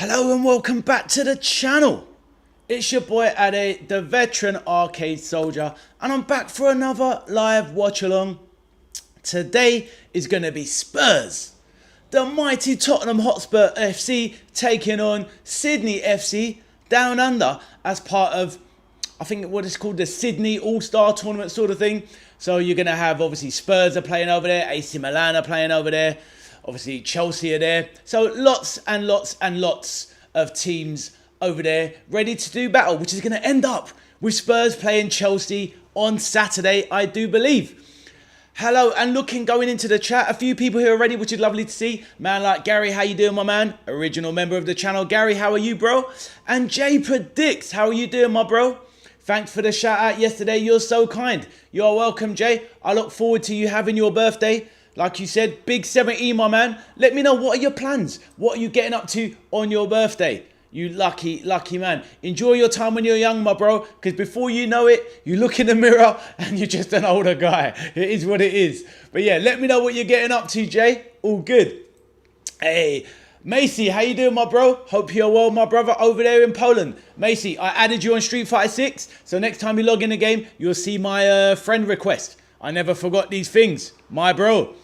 Hello and welcome back to the channel. It's your boy Ade, the veteran arcade soldier, and I'm back for another live watch along. Today is going to be Spurs. The mighty Tottenham Hotspur FC taking on Sydney FC down under as part of, I think what is called the Sydney All-Star Tournament sort of thing. So you're going to have, obviously, Spurs are playing over there, AC Milan are playing over there. Obviously, Chelsea are there. So lots and lots and lots of teams over there ready to do battle, which is going to end up with Spurs playing Chelsea on Saturday, I do believe. Hello, and going into the chat, a few people here already, which is lovely to see. Man like Gary, how you doing, my man? Original member of the channel. Gary, how are you, bro? And Jay Predicts, how are you doing, my bro? Thanks for the shout out yesterday. You're so kind. You're welcome, Jay. I look forward to you having your birthday. Like you said, big 70, my man. Let me know, what are your plans? What are you getting up to on your birthday? You lucky, lucky man. Enjoy your time when you're young, my bro. Because before you know it, you look in the mirror and you're just an older guy. It is what it is. But yeah, let me know what you're getting up to, Jay. All good. Hey, Macy, how you doing, my bro? Hope you're well, my brother, over there in Poland. Macy, I added you on Street Fighter 6. So next time you log in the game, you'll see my friend request. I never forgot these things, my bro.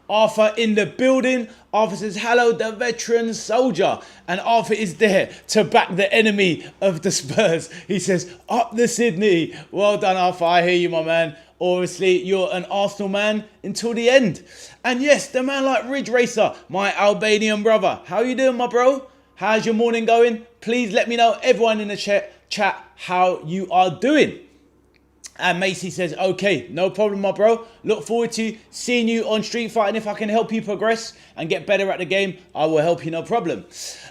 Arthur in the building. Arthur says, hello, the veteran soldier. And Arthur is there to back the enemy of the Spurs. He says, up the Sydney. Well done, Arthur. I hear you, my man. Obviously, you're an Arsenal man until the end. And yes, the man like Ridge Racer, my Albanian brother. How you doing, my bro? How's your morning going? Please let me know, everyone in the chat, how you are doing. And Macy says, okay, no problem, my bro. Look forward to seeing you on Street Fighter. And if I can help you progress and get better at the game, I will help you, no problem.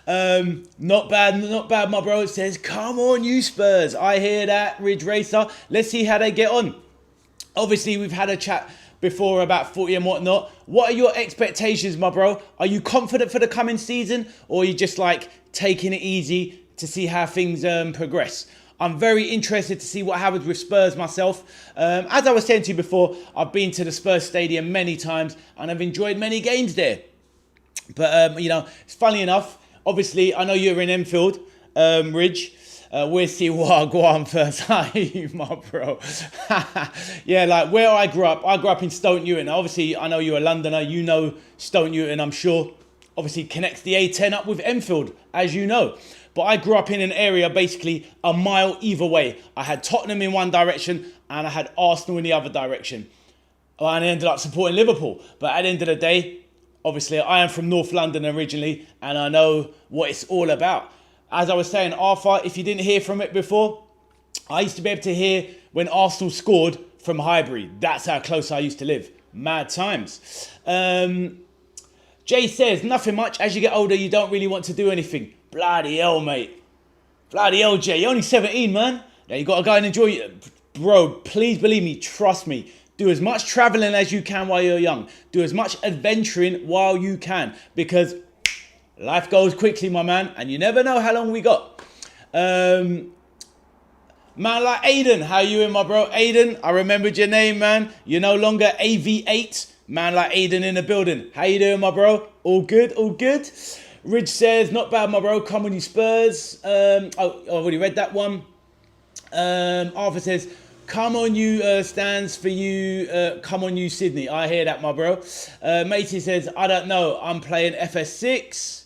Not bad, my bro. It says, come on, you Spurs. I hear that, Ridge Racer. Let's see how they get on. Obviously, we've had a chat before about footy and whatnot. What are your expectations, my bro? Are you confident for the coming season? Or are you just like taking it easy to see how things progress? I'm very interested to see what happens with Spurs myself. As I was saying to you before, I've been to the Spurs Stadium many times and I've enjoyed many games there. But, you know, it's funny enough. Obviously, I know you're in Enfield, Ridge. We'll see what I go on first. Hi, my bro. Yeah, like where I grew up in Stoke Newton. Obviously, I know you're a Londoner. You know Stoke Newton, I'm sure. Obviously, connects the A10 up with Enfield, as you know. But I grew up in an area basically a mile either way. I had Tottenham in one direction and I had Arsenal in the other direction. And I ended up supporting Liverpool. But at the end of the day, obviously I am from North London originally and I know what it's all about. As I was saying, Arthur, if you didn't hear from it before, I used to be able to hear when Arsenal scored from Highbury. That's how close I used to live. Mad times. Jay says, nothing much. As you get older, you don't really want to do anything. Bloody hell, mate. Bloody hell, Jay. You're only 17, man. Yeah, you got to go and enjoy it. Bro, please believe me. Trust me. Do as much traveling as you can while you're young. Do as much adventuring while you can. Because life goes quickly, my man. And you never know how long we got. Man like Aiden. How you in, my bro? Aiden, I remembered your name, man. You're no longer AV8. Man like Aiden in the building. How you doing, my bro? All good, all good. Ridge says, not bad, my bro. Come on, you Spurs. I've already read that one. Arthur says, come on, you stands for you. Come on, you Sydney. I hear that, my bro. Matey says, I don't know. I'm playing FS6.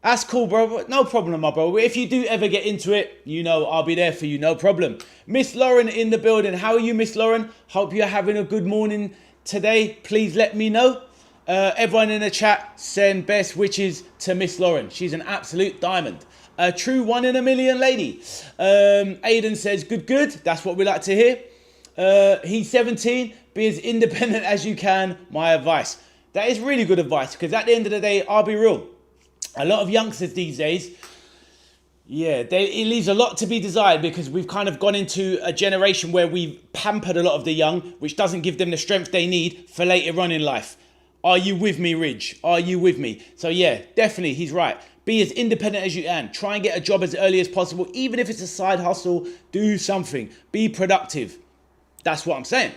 That's cool, bro. No problem, my bro. If you do ever get into it, you know I'll be there for you. No problem. Miss Lauren in the building. How are you, Miss Lauren? Hope you're having a good morning today. Please let me know. Everyone in the chat, send best wishes to Miss Lauren. She's an absolute diamond. A true 1 in a million lady. Aiden says, good. That's what we like to hear. He's 17. Be as independent as you can. My advice. That is really good advice because at the end of the day, I'll be real. A lot of youngsters these days, yeah, it leaves a lot to be desired because we've kind of gone into a generation where we've pampered a lot of the young, which doesn't give them the strength they need for later on in life. Are you with me, Ridge? Are you with me? So yeah, definitely, he's right. Be as independent as you can. Try and get a job as early as possible. Even if it's a side hustle, do something. Be productive. That's what I'm saying.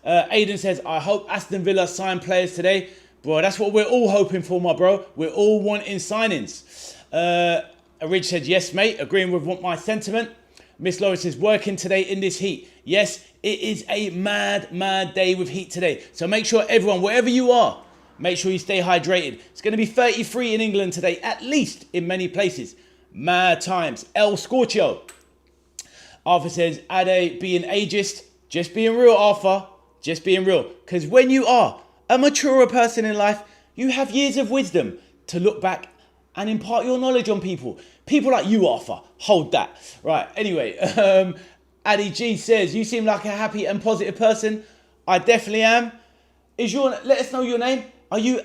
Aiden says, I hope Aston Villa sign players today. Bro, that's what we're all hoping for, my bro. We're all wanting signings. Ridge said, yes, mate, agreeing with what my sentiment. Miss Laura says, working today in this heat. Yes, it is a mad, mad day with heat today. So make sure everyone, wherever you are, make sure you stay hydrated. It's going to be 33 in England today, at least in many places. Mad times. El Scorchio. Arthur says, Ade being ageist. Just being real, Arthur. Just being real. Because when you are a maturer person in life, you have years of wisdom to look back and impart your knowledge on people. People like you, Arthur. Hold that. Right, anyway. Addy G says, you seem like a happy and positive person. I definitely am. Let us know your name. Are you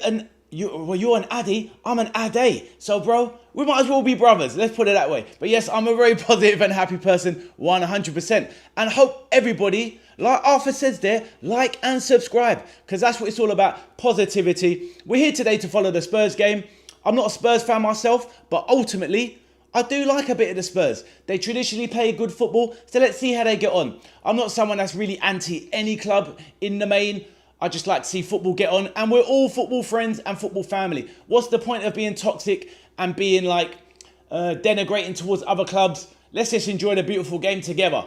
you're an Addy. I'm an Ade. So, bro, we might as well be brothers. Let's put it that way. But yes, I'm a very positive and happy person, 100%. And hope everybody, like Arthur says there, like and subscribe. Because that's what it's all about, positivity. We're here today to follow the Spurs game. I'm not a Spurs fan myself, but ultimately, I do like a bit of the Spurs. They traditionally play good football, so let's see how they get on. I'm not someone that's really anti any club in the main. I just like to see football get on, and we're all football friends and football family. What's the point of being toxic and being like denigrating towards other clubs? Let's just enjoy the beautiful game together.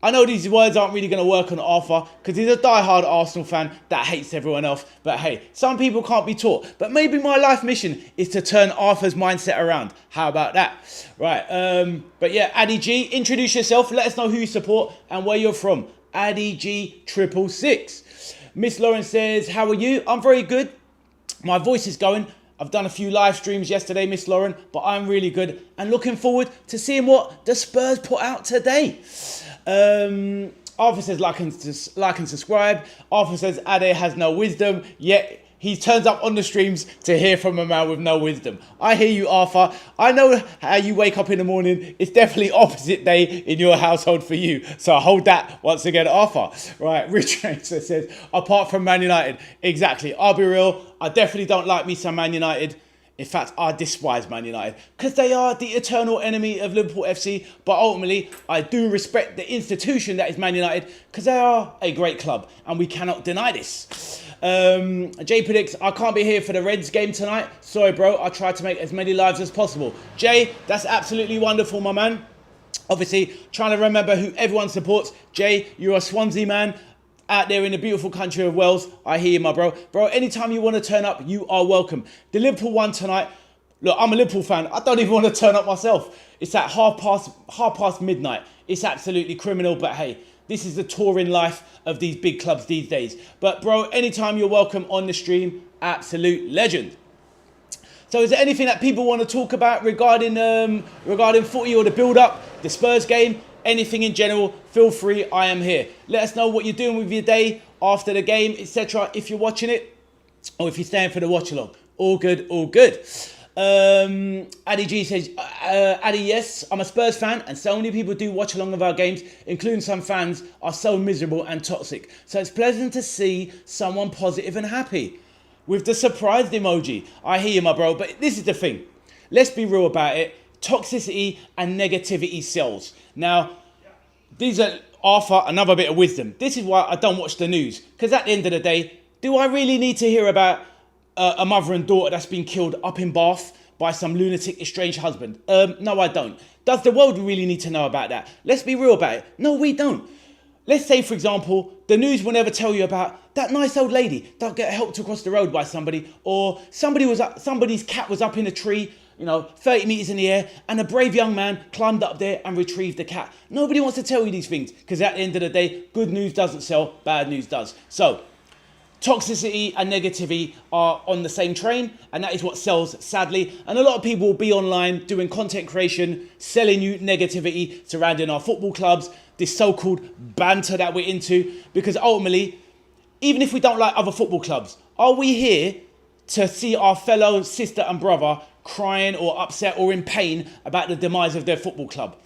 I know these words aren't really going to work on Arthur because he's a die-hard Arsenal fan that hates everyone else. But hey, some people can't be taught. But maybe my life mission is to turn Arthur's mindset around. How about that? Right. But yeah, Addy G, introduce yourself. Let us know who you support and where you're from. Addy G 666. Miss Lauren says, how are you? I'm very good. My voice is going. I've done a few live streams yesterday, Miss Lauren, but I'm really good and looking forward to seeing what the Spurs put out today. Arthur says like and subscribe. Arthur says Ade has no wisdom, yet he turns up on the streams to hear from a man with no wisdom. I hear you, Arthur. I know how you wake up in the morning. It's definitely opposite day in your household for you. So I hold that once again, Arthur. Right, Rich Racer says, apart from Man United. Exactly, I'll be real. I definitely don't like me some Man United. In fact, I despise Man United because they are the eternal enemy of Liverpool FC. But ultimately, I do respect the institution that is Man United because they are a great club and we cannot deny this. Jay predicts, I can't be here for the Reds game tonight. Sorry, bro. I try to make as many lives as possible. Jay, that's absolutely wonderful, my man. Obviously, trying to remember who everyone supports. Jay, you're a Swansea man. Out there in the beautiful country of Wales. I hear you, my bro. Bro, anytime you want to turn up, you are welcome. The Liverpool won tonight. Look, I'm a Liverpool fan. I don't even want to turn up myself. It's at half past midnight. It's absolutely criminal, but hey, this is the touring life of these big clubs these days. But bro, anytime you're welcome on the stream, absolute legend. So is there anything that people want to talk about regarding footy or the build-up, the Spurs game? Anything in general, feel free, I am here. Let us know what you're doing with your day after the game, etc. If you're watching it or if you're staying for the watch-along. All good, all good. Addy G says, Addy, yes, I'm a Spurs fan and so many people do watch along of our games, including some fans are so miserable and toxic. So it's pleasant to see someone positive and happy. With the surprised emoji. I hear you, my bro, but this is the thing. Let's be real about it. Toxicity and negativity sells. Now, these are Arthur, another bit of wisdom. This is why I don't watch the news. Because at the end of the day, do I really need to hear about a mother and daughter that's been killed up in Bath by some lunatic estranged husband? No, I don't. Does the world really need to know about that? Let's be real about it. No, we don't. Let's say, for example, the news will never tell you about that nice old lady that got helped across the road by somebody, or somebody's cat was up in a tree, 30 meters in the air, and a brave young man climbed up there and retrieved the cat. Nobody wants to tell you these things because at the end of the day, good news doesn't sell, bad news does. So, toxicity and negativity are on the same train, and that is what sells, sadly. And a lot of people will be online doing content creation, selling you negativity surrounding our football clubs, this so-called banter that we're into, because ultimately, even if we don't like other football clubs, are we here to see our fellow sister and brother crying or upset or in pain about the demise of their football club?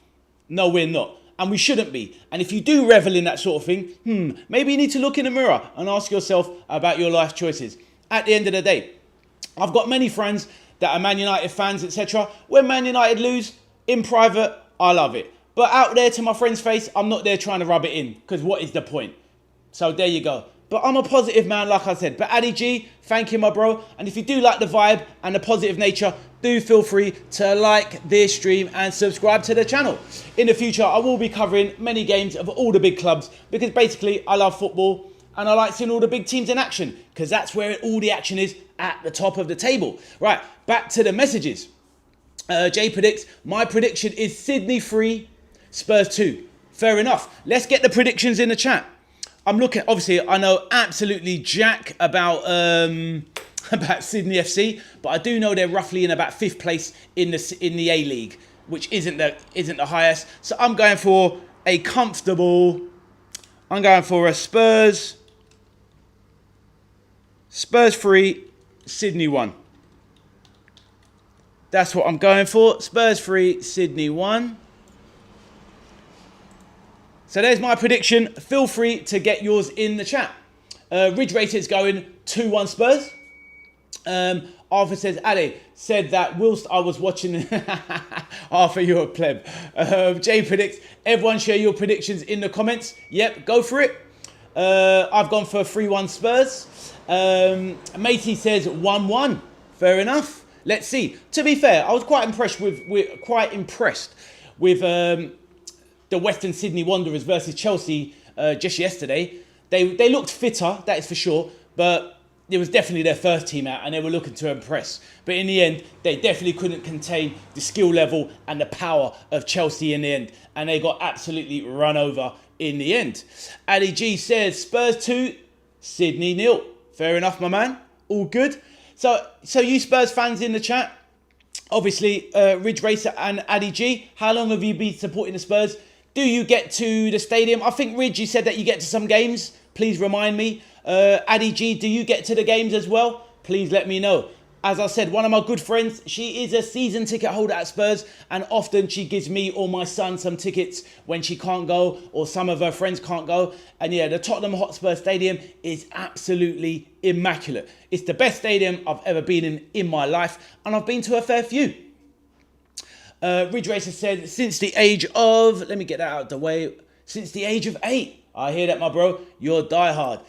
No, we're not. And we shouldn't be. And if you do revel in that sort of thing, maybe you need to look in the mirror and ask yourself about your life choices. At the end of the day, I've got many friends that are Man United fans, etc. When Man United lose, in private, I love it. But out there to my friend's face, I'm not there trying to rub it in, because what is the point? So there you go. But I'm a positive man, like I said. But Addy G, thank you, my bro. And if you do like the vibe and the positive nature, do feel free to like this stream and subscribe to the channel. In the future, I will be covering many games of all the big clubs because basically I love football and I like seeing all the big teams in action because that's where all the action is, at the top of the table. Right, back to the messages. Jay predicts, my prediction is Sydney 3, Spurs 2. Fair enough. Let's get the predictions in the chat. I'm looking, obviously, I know absolutely jack about Sydney FC, but I do know they're roughly in about 5th place in the A-League, which isn't the highest. So I'm going for a comfortable, I'm going for a Spurs 3, Sydney 1. That's what I'm going for. Spurs 3, Sydney 1. So there's my prediction. Feel free to get yours in the chat. Ridge Racer is going 2-1 Spurs. Arthur says, Ali said that whilst I was watching... Arthur, you're a pleb. Jay predicts, everyone share your predictions in the comments. Yep, go for it. I've gone for 3-1 Spurs. Mateus says 1-1. Fair enough. Let's see. To be fair, I was quite impressed with the Western Sydney Wanderers versus Chelsea just yesterday. They looked fitter, that is for sure, but it was definitely their first team out and they were looking to impress. But in the end, they definitely couldn't contain the skill level and the power of Chelsea in the end. And they got absolutely run over in the end. Ali G says, Spurs 2, Sydney 0. Fair enough, my man. All good. So you Spurs fans in the chat, obviously, Ridge Racer and Addy G, how long have you been supporting the Spurs? Do you get to the stadium? I think, Ridge, you said that you get to some games. Please remind me. Addy G, do you get to the games as well? Please let me know. As I said, one of my good friends, she is a season ticket holder at Spurs, and often she gives me or my son some tickets when she can't go or some of her friends can't go. And yeah, the Tottenham Hotspur Stadium is absolutely immaculate. It's the best stadium I've ever been in my life, and I've been to a fair few. Ridge Racer said, since the age of, let me get that out of the way, since the age of 8. I hear that, my bro. You're diehard.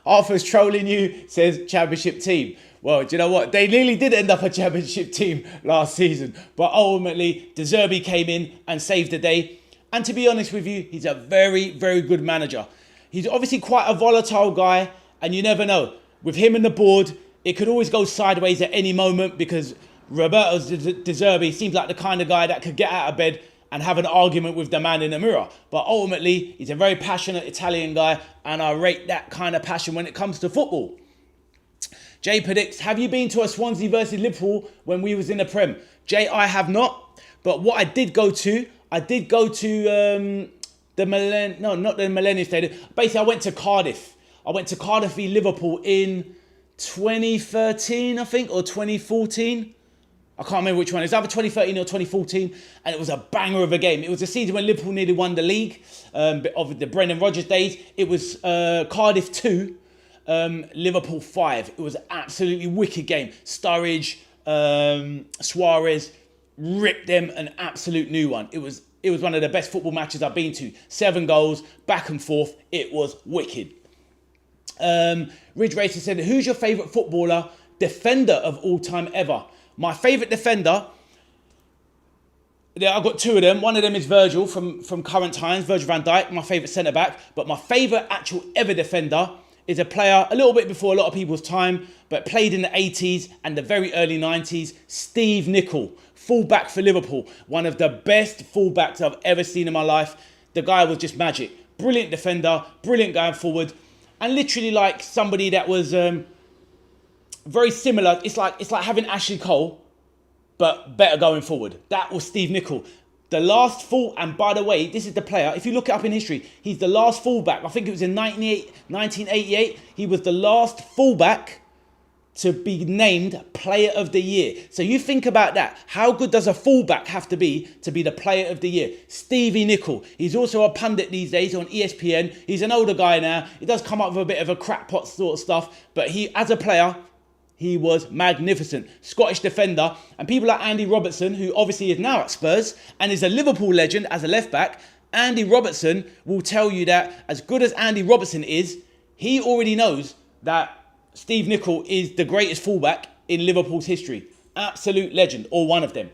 Arthur's trolling you, says championship team. Well, do you know what? They nearly did end up a championship team last season. But ultimately, De Zerbi came in and saved the day. And to be honest with you, he's a very, very good manager. He's obviously quite a volatile guy. And you never know. With him and the board, it could always go sideways at any moment because Roberto De Zerbi seems like the kind of guy that could get out of bed and have an argument with the man in the mirror. But ultimately, he's a very passionate Italian guy. And I rate that kind of passion when it comes to football. Jay predicts, have you been to a Swansea versus Liverpool when we was in the Prem? Jay, I have not. But what I did go to the not the Millennium Stadium. Basically, I went to Cardiff. I went to Cardiff v Liverpool in 2013, I think, or 2014. I can't remember which one. It was either 2013 or 2014, and it was a banger of a game. It was a season when Liverpool nearly won the league of the Brendan Rodgers days. It was Cardiff 2. Liverpool 5. It was an absolutely wicked game. Sturridge, Suarez ripped them an absolute new one. It was one of the best football matches I've been to. 7 goals, back and forth. It was wicked. Ridge Racer said, who's your favourite footballer, defender of all time ever? My favourite defender, I've got 2 of them. One of them is Virgil from current times, Virgil van Dijk, my favourite centre-back. But my favourite actual ever defender is a player a little bit before a lot of people's time, but played in the 80s and the very early 90s, Steve Nicol, fullback for Liverpool. One of the best fullbacks I've ever seen in my life. The guy was just magic. Brilliant defender, brilliant going forward, and literally like somebody that was very similar. It's like having Ashley Cole, but better going forward. That was Steve Nicol. The last and by the way, this is the player, if you look it up in history, he's the last fullback. I think it was in 1988. He was the last fullback to be named Player of the Year. So you think about that. How good does a fullback have to be the Player of the Year? Stevie Nicol. He's also a pundit these days on ESPN. He's an older guy now. He does come up with a bit of a crackpot sort of stuff. But he, as a player, he was magnificent. Scottish defender. And people like Andy Robertson, who obviously is now at Spurs and is a Liverpool legend as a left back. Andy Robertson will tell you that as good as Andy Robertson is, he already knows that Steve Nicol is the greatest fullback in Liverpool's history. Absolute legend, or one of them.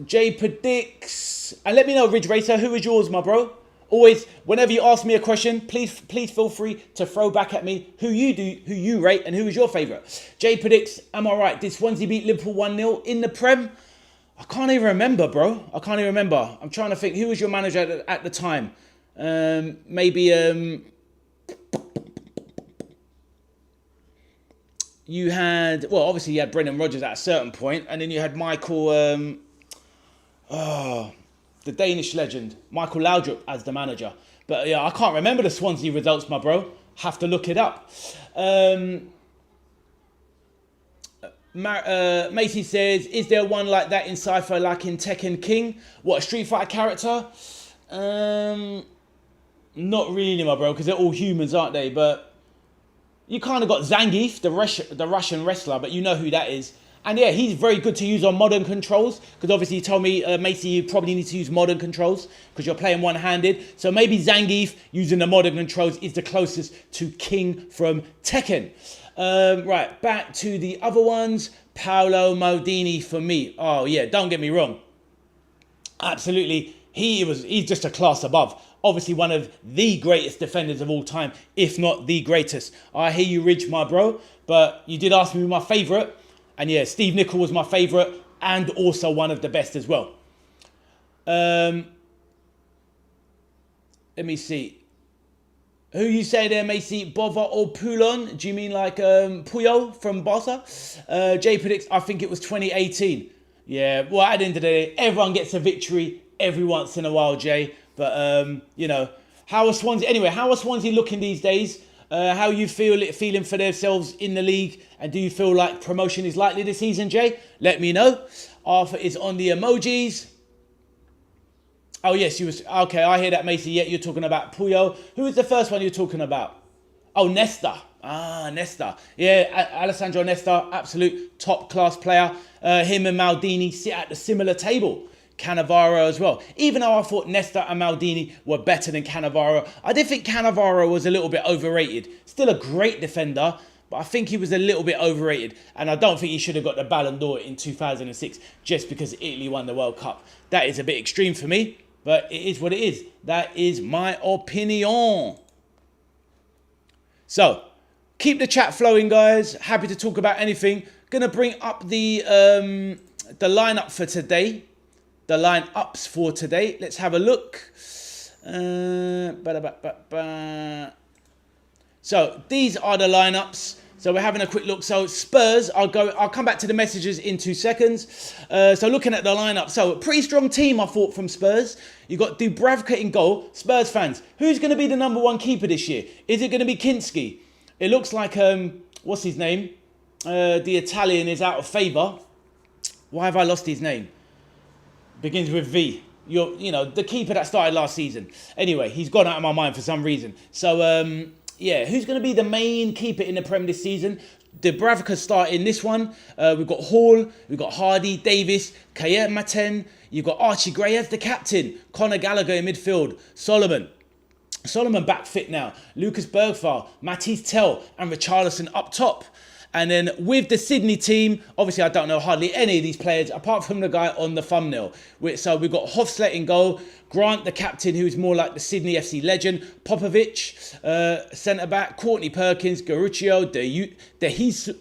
Jay predicts, and let me know, Ridge Racer, who is yours, my bro? Always, whenever you ask me a question, please feel free to throw back at me who you rate, and who is your favourite. Jay predicts, am I right? Did Swansea beat Liverpool 1-0 in the Prem? I can't even remember, bro. I can't even remember. I'm trying to think, who was your manager at the time? You had, well, obviously you had Brendan Rodgers at a certain point, and then you had Michael, the Danish legend, Michael Laudrup as the manager. But yeah, I can't remember the Swansea results, my bro. Have to look it up. Macy says, is there one like that in Cypher, like in Tekken King? What, a Street Fighter character? Not really, my bro, because they're all humans, aren't they? But you kind of got Zangief, the Russian wrestler, but you know who that is. And yeah, he's very good to use on modern controls, because obviously you told me, Macy, you probably need to use modern controls because you're playing one-handed. So maybe Zangief using the modern controls is the closest to King from Tekken. Right, back to the other ones. Paolo Maldini for me. Oh yeah, don't get me wrong. Absolutely, he's just a class above. Obviously one of the greatest defenders of all time, if not the greatest. I hear you, Ridge, my bro, but you did ask me my favourite. And yeah, Steve Nicol was my favourite and also one of the best as well. Let me see. Who you say there, Macy? Bova or Poulon? Do you mean like Puyol from Barca? Jay predicts, I think it was 2018. Yeah, well, at the end of the day, everyone gets a victory every once in a while, Jay. But, you know, how are Swansea looking these days? How you feeling for themselves in the league? And do you feel like promotion is likely this season, Jay? Let me know. Arthur is on the emojis. Oh, yes, you was... Okay, I hear that, Macy. Yeah, you're talking about Puyo. Who was the first one you're talking about? Oh, Nesta. Ah, Nesta. Yeah, Alessandro Nesta, absolute top-class player. Him and Maldini sit at the similar table. Cannavaro as well. Even though I thought Nesta and Maldini were better than Cannavaro, I did think Cannavaro was a little bit overrated. Still a great defender, but I think he was a little bit overrated. And I don't think he should have got the Ballon d'Or in 2006 just because Italy won the World Cup. That is a bit extreme for me, but it is what it is. That is my opinion. So, keep the chat flowing, guys. Happy to talk about anything. Gonna bring up the lineup for today. The lineups for today. Let's have a look. So these are the lineups. So we're having a quick look. So Spurs, I'll come back to the messages in 2 seconds. So looking at the lineup. So a pretty strong team, I thought, from Spurs. You got Dubravka in goal. Spurs fans, who's going to be the number 1 keeper this year? Is it going to be Kinski? It looks like, what's his name? The Italian is out of favour. Why have I lost his name? Begins with V. You know, the keeper that started last season. Anyway, he's gone out of my mind for some reason. So, yeah, who's going to be the main keeper in the Prem this season? Dubravka starting this one. We've got Hall, we've got Hardy, Davis, Kayer Maten. You've got Archie Gray as the captain. Conor Gallagher in midfield. Solomon back fit now. Lucas Bergfall, Mateus Tell and Richarlison up top. And then with the Sydney team, obviously I don't know hardly any of these players apart from the guy on the thumbnail. So we've got Hofslet in goal, Grant the captain, who's more like the Sydney FC legend, Popovic, centre-back, Courtney Perkins, Garuccio, De Jesus,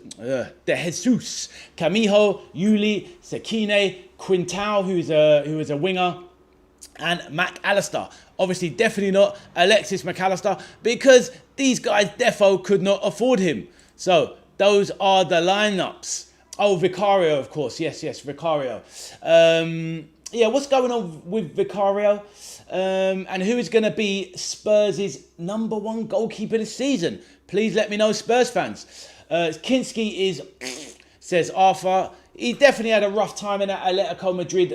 Camijo, Yuli, Sekine, Quintao, who is a winger, and McAllister. Obviously, definitely not Alexis McAllister because these guys defo could not afford him. So those are the lineups. Oh, Vicario, of course. Yes, Vicario. Yeah, what's going on with Vicario? And who is going to be Spurs' number 1 goalkeeper this season? Please let me know, Spurs fans. Kinski is, says Arthur. He definitely had a rough time in that Atletico Madrid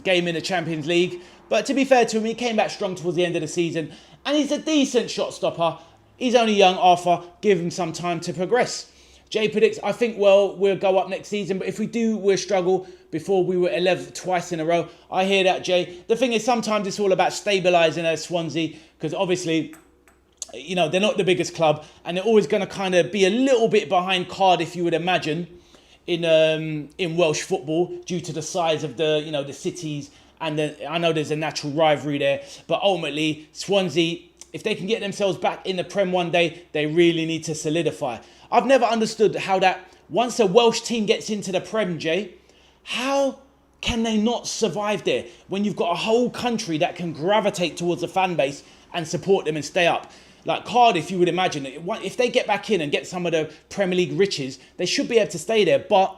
game in the Champions League. But to be fair to him, he came back strong towards the end of the season. And he's a decent shot stopper. He's only young, Arthur. Give him some time to progress. Jay predicts, I think, well, we'll go up next season. But if we do, we'll struggle. Before we were 11th twice in a row. I hear that, Jay. The thing is, sometimes it's all about stabilising Swansea. Because obviously, you know, they're not the biggest club, and they're always going to kind of be a little bit behind Cardiff, you would imagine, in Welsh football due to the size of the, you know, the cities, and I know there's a natural rivalry there, but ultimately Swansea, if they can get themselves back in the Prem one day, they really need to solidify. I've never understood how that once a Welsh team gets into the Prem, Jay, how can they not survive there when you've got a whole country that can gravitate towards a fan base and support them and stay up? Like Cardiff, you would imagine, if they get back in and get some of the Premier League riches, they should be able to stay there. But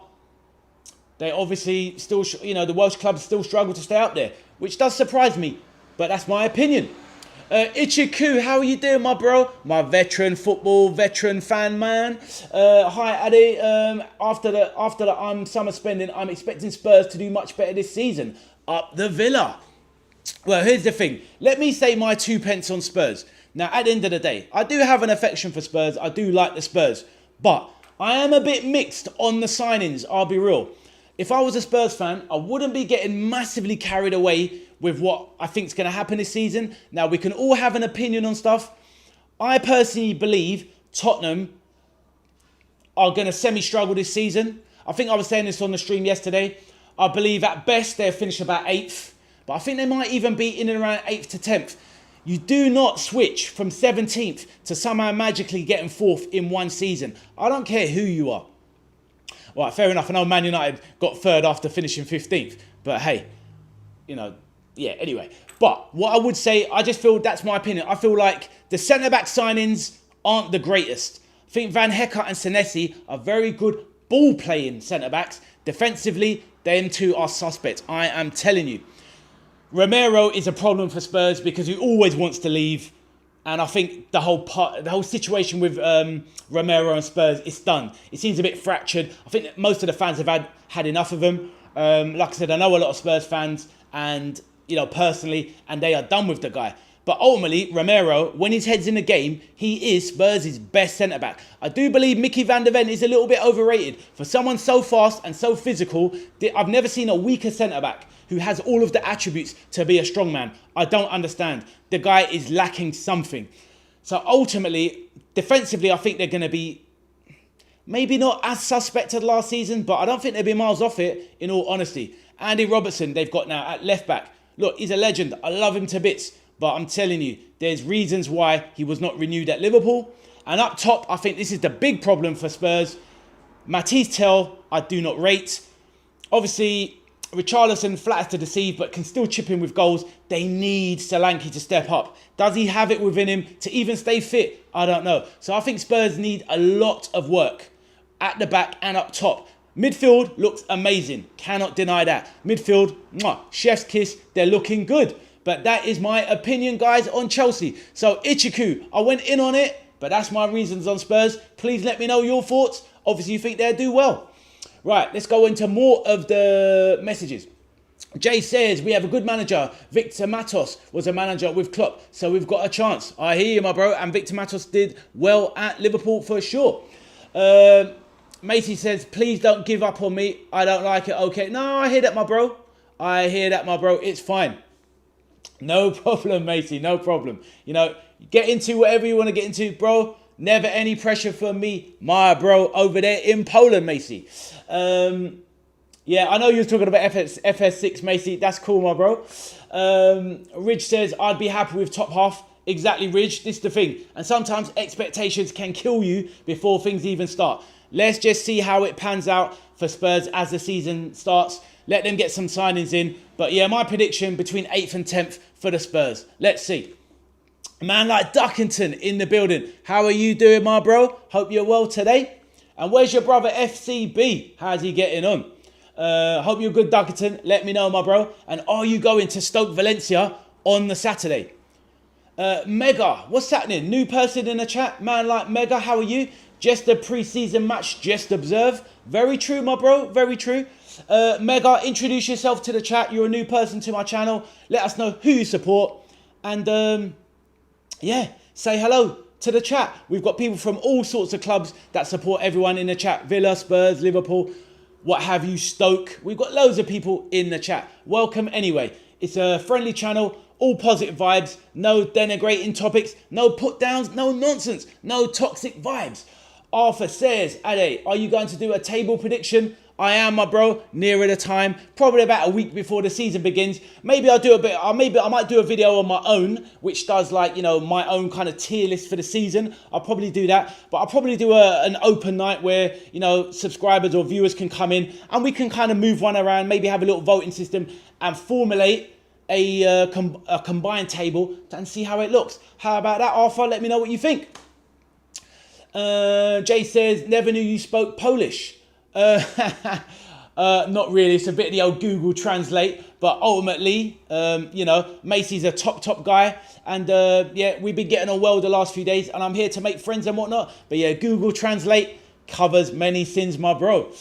they obviously still, you know, the Welsh clubs still struggle to stay up there, which does surprise me. But that's my opinion. Ichiku, how are you doing, my bro? My veteran fan man. Hi, Addy. After the summer spending, I'm expecting Spurs to do much better this season. Up the Villa. Well, here's the thing. Let me say my 2 pence on Spurs. Now, at the end of the day, I do have an affection for Spurs. I do like the Spurs. But I am a bit mixed on the signings, I'll be real. If I was a Spurs fan, I wouldn't be getting massively carried away with what I think is going to happen this season. Now, we can all have an opinion on stuff. I personally believe Tottenham are going to semi-struggle this season. I think I was saying this on the stream yesterday. I believe at best they'll finish about 8th. But I think they might even be in and around 8th to 10th. You do not switch from 17th to somehow magically getting 4th in one season. I don't care who you are. Right, fair enough. I know Man United got 3rd after finishing 15th. But hey, you know, yeah, anyway. But what I would say, I just feel, that's my opinion. I feel like the centre-back signings aren't the greatest. I think Van Hecke and Senesi are very good ball-playing centre-backs. Defensively, them two are suspects. I am telling you. Romero is a problem for Spurs because he always wants to leave, and I think the whole situation with Romero and Spurs is done. It seems a bit fractured. I think that most of the fans have had enough of him. Like I said, I know a lot of Spurs fans, and you know personally, and they are done with the guy. But ultimately, Romero, when his head's in the game, he is Spurs' best centre back. I do believe Mickey van der Ven is a little bit overrated for someone so fast and so physical. I've never seen a weaker centre back who has all of the attributes to be a strongman. I don't understand. The guy is lacking something. So ultimately, defensively, I think they're going to be maybe not as suspect as last season, but I don't think they'll be miles off it, in all honesty. Andy Robertson, they've got now at left back. Look, he's a legend. I love him to bits. But I'm telling you, there's reasons why he was not renewed at Liverpool. And up top, I think this is the big problem for Spurs. Mateus, I do not rate. Obviously, Richarlison flatters to deceive, but can still chip in with goals. They need Solanke to step up. Does he have it within him to even stay fit? I don't know. So I think Spurs need a lot of work at the back and up top. Midfield looks amazing. Cannot deny that. Midfield, chef's kiss. They're looking good. But that is my opinion, guys, on Chelsea. So Ichiku, I went in on it, but that's my reasons on Spurs. Please let me know your thoughts. Obviously, you think they'll do well. Right, let's go into more of the messages. Jay says, we have a good manager. Victor Matos was a manager with Klopp, so we've got a chance. I hear you, my bro, and Victor Matos did well at Liverpool for sure. Macy says, please don't give up on me. I don't like it. Okay, no, I hear that, my bro. It's fine. No problem, Macy, no problem. You know, get into whatever you want to get into, bro. Never any pressure from me, my bro, over there in Poland, Macy. Yeah, I know you were talking about FS6, Macy. That's cool, my bro. Ridge says, I'd be happy with top half. Exactly, Ridge. This is the thing. And sometimes expectations can kill you before things even start. Let's just see how it pans out for Spurs as the season starts. Let them get some signings in. But yeah, my prediction between 8th and 10th for the Spurs. Let's see. A man like Duckington in the building. How are you doing, my bro? Hope you're well today. And where's your brother FCB? How's he getting on? Hope you're good, Duckington. Let me know, my bro. And are you going to Stoke Valencia on the Saturday? Mega, what's happening? New person in the chat. Man like Mega, how are you? Just a pre-season match, just observe. Very true, my bro. Very true. Mega, introduce yourself to the chat. You're a new person to my channel. Let us know who you support. And yeah, say hello to the chat. We've got people from all sorts of clubs that support everyone in the chat. Villa, Spurs, Liverpool, what have you, Stoke. We've got loads of people in the chat. Welcome anyway. It's a friendly channel, all positive vibes, no denigrating topics, no put downs, no nonsense, no toxic vibes. Arthur says, Ade, are you going to do a table prediction? I am, my bro, nearer the time, probably about a week before the season begins. Maybe I'll do a bit, I might do a video on my own, which does like, you know, my own kind of tier list for the season. I'll probably do that, but I'll probably do an open night where, you know, subscribers or viewers can come in and we can kind of move one around, maybe have a little voting system and formulate a combined table and see how it looks. How about that, Arthur? Let me know what you think. Jay says, never knew you spoke Polish. Not really. It's a bit of the old Google Translate, but ultimately, you know, Macy's a top guy, and yeah, we've been getting on well the last few days, and I'm here to make friends and whatnot. But yeah, Google Translate covers many sins, my bro.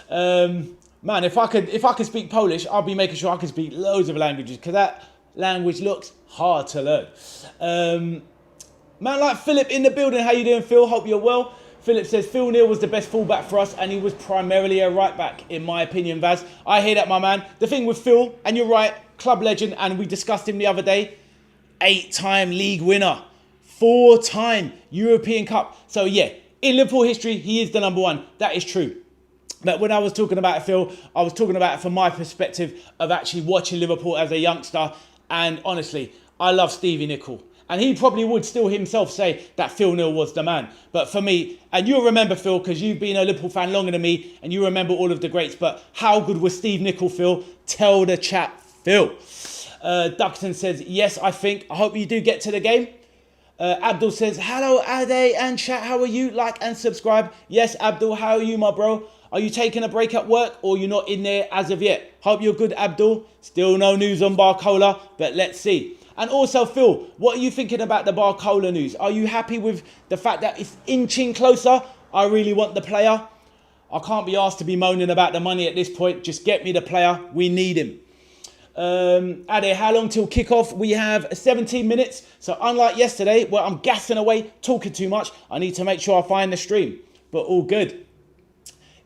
Man, if I could speak Polish, I'll be making sure I can speak loads of languages because that language looks hard to learn. Man like Philip in the building. How you doing, Phil? Hope you're well. Philip says, Phil Neal was the best fullback for us and he was primarily a right back, in my opinion, Vaz. I hear that, my man. The thing with Phil, and you're right, club legend, and we discussed him the other day, 8-time league winner, 4-time European Cup. So yeah, in Liverpool history, he is the number one. That is true. But when I was talking about it, Phil, I was talking about it from my perspective of actually watching Liverpool as a youngster. And honestly, I love Stevie Nicol. And he probably would still himself say that Phil Neal was the man. But for me, and you'll remember, Phil, because you've been a Liverpool fan longer than me, and you remember all of the greats, but how good was Steve Nicol, Phil? Tell the chat, Phil. Duxton says, yes, I think. I hope you do get to the game. Abdul says, hello, Ade and chat, how are you? Like and subscribe. Yes, Abdul, how are you, my bro? Are you taking a break at work or you're not in there as of yet? Hope you're good, Abdul. Still no news on Barcola, but let's see. And also, Phil, what are you thinking about the Barcola news? Are you happy with the fact that it's inching closer? I really want the player. I can't be asked to be moaning about the money at this point. Just get me the player. We need him. Ade, how long till kickoff? We have 17 minutes. So unlike yesterday, where I'm gassing away, talking too much, I need to make sure I find the stream. But all good.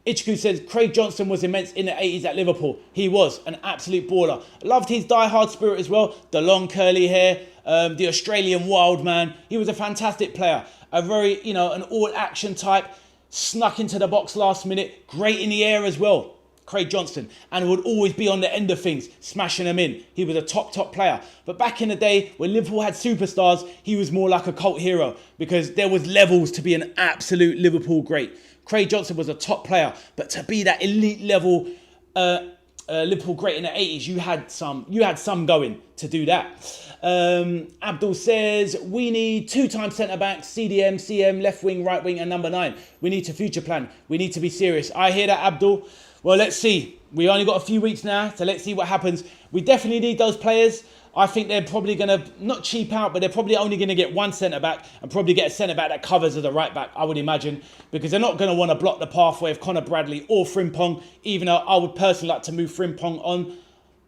Ichiku says, Craig Johnson was immense in the 80s at Liverpool. He was an absolute baller. Loved his die-hard spirit as well. The long curly hair, the Australian wild man. He was a fantastic player. A very, you know, an all-action type. Snuck into the box last minute. Great in the air as well. Craig Johnson. And would always be on the end of things, smashing them in. He was a top player. But back in the day, when Liverpool had superstars, he was more like a cult hero. Because there was levels to be an absolute Liverpool great. Craig Johnson was a top player, but to be that elite level Liverpool great in the 80s, you had some going to do that. Abdul says, we need 2-time centre-backs, CDM, CM, left wing, right wing, and number 9. We need to future plan. We need to be serious. I hear that, Abdul. Well, let's see. We only got a few weeks now, so let's see what happens. We definitely need those players. I think they're probably going to, not cheap out, but they're probably only going to get one centre-back and probably get a centre-back that covers as a right-back, I would imagine, because they're not going to want to block the pathway of Conor Bradley or Frimpong, even though I would personally like to move Frimpong on.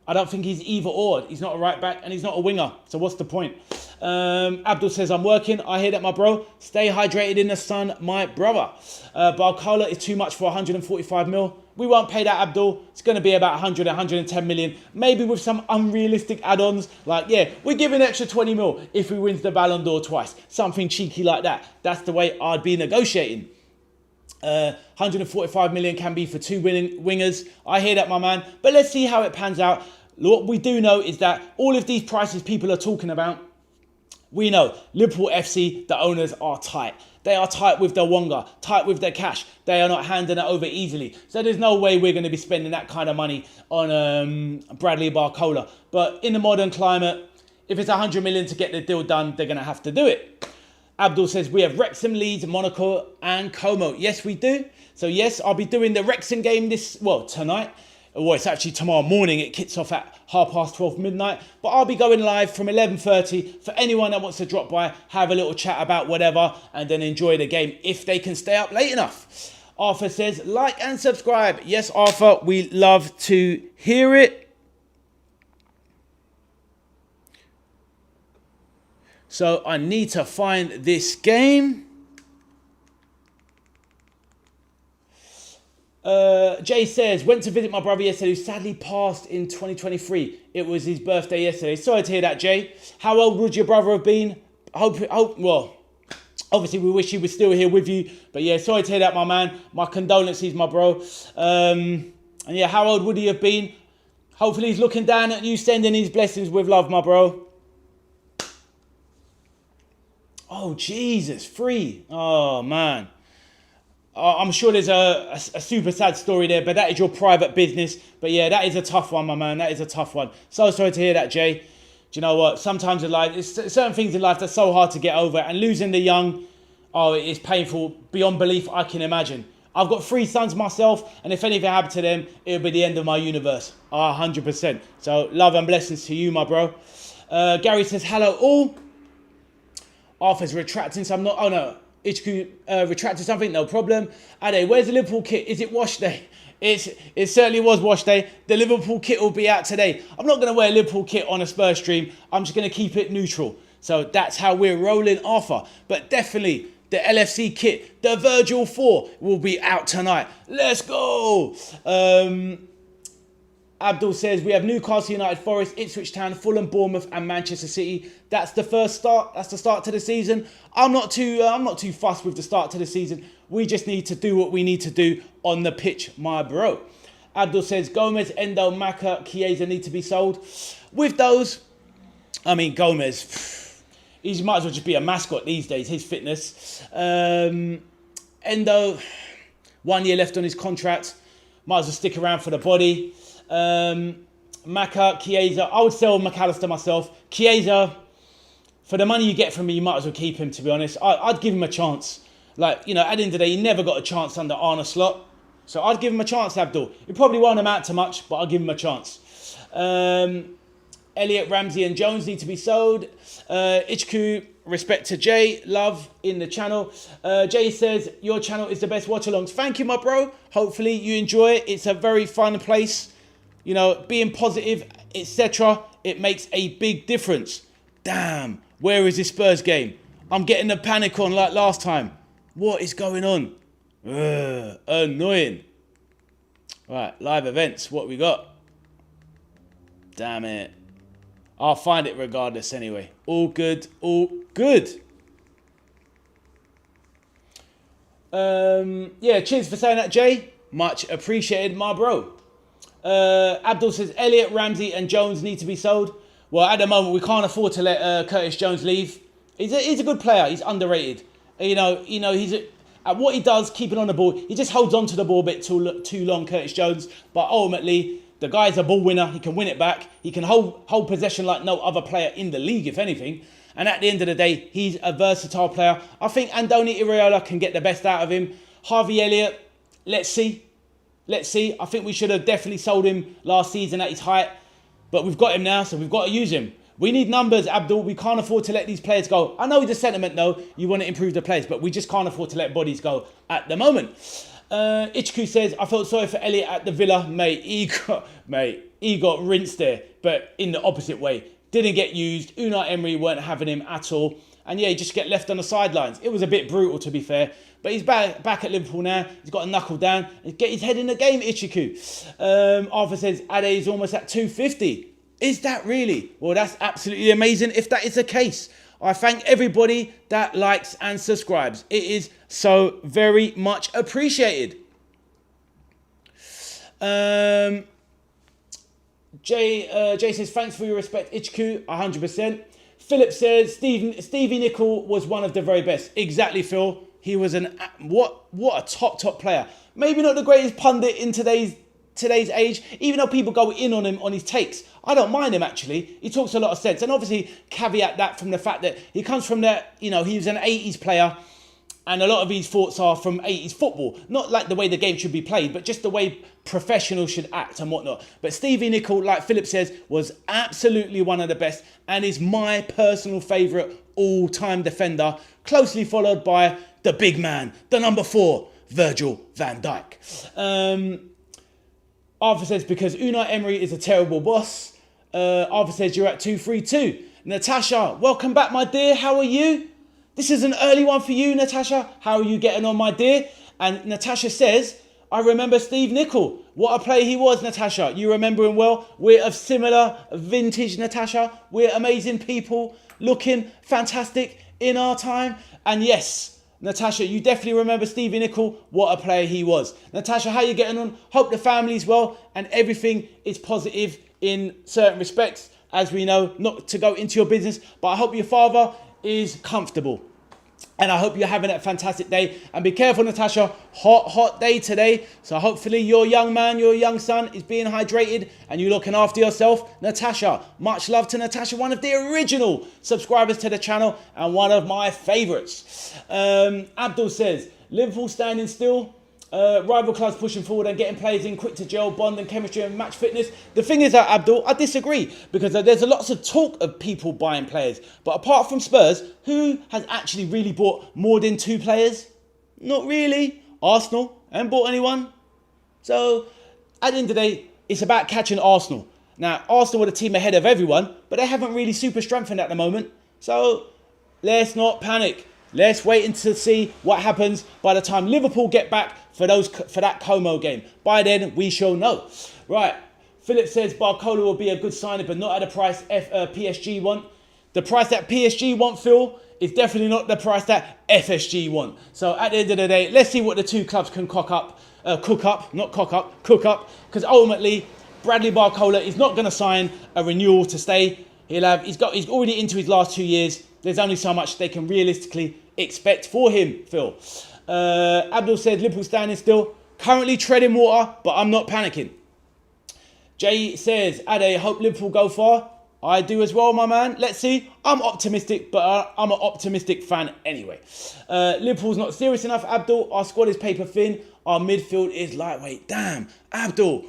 I don't think he's either or. He's not a right-back and he's not a winger, so what's the point? Abdul says, I'm working. I hear that, my bro. Stay hydrated in the sun, my brother. Barcola is too much for 145 mil. We won't pay that, Abdul. It's going to be about 100, 110 million. Maybe with some unrealistic add-ons. Like, yeah, we're giving an extra 20 mil if he wins the Ballon d'Or twice. Something cheeky like that. That's the way I'd be negotiating. 145 million can be for 2 wingers. I hear that, my man. But let's see how it pans out. What we do know is that all of these prices people are talking about, we know Liverpool FC, the owners are tight. They are tight with their Wonga, tight with their cash. They are not handing it over easily. So there's no way we're going to be spending that kind of money on Bradley Barcola. But in the modern climate, if it's 100 million to get the deal done, they're going to have to do it. Abdul says, we have Wrexham, Leeds, Monaco and Como. Yes, we do. So yes, I'll be doing the Wrexham game tonight. Well, it's actually tomorrow morning. It kicks off at 12:30 midnight. But I'll be going live from 11:30 for anyone that wants to drop by, have a little chat about whatever, and then enjoy the game if they can stay up late enough. Arthur says, like and subscribe. Yes, Arthur, we love to hear it. So I need to find this game. Jay says, went to visit my brother yesterday who sadly passed in 2023. It was his birthday yesterday. Sorry to hear that, Jay. How old would your brother have been? Well, obviously we wish he was still here with you. But yeah, sorry to hear that, my man. My condolences, my bro. And yeah, how old would he have been? Hopefully he's looking down at you, sending his blessings with love, my bro. Oh, Jesus, 3. Oh, man. I'm sure there's a super sad story there, but that is your private business. But yeah, that is a tough one, my man. That is a tough one. So sorry to hear that, Jay. Do you know what? Sometimes in life, it's certain things in life that's so hard to get over. And losing the young, it is painful beyond belief, I can imagine. I've got 3 sons myself, and if anything happened to them, it would be the end of my universe. 100%. So love and blessings to you, my bro. Gary says, hello all. Arthur's retracting some, Ichiku retracted something, no problem. Ade, where's the Liverpool kit? Is it wash day? It certainly was wash day. The Liverpool kit will be out today. I'm not going to wear a Liverpool kit on a Spurs stream. I'm just going to keep it neutral. So that's how we're rolling, Arthur. But definitely, the LFC kit, the Virgil 4, will be out tonight. Let's go! Abdul says, we have Newcastle United, Forest, Ipswich Town, Fulham, Bournemouth and Manchester City. That's the first start. That's the start to the season. I'm not too fussed with the start to the season. We just need to do what we need to do on the pitch, my bro. Abdul says, Gomez, Endo, Maka, Chiesa need to be sold. With those, Gomez, he might as well just be a mascot these days, his fitness. Endo, 1 year left on his contract. Might as well stick around for the body. Maka, Chiesa, I would sell McAllister myself. Chiesa, for the money you get from me, you might as well keep him, to be honest. I'd give him a chance. At the end of the day, he never got a chance under Arne Slot. So I'd give him a chance, Abdul. He probably won't amount to much, but I'll give him a chance. Elliot, Ramsey and Jones need to be sold. Ichiku, respect to Jay, love in the channel. Jay says, your channel is the best watch-alongs. Thank you, my bro. Hopefully you enjoy it. It's a very fun place. Being positive, etc. It makes a big difference. Damn, where is this Spurs game? I'm getting the panic on like last time. What is going on? Annoying. Right, live events. What we got? Damn it. I'll find it regardless anyway. All good, all good. Yeah, cheers for saying that, Jay. Much appreciated, my bro. Abdul says, Elliot, Ramsey and Jones need to be sold. Well, at the moment, we can't afford to let Curtis Jones leave. He's a good player. He's underrated. He's at what he does, keeping on the ball. He just holds on to the ball a bit too long, Curtis Jones. But ultimately, the guy's a ball winner. He can win it back. He can hold possession like no other player in the league, if anything. And at the end of the day, he's a versatile player. I think Andoni Iraola can get the best out of him. Harvey Elliott, let's see. I think we should have definitely sold him last season at his height. But we've got him now, so we've got to use him. We need numbers, Abdul. We can't afford to let these players go. I know the sentiment, though. You want to improve the players, but we just can't afford to let bodies go at the moment. Ichiku says, I felt sorry for Elliot at the Villa. Mate, he got rinsed there, but in the opposite way. Didn't get used. Unai Emery weren't having him at all. And yeah, he just get left on the sidelines. It was a bit brutal, to be fair. But he's back at Liverpool now. He's got a knuckle down. Get his head in the game, Ichiku. Arthur says, Ade is almost at 250. Is that really? Well, that's absolutely amazing if that is the case. I thank everybody that likes and subscribes. It is so very much appreciated. Jay says, thanks for your respect, Ichiku, 100%. Philip says, Stevie Nicol was one of the very best. Exactly, Phil. He was what a top player. Maybe not the greatest pundit in today's age, even though people go in on him on his takes. I don't mind him, actually. He talks a lot of sense. And obviously, caveat that from the fact that he comes from he was an 80s player, and a lot of his thoughts are from 80s football. Not like the way the game should be played, but just the way professionals should act and whatnot. But Stevie Nicol, like Philip says, was absolutely one of the best and is my personal favourite all-time defender, closely followed by the big man, the number 4, Virgil van Dijk. Arthur says, because Unai Emery is a terrible boss. Arthur says, you're at 232. Natasha, welcome back, my dear. How are you? This is an early one for you, Natasha. How are you getting on, my dear? And Natasha says, I remember Steve Nicol. What a player he was, Natasha. You remember him well. We're of similar vintage, Natasha. We're amazing people, looking fantastic in our time. And yes, Natasha, you definitely remember Stevie Nicol. What a player he was. Natasha, how you getting on? Hope the family's well and everything is positive in certain respects. As we know, not to go into your business, but I hope your father is comfortable. And I hope you're having a fantastic day. And be careful, Natasha. Hot day today. So hopefully your young man, your young son is being hydrated and you're looking after yourself. Natasha, much love to Natasha, one of the original subscribers to the channel and one of my favourites. Abdul says, Liverpool standing still. Rival clubs pushing forward and getting players in quick to gel, bond and chemistry and match fitness. The thing is that, Abdul, I disagree because there's lots of talk of people buying players. But apart from Spurs, who has actually really bought more than 2 players? Not really. Arsenal haven't bought anyone. So at the end of the day, it's about catching Arsenal. Now, Arsenal were the team ahead of everyone, but they haven't really super strengthened at the moment. So let's not panic. Let's wait until see what happens by the time Liverpool get back for that Como game. By then, we shall know. Right. Philip says Barcola will be a good signing, but not at the price PSG want. The price that PSG want, Phil, is definitely not the price that FSG want. So at the end of the day, let's see what the two clubs can cook up. Because ultimately, Bradley Barcola is not going to sign a renewal to stay. He's already into his last 2 years. There's only so much they can realistically expect for him, Phil. Abdul said Liverpool standing still, currently treading water, but I'm not panicking. Jay says, Ade, hope Liverpool go far. I do as well, my man. Let's see. I'm optimistic, but I'm an optimistic fan anyway. Liverpool's not serious enough, Abdul. Our squad is paper thin. Our midfield is lightweight. Damn, Abdul.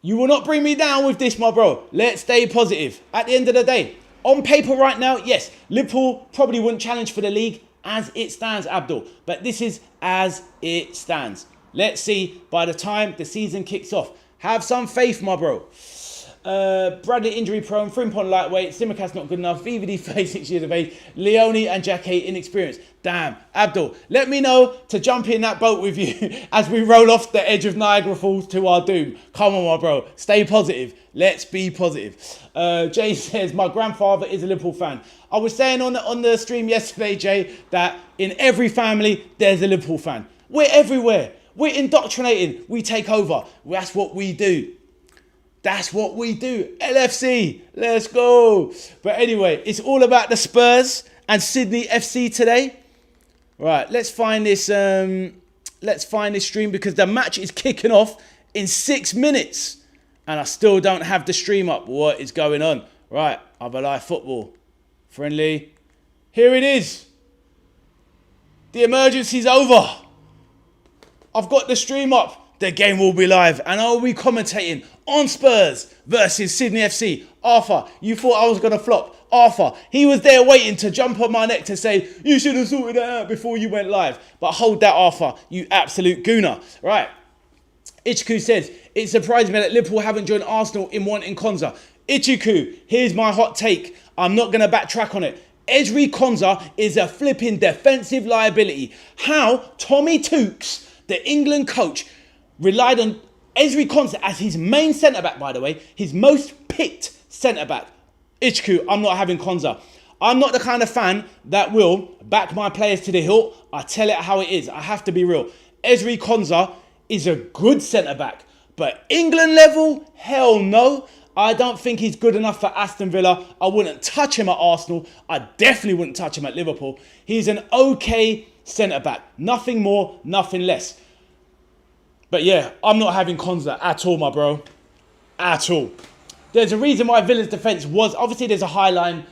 You will not bring me down with this, my bro. Let's stay positive. At the end of the day, on paper right now, yes, Liverpool probably wouldn't challenge for the league as it stands, Abdul. But this is as it stands. Let's see by the time the season kicks off. Have some faith, my bro. Bradley injury prone, Frimpong lightweight, Simicast not good enough, VVD 36 years of age, Leone and Jacquet inexperienced. Damn, Abdul, let me know to jump in that boat with you as we roll off the edge of Niagara Falls to our doom. Come on, my bro, stay positive. Let's be positive. Jay says, my grandfather is a Liverpool fan. I was saying on the stream yesterday, Jay, that in every family, there's a Liverpool fan. We're everywhere. We're indoctrinating. We take over. That's what we do. That's what we do. LFC, let's go. But anyway, it's all about the Spurs and Sydney FC today. Right, let's find this stream because the match is kicking off in 6 minutes. And I still don't have the stream up. What is going on? Right, Other Live Football. Friendly. Here it is. The emergency's over. I've got the stream up. The game will be live and I will be commentating on Spurs versus Sydney FC. Arthur, you thought I was going to flop. Arthur, he was there waiting to jump on my neck to say, you should have sorted that out before you went live. But hold that, Arthur, you absolute gooner. Right. Ichiku says, it surprised me that Liverpool haven't joined Arsenal in wanting Konza. Ichiku, here's my hot take. I'm not going to backtrack on it. Ezri Konza is a flipping defensive liability. How Tommy Tukes, the England coach, relied on Ezri Konsa as his main centre-back, by the way. His most picked centre-back. Ichiku, I'm not having Konsa. I'm not the kind of fan that will back my players to the hilt. I tell it how it is. I have to be real. Ezri Konsa is a good centre-back. But England level? Hell no. I don't think he's good enough for Aston Villa. I wouldn't touch him at Arsenal. I definitely wouldn't touch him at Liverpool. He's an okay centre-back. Nothing more, nothing less. But yeah, I'm not having Konza at all, my bro. At all. There's a reason why Villa's defence was... Obviously, there's a high-line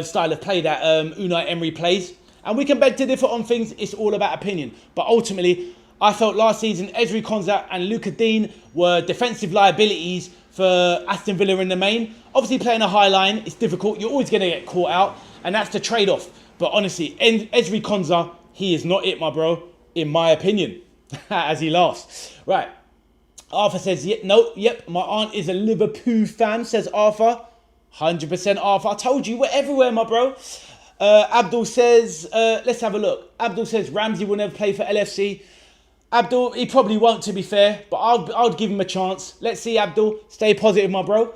style of play that Unai Emery plays. And we can beg to differ on things. It's all about opinion. But ultimately, I felt last season Ezri Konza and Luca Dean were defensive liabilities for Aston Villa in the main. Obviously, playing a high line, it's difficult. You're always going to get caught out. And that's the trade-off. But honestly, Ezri Konza, he is not it, my bro. In my opinion. As he laughs. Right. Arthur says, yep, my aunt is a Liverpool fan, says Arthur. 100% Arthur. I told you, we're everywhere, my bro. Abdul says, let's have a look. Abdul says, Ramsey will never play for LFC. Abdul, he probably won't, to be fair, but I'll give him a chance. Let's see, Abdul. Stay positive, my bro.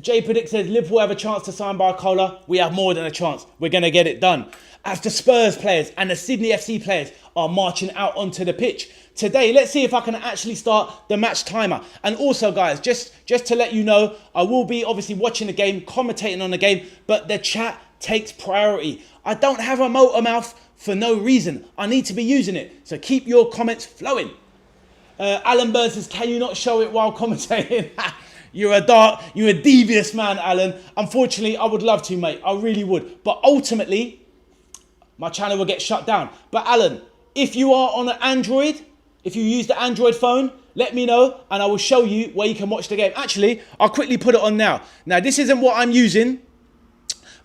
Jay Predict says, Liverpool have a chance to sign Barcola. We have more than a chance. We're going to get it done. As the Spurs players and the Sydney FC players are marching out onto the pitch today, let's see if I can actually start the match timer. And also, guys, just to let you know, I will be obviously watching the game, commentating on the game, but the chat takes priority. I don't have a motor mouth for no reason. I need to be using it. So keep your comments flowing. Alan Burns says, can you not show it while commentating? You're a devious man, Alan. Unfortunately, I would love to, mate. I really would. But ultimately, my channel will get shut down. But Alan, if you are on an Android, if you use the Android phone, let me know and I will show you where you can watch the game. Actually, I'll quickly put it on now. Now, this isn't what I'm using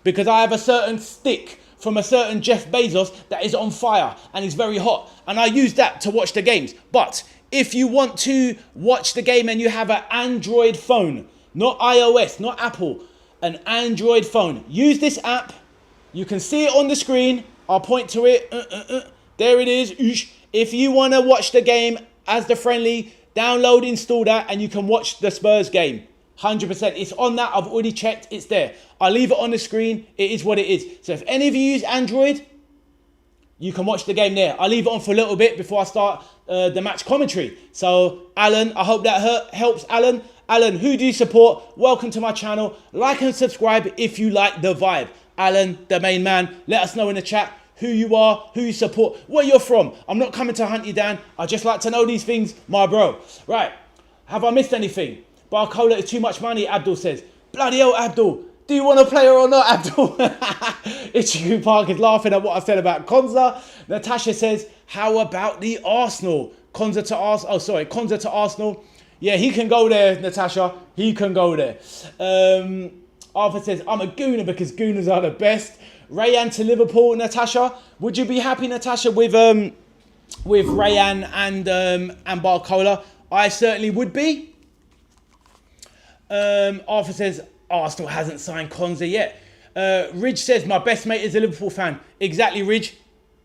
because I have a certain stick from a certain Jeff Bezos that is on fire and is very hot. And I use that to watch the games. But if you want to watch the game and you have an Android phone, not iOS, not Apple, an Android phone, use this app. You can see it on the screen. I'll point to it. There it is. If you want to watch the game as the friendly, download, install that, and you can watch the Spurs game. 100%. It's on that. I've already checked. It's there. I'll leave it on the screen. It is what it is. So if any of you use Android, you can watch the game there. I'll leave it on for a little bit before I start the match commentary. So, Alan, I hope that helps, Alan. Alan, who do you support? Welcome to my channel. Like and subscribe if you like the vibe. Alan, the main man, let us know in the chat who you are, who you support, where you're from. I'm not coming to hunt you down. I just like to know these things, my bro. Right, have I missed anything? Barcola is too much money, Abdul says. Bloody hell, Abdul. Do you want to play her or not, Abdul? Ichiku Park is laughing at what I said about Konza. Natasha says, how about the Arsenal? Konza to Arsenal. Yeah, he can go there, Natasha. He can go there. Arthur says, I'm a Gooner because Gooners are the best. Rayan to Liverpool, Natasha. Would you be happy, Natasha, with Rayan and Barcola? I certainly would be. Arthur says, Arsenal hasn't signed Konza yet. Ridge says, my best mate is a Liverpool fan. Exactly, Ridge.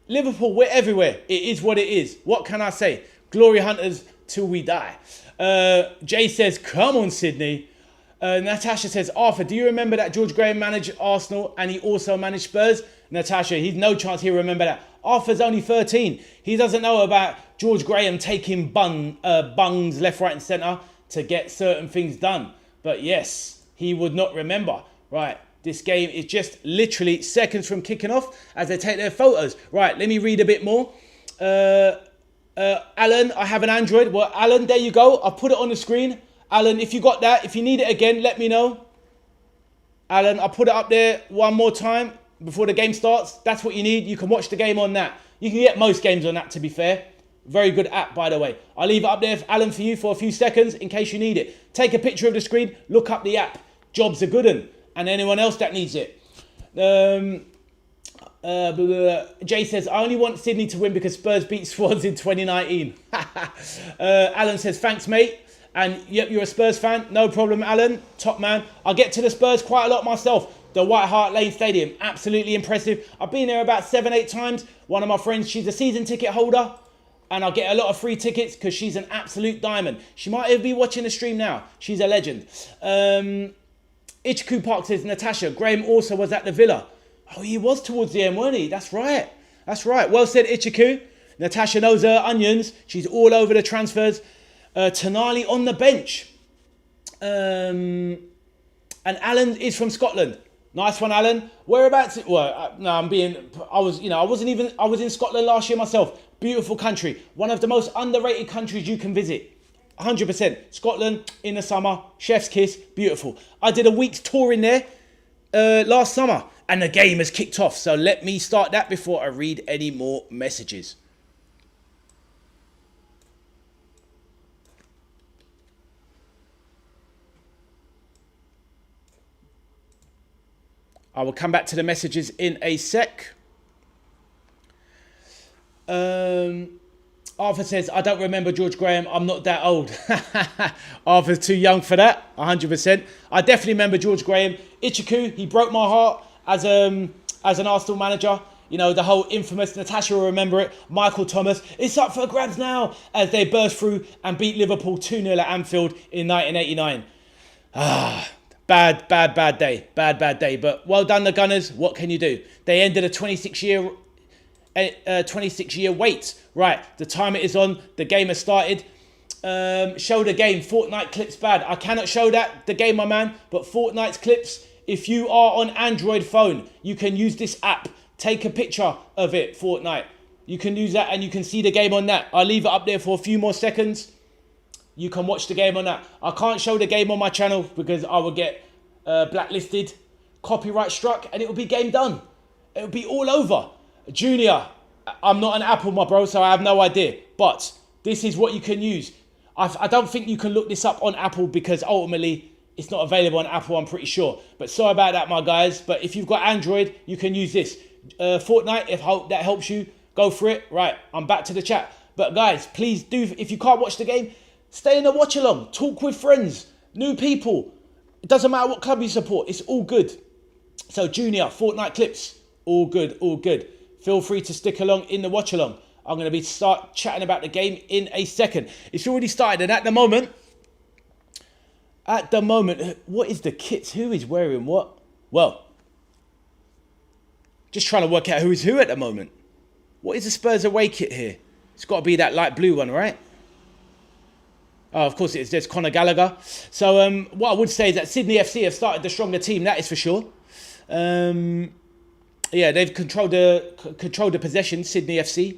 Liverpool, we're everywhere. It is what it is. What can I say? Glory hunters till we die. Jay says, come on, Sydney. Natasha says, Arthur, do you remember that George Graham managed Arsenal and he also managed Spurs? Natasha, he's no chance he'll remember that. Arthur's only 13. He doesn't know about George Graham taking bungs left, right and centre to get certain things done. But yes, he would not remember. Right, this game is just literally seconds from kicking off as they take their photos. Right, let me read a bit more. Alan, I have an Android. Well, Alan, there you go. I'll put it on the screen. Alan, if you got that, if you need it again, let me know. Alan, I'll put it up there one more time before the game starts. That's what you need. You can watch the game on that. You can get most games on that, to be fair. Very good app, by the way. I'll leave it up there, Alan, for you for a few seconds in case you need it. Take a picture of the screen, look up the app. Job's a good one. And anyone else that needs it. Jay says, I only want Sydney to win because Spurs beat Swans in 2019. Alan says, thanks, mate. And yep, you're a Spurs fan. No problem, Alan. Top man. I get to the Spurs quite a lot myself. The White Hart Lane Stadium. Absolutely impressive. I've been there about 7-8 times. One of my friends, she's a season ticket holder. And I get a lot of free tickets because she's an absolute diamond. She might even be watching the stream now. She's a legend. Ichiku Park says, Natasha, Graham also was at the Villa. Oh, he was towards the end, weren't he? That's right. That's right. Well said, Ichiku. Natasha knows her onions. She's all over the transfers. Tonali on the bench. And Alan is from Scotland. Nice one, Alan. Whereabouts? Well, no, I was in Scotland last year myself. Beautiful country. One of the most underrated countries you can visit. 100%. Scotland in the summer. Chef's kiss. Beautiful. I did a week's tour in there last summer. And the game has kicked off. So let me start that before I read any more messages. I will come back to the messages in a sec. Arthur says, I don't remember George Graham. I'm not that old. Arthur's too young for that. 100%. I definitely remember George Graham. Ichiku, he broke my heart as an Arsenal manager. You know, the whole infamous, Natasha will remember it, Michael Thomas, it's up for grabs now, as they burst through and beat Liverpool 2-0 at Anfield in 1989. Bad day. Bad day. But well done, the Gunners. What can you do? They ended a 26-year wait. Right, the timer is on. The game has started. Show the game. Fortnite clips bad. I cannot show the game, my man. But Fortnite's clips, if you are on Android phone, you can use this app. Take a picture of it, Fortnite. You can use that and you can see the game on that. I'll leave it up there for a few more seconds. You can watch the game on that. I can't show the game on my channel because I will get blacklisted, copyright struck, and it will be game done. It will be all over. Junior, I'm not an Apple, my bro, so I have no idea. But this is what you can use. I don't think you can look this up on Apple because ultimately it's not available on Apple, I'm pretty sure. But sorry about that, my guys. But if you've got Android, you can use this. Fortnite, if that helps you, go for it. Right, I'm back to the chat. But guys, please do, if you can't watch the game, stay in the watch along. Talk with friends, new people. It doesn't matter what club you support. It's all good. So Junior, Fortnite clips, all good, all good. Feel free to stick along in the watch along. I'm going to start chatting about the game in a second. It's already started, and at the moment, what is the kits? Who is wearing what? Well, just trying to work out who is who at the moment. What is the Spurs away kit here? It's got to be that light blue one, right? Oh, of course it is. There's Conor Gallagher. So what I would say is that Sydney FC have started the stronger team. That is for sure. Yeah, they've controlled the possession, Sydney FC.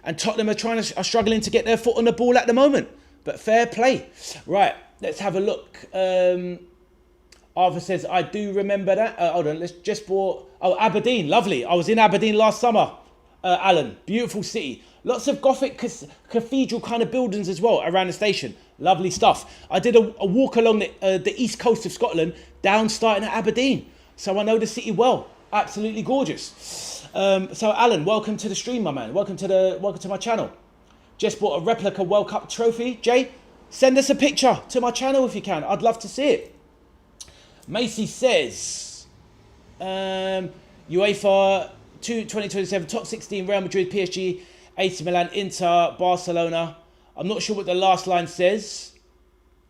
And Tottenham are struggling to get their foot on the ball at the moment. But fair play. Right, let's have a look. Arthur says, I do remember that. Hold on, let's just bought... Oh, Aberdeen, lovely. I was in Aberdeen last summer, Alan. Beautiful city. Lots of Gothic cathedral kind of buildings as well around the station. Lovely stuff. I did a walk along the east coast of Scotland, down starting at Aberdeen. So I know the city well. Absolutely gorgeous. So Alan, welcome to the stream, my man. Welcome to my channel. Just bought a replica World Cup trophy. Jay, send us a picture to my channel if you can. I'd love to see it. Macy says, UEFA 2027 top 16, Real Madrid, PSG, AC Milan, Inter, Barcelona. I'm not sure what the last line says.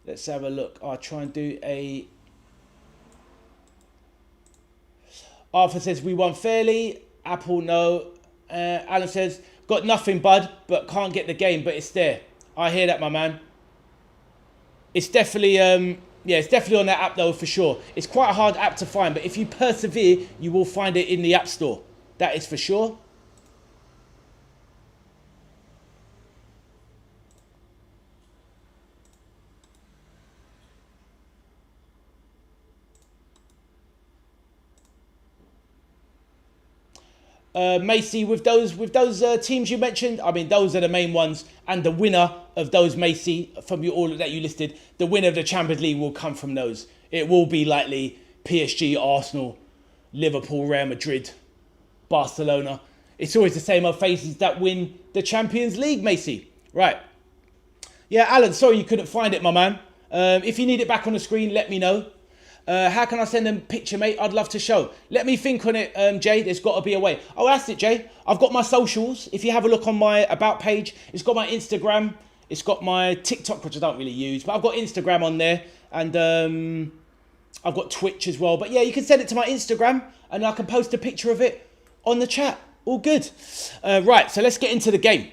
Let's have a look. I'll try and do a... Arthur says, we won fairly. Apple, no. Alan says, got nothing, bud, but can't get the game, but it's there. I hear that, my man. It's definitely, yeah, it's definitely on that app, though, for sure. It's quite a hard app to find, but if you persevere, you will find it in the App Store. That is for sure. Macy, with those teams you mentioned, I mean, those are the main ones, and the winner of those, Macy, from all that you listed, the winner of the Champions League will come from those. It will be likely PSG, Arsenal, Liverpool, Real Madrid, Barcelona. It's always the same old faces that win the Champions League, Macy. Right. Yeah, Alan, sorry you couldn't find it, my man. If you need it back on the screen, let me know. How can I send them a picture, mate? I'd love to show. Let me think on it, Jay. There's got to be a way. Oh, that's it, Jay. I've got my socials. If you have a look on my About page, it's got my Instagram. It's got my TikTok, which I don't really use. But I've got Instagram on there. And I've got Twitch as well. But yeah, you can send it to my Instagram. And I can post a picture of it on the chat. All good. Right, so let's get into the game.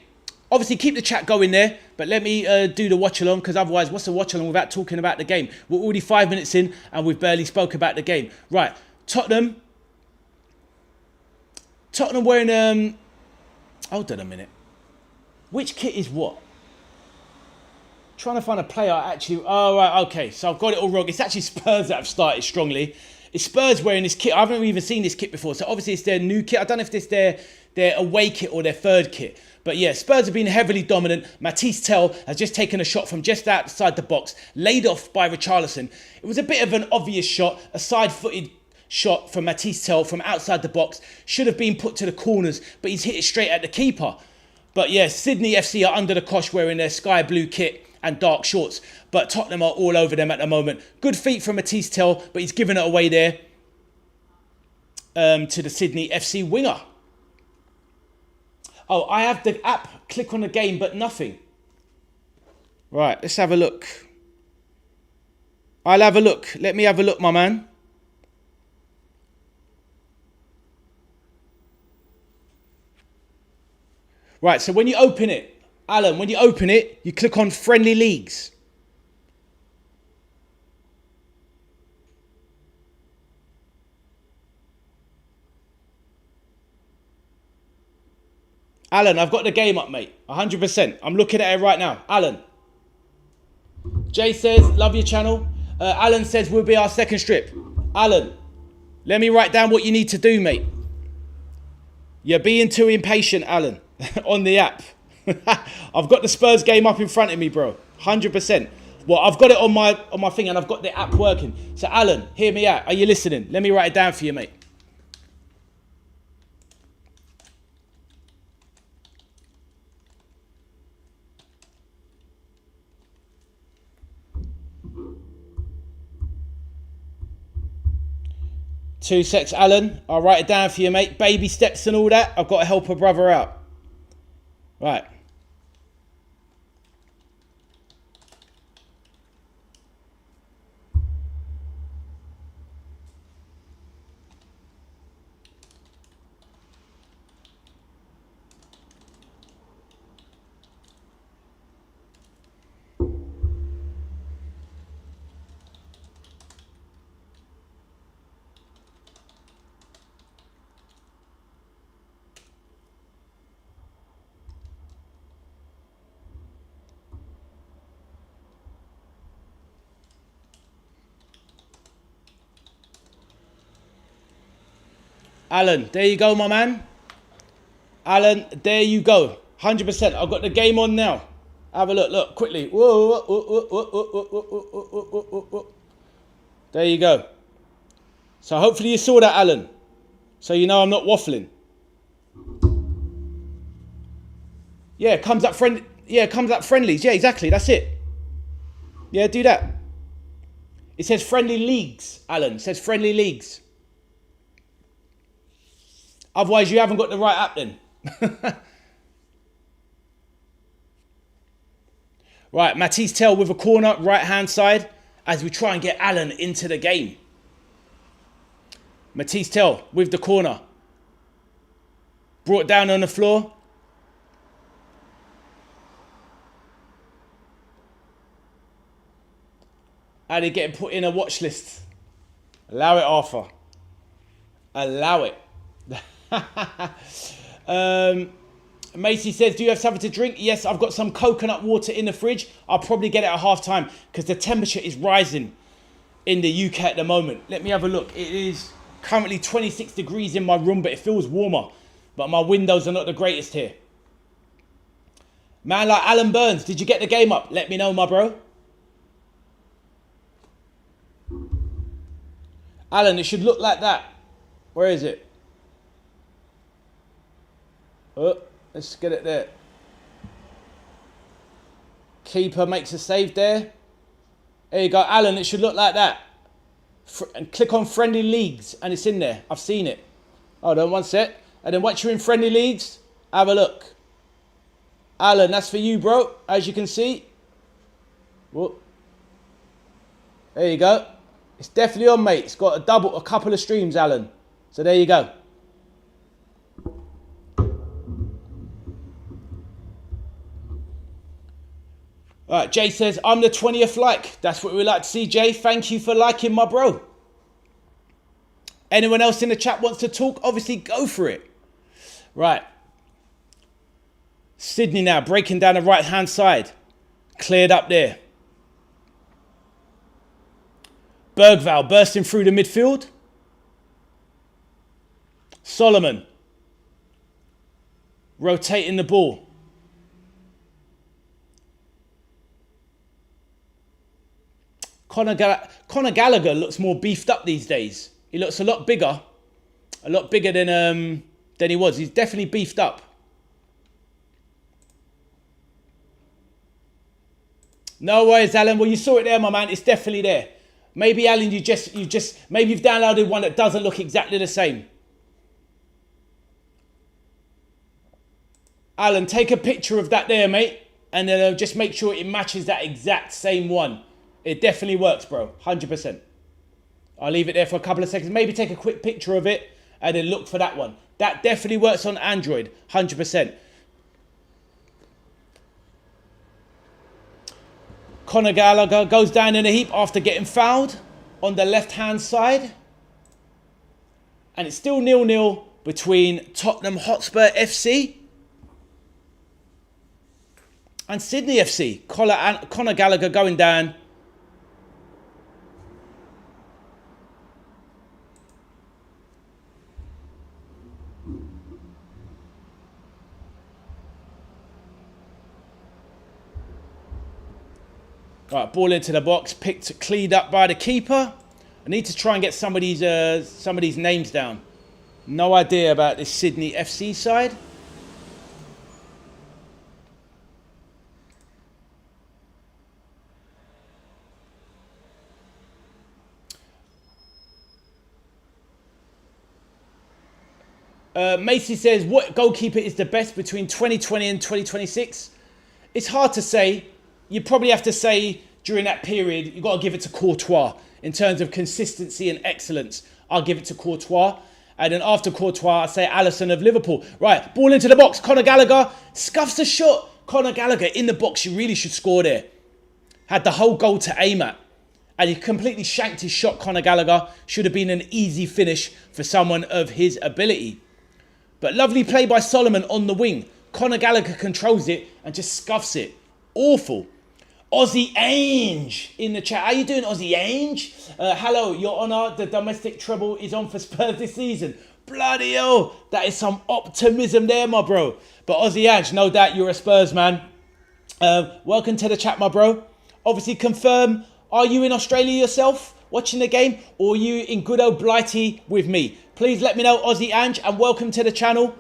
Obviously, keep the chat going there, but let me do the watch-along, because otherwise, what's the watch-along without talking about the game? We're already 5 minutes in, and we've barely spoke about the game. Right, Tottenham wearing... hold on a minute. Which kit is what? Trying to find a player, actually... Oh, right, okay, so I've got it all wrong. It's actually Spurs that have started strongly. It's Spurs wearing this kit. I haven't even seen this kit before, so obviously it's their new kit. I don't know if it's their away kit or their third kit. But yeah, Spurs have been heavily dominant. Mateus has just taken a shot from just outside the box, laid off by Watchalong. It was a bit of an obvious shot, a side-footed shot from Mateus from outside the box. Should have been put to the corners, but he's hit it straight at the keeper. But yeah, Sydney FC are under the cosh wearing their sky blue kit and dark shorts. But Tottenham are all over them at the moment. Good feet from Mateus, but he's given it away there to the Sydney FC winger. Oh, I have the app. Click on the game, but nothing. Right, let's have a look. I'll have a look. Let me have a look, my man. Right, so when you open it, Alan, when you open it, you click on Friendly Leagues. Alan, I've got the game up, mate. 100%. I'm looking at it right now. Alan. Jay says, love your channel. Alan says, will be our second strip. Alan, let me write down what you need to do, mate. You're being too impatient, Alan, on the app. I've got the Spurs game up in front of me, bro. 100%. Well, I've got it on my thing and I've got the app working. So, Alan, hear me out. Are you listening? Let me write it down for you, mate. Two secs, Alan. I'll write it down for you, mate. Baby steps and all that. I've got to help a brother out. Right. Alan, there you go, my man. Alan, there you go. 100%. I've got the game on now. Have a look. Look, quickly. Whoa, whoa, whoa, whoa, whoa, whoa, whoa, whoa, whoa. There you go. So hopefully you saw that, Alan. So you know I'm not waffling. Yeah, comes up friend. Yeah, comes up friendlies. Yeah, exactly. That's it. Yeah, do that. It says friendly leagues, Alan. It says friendly leagues. Otherwise, you haven't got the right app then. Right, Mateus with a corner, right-hand side, as we try and get Alan into the game. Mateus with the corner. Brought down on the floor. And he getting put in a watch list. Allow it, Arthur. Allow it. Macy says, do you have something to drink? Yes, I've got some coconut water in the fridge. I'll probably get it at half time because the temperature is rising in the UK at the moment. Let me have a look. It is currently 26 degrees in my room, but it feels warmer. But my windows are not the greatest here. Man like Alan Burns, did you get the game up? Let me know, my bro. Alan, it should look like that. Where is it? Oh, let's get it there. Keeper makes a save there. There you go, Alan. It should look like that. And click on friendly leagues, and it's in there. I've seen it. Hold on, one sec. And then once you're in friendly leagues, have a look. Alan, that's for you, bro. As you can see. Whoop. There you go. It's definitely on, mate. It's got a couple of streams, Alan. So there you go. All right, Jay says, I'm the 20th like. That's what we like to see, Jay. Thank you for liking, my bro. Anyone else in the chat wants to talk? Obviously, go for it. Right. Sydney now breaking down the right-hand side. Cleared up there. Bergvall bursting through the midfield. Solomon rotating the ball. Conor Gallagher looks more beefed up these days. He looks a lot bigger than he was. He's definitely beefed up. No worries, Alan. Well, you saw it there, my man. It's definitely there. Maybe, Alan, maybe you've downloaded one that doesn't look exactly the same. Alan, take a picture of that there, mate. And then just make sure it matches that exact same one. It definitely works, bro. 100%. I'll leave it there for a couple of seconds. Maybe take a quick picture of it and then look for that one. That definitely works on Android. 100%. Conor Gallagher goes down in a heap after getting fouled on the left-hand side. And it's still 0-0 between Tottenham Hotspur FC and Sydney FC. Conor Gallagher going down. Right, ball into the box, cleaned up by the keeper. I need to try and get some of these names down. No idea about this Sydney FC side. Macy says, what goalkeeper is the best between 2020 and 2026? It's hard to say. You probably have to say during that period, you've got to give it to Courtois. In terms of consistency and excellence, I'll give it to Courtois. And then after Courtois, I say Alisson of Liverpool. Right, ball into the box. Conor Gallagher scuffs the shot. Conor Gallagher in the box. You really should score there. Had the whole goal to aim at. And he completely shanked his shot, Conor Gallagher. Should have been an easy finish for someone of his ability. But lovely play by Solomon on the wing. Conor Gallagher controls it and just scuffs it. Awful. Aussie Ange in the chat. How you doing, Aussie Ange? Hello, Your Honour. The domestic treble is on for Spurs this season. Bloody hell. That is some optimism there, my bro. But Aussie Ange, no doubt you're a Spurs man. Welcome to the chat, my bro. Obviously confirm, are you in Australia yourself watching the game? Or are you in good old Blighty with me? Please let me know, Aussie Ange, and welcome to the channel.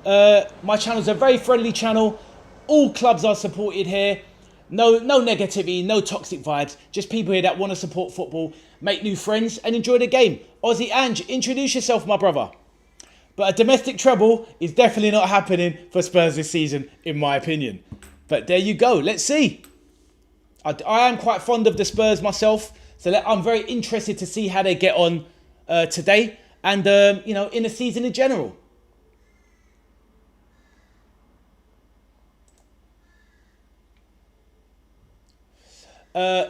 My channel is a very friendly channel. All clubs are supported here. No negativity, no toxic vibes. Just people here that want to support football, make new friends and enjoy the game. Aussie Ange, introduce yourself, my brother. But a domestic treble is definitely not happening for Spurs this season, in my opinion. But there you go. Let's see. I am quite fond of the Spurs myself. So I'm very interested to see how they get on today. And, in the season in general.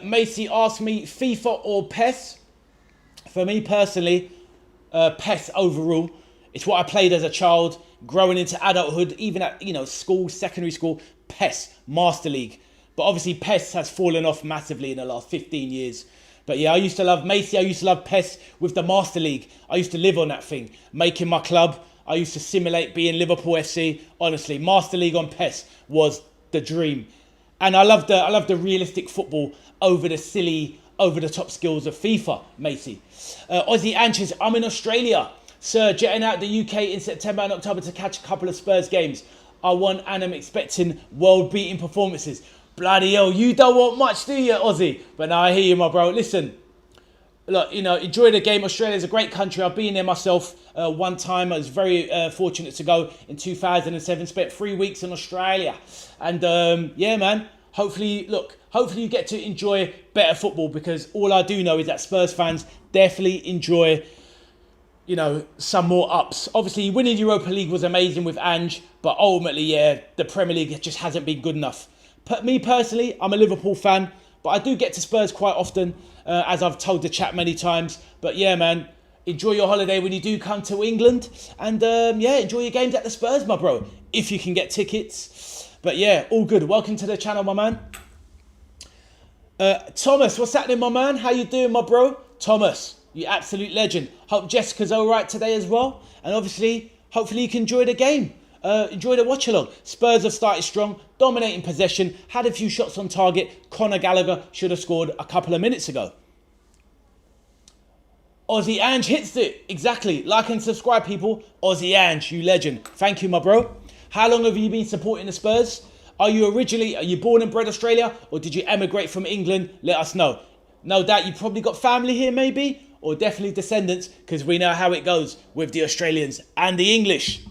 Macy asked me FIFA or PES. For me personally, PES overall. It's what I played as a child, growing into adulthood, even at school, secondary school. PES, Master League. But obviously PES has fallen off massively in the last 15 years. But yeah, I used to love Macy. I used to love PES with the Master League. I used to live on that thing, making my club. I used to simulate being Liverpool FC. Honestly, Master League on PES was the dream. And I love the realistic football over the silly, over-the-top skills of FIFA, Macy. Aussie Anches, I'm in Australia. Sir, jetting out the UK in September and October to catch a couple of Spurs games. I want and I'm expecting world-beating performances. Bloody hell, you don't want much, do you, Aussie? But now I hear you, my bro. Listen, look, enjoy the game. Australia's a great country. I've been there myself one time. I was very fortunate to go in 2007. Spent 3 weeks in Australia. And yeah, man, hopefully you get to enjoy better football, because all I do know is that Spurs fans definitely enjoy, some more ups. Obviously, winning Europa League was amazing with Ange, but ultimately, yeah, the Premier League just hasn't been good enough. Me personally, I'm a Liverpool fan, but I do get to Spurs quite often, as I've told the chat many times. But yeah, man, enjoy your holiday when you do come to England. And yeah, enjoy your games at the Spurs, my bro, if you can get tickets. But yeah, all good. Welcome to the channel, my man. Thomas, what's happening, my man? How you doing, my bro? Thomas, you absolute legend. Hope Jessica's all right today as well. And obviously, hopefully you can enjoy the game. Enjoy the watch-along. Spurs have started strong, dominating possession, had a few shots on target. Conor Gallagher should have scored a couple of minutes ago. Aussie Ange hits it. Exactly. Like and subscribe, people. Aussie Ange, you legend. Thank you, my bro. How long have you been supporting the Spurs? Are you born and bred Australia, or did you emigrate from England? Let us know. No doubt you probably got family here, maybe, or definitely descendants, because we know how it goes with the Australians and the English.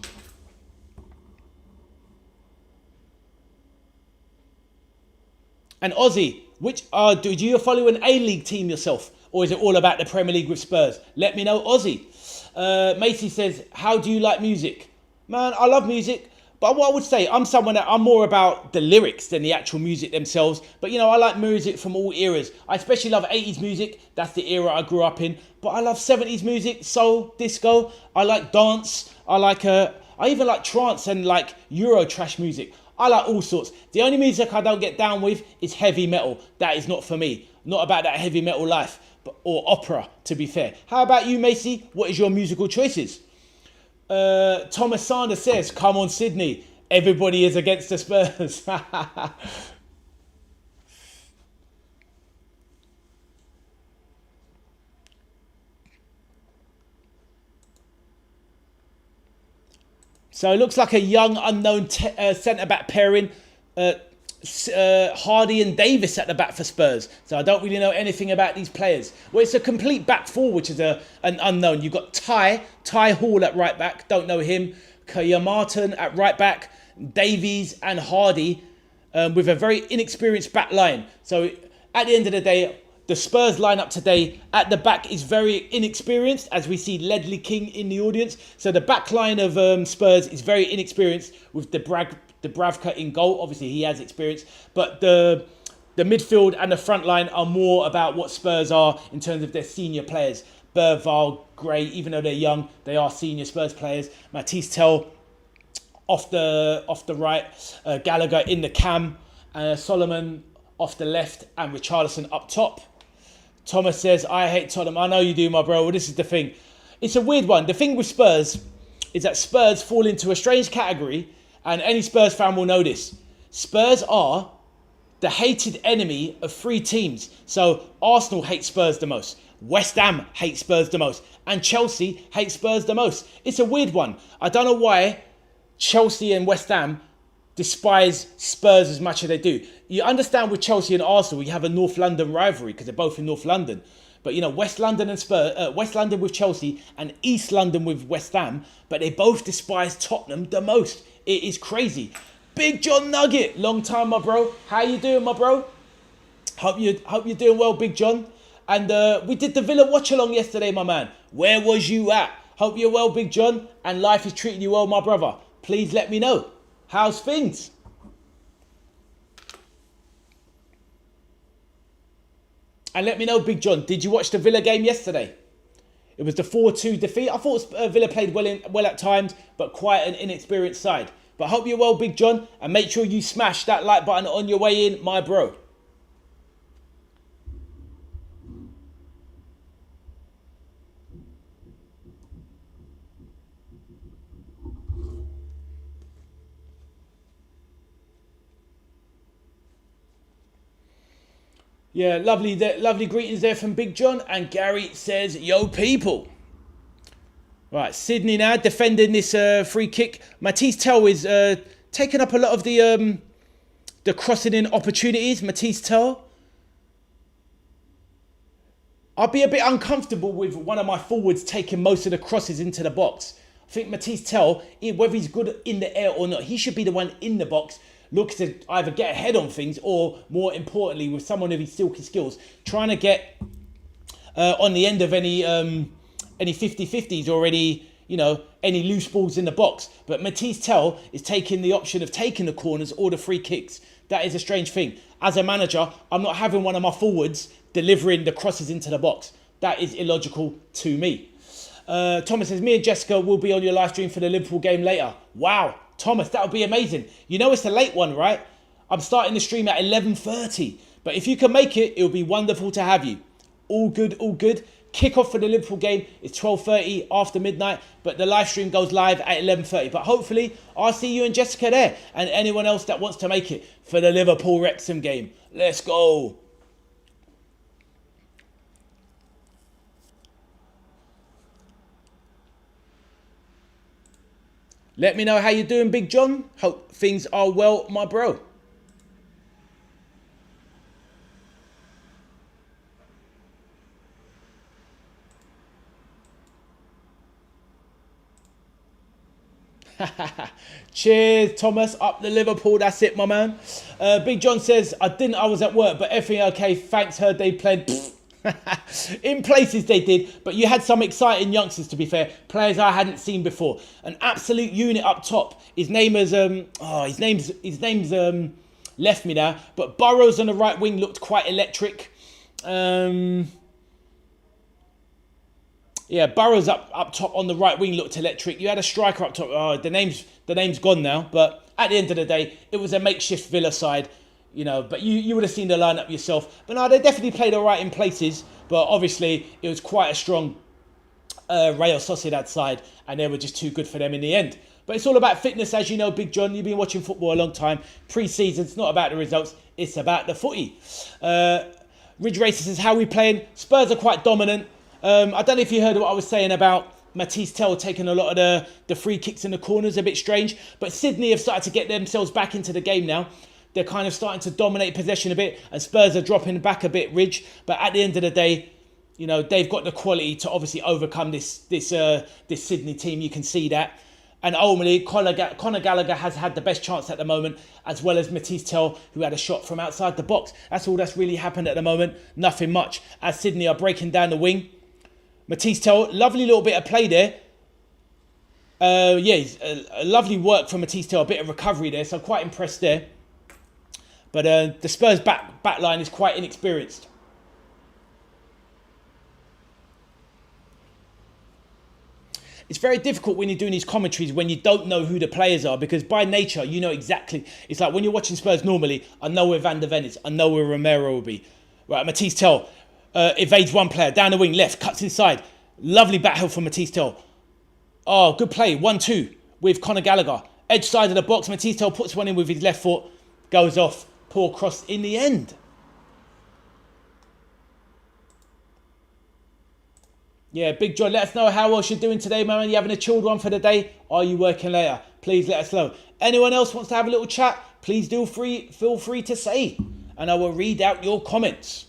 And Ozzy, which do you follow an A-League team yourself, or is it all about the Premier League with Spurs? Let me know, Ozzy. Macy says, how do you like music? Man, I love music, but what I would say, I'm more about the lyrics than the actual music themselves. But I like music from all eras. I especially love 80s music. That's the era I grew up in. But I love 70s music, soul, disco. I like dance. I even like trance and like Euro trash music. I like all sorts. The only music I don't get down with is heavy metal. That is not for me. Not about that heavy metal life. Or opera, to be fair. How about you, Macy? What is your musical choices? Thomas Sanders says, come on, Sydney. Everybody is against the Spurs. So it looks like a young, unknown centre-back pairing. Hardy and Davis at the back for Spurs. So I don't really know anything about these players. Well, it's a complete back four, which is an unknown. You've got Ty Hall at right back. Don't know him. Kaya Martin at right back. Davies and Hardy with a very inexperienced back line. So at the end of the day, the Spurs lineup today at the back is very inexperienced, as we see Ledley King in the audience. So the back line of Spurs is very inexperienced with Dubravka in goal. Obviously, he has experience. But the midfield and the front line are more about what Spurs are in terms of their senior players. Berval, Gray, even though they're young, they are senior Spurs players. Mateus off the right, Gallagher in the cam, Solomon off the left, and Richarlison up top. Thomas says, I hate Tottenham. I know you do, my bro. Well, this is the thing. It's a weird one. The thing with Spurs is that Spurs fall into a strange category, and any Spurs fan will know this. Spurs are the hated enemy of three teams. So Arsenal hate Spurs the most. West Ham hate Spurs the most. And Chelsea hate Spurs the most. It's a weird one. I don't know why Chelsea and West Ham despise Spurs as much as they do. You understand with Chelsea and Arsenal, you have a North London rivalry because they're both in North London. But West London and West London with Chelsea and East London with West Ham, but they both despise Tottenham the most. It is crazy. Big John Nugget, long time, my bro. How you doing, my bro? Hope you're doing well, Big John. And we did the Villa Watchalong yesterday, my man. Where was you at? Hope you're well, Big John, and life is treating you well, my brother. Please let me know. How's things? And let me know, Big John, did you watch the Villa game yesterday? It was the 4-2 defeat. I thought Villa played well at times, but quite an inexperienced side. But hope you're well, Big John, and make sure you smash that like button on your way in, my bro. Yeah, lovely greetings there from Big John. And Gary says, yo, people. Right, Sydney now defending this free kick. Mateus is taking up a lot of the crossing in opportunities. Mateus. I'll be a bit uncomfortable with one of my forwards taking most of the crosses into the box. I think Mateus, whether he's good in the air or not, he should be the one in the box, looks to either get ahead on things or, more importantly, with someone of his silky skills, trying to get on the end of any 50-50s or any loose balls in the box. But Mateus is taking the option of taking the corners or the free kicks. That is a strange thing. As a manager, I'm not having one of my forwards delivering the crosses into the box. That is illogical to me. Thomas says, me and Jessica will be on your live stream for the Liverpool game later. Wow. Thomas, that would be amazing. It's a late one, right? I'm starting the stream at 11:30. But if you can make it, it'll be wonderful to have you. All good, all good. Kick-off for the Liverpool game is 12:30 after midnight. But the live stream goes live at 11:30. But hopefully, I'll see you and Jessica there. And anyone else that wants to make it for the Liverpool-Wrexham game. Let's go. Let me know how you're doing, Big John. Hope things are well, my bro. Cheers, Thomas. Up the Liverpool. That's it, my man. Big John says, I was at work, but everything okay. Thanks, heard they played. In places they did, but you had some exciting youngsters, to be fair. Players I hadn't seen before. An absolute unit up top. His name's left me now. But Burrows on the right wing looked quite electric. Yeah, Burrows up top on the right wing looked electric. You had a striker up top. Oh, the name's gone now. But at the end of the day, it was a makeshift Villa side, you know. But you would have seen the lineup yourself. But no, they definitely played all right in places. But obviously, it was quite a strong Real Sociedad side, and they were just too good for them in the end. But it's all about fitness, as you know, Big John. You've been watching football a long time. Pre-season, it's not about the results. It's about the footy. Ridge Racer says, how are we playing? Spurs are quite dominant. I don't know if you heard what I was saying about Mateus taking a lot of the free kicks in the corners, a bit strange. But Sydney have started to get themselves back into the game now. They're kind of starting to dominate possession a bit, and Spurs are dropping back a bit, Ridge. But at the end of the day, you know, they've got the quality to obviously overcome this Sydney team. You can see that. And ultimately, Conor Gallagher has had the best chance at the moment, as well as Mateus, who had a shot from outside the box. That's all that's really happened at the moment. Nothing much. As Sydney are breaking down the wing. Mateus, lovely little bit of play there. A lovely work from Mateus, a bit of recovery there. So I'm quite impressed there. But the Spurs back line is quite inexperienced. It's very difficult when you're doing these commentaries when you don't know who the players are, because by nature, you know exactly. It's like when you're watching Spurs normally, I know where Van der Ven is. I know where Romero will be. Right, Mateus evades one player. Down the wing, left, cuts inside. Lovely back heel from Mateus. Oh, good play. 1-2 with Conor Gallagher. Edge side of the box. Mateus puts one in with his left foot. Goes off. Poor cross in the end. Yeah, Big John, let us know how else you're doing today, man. Are you having a chilled one for the day? Are you working later? Please let us know. Anyone else wants to have a little chat? Please feel free to say, and I will read out your comments.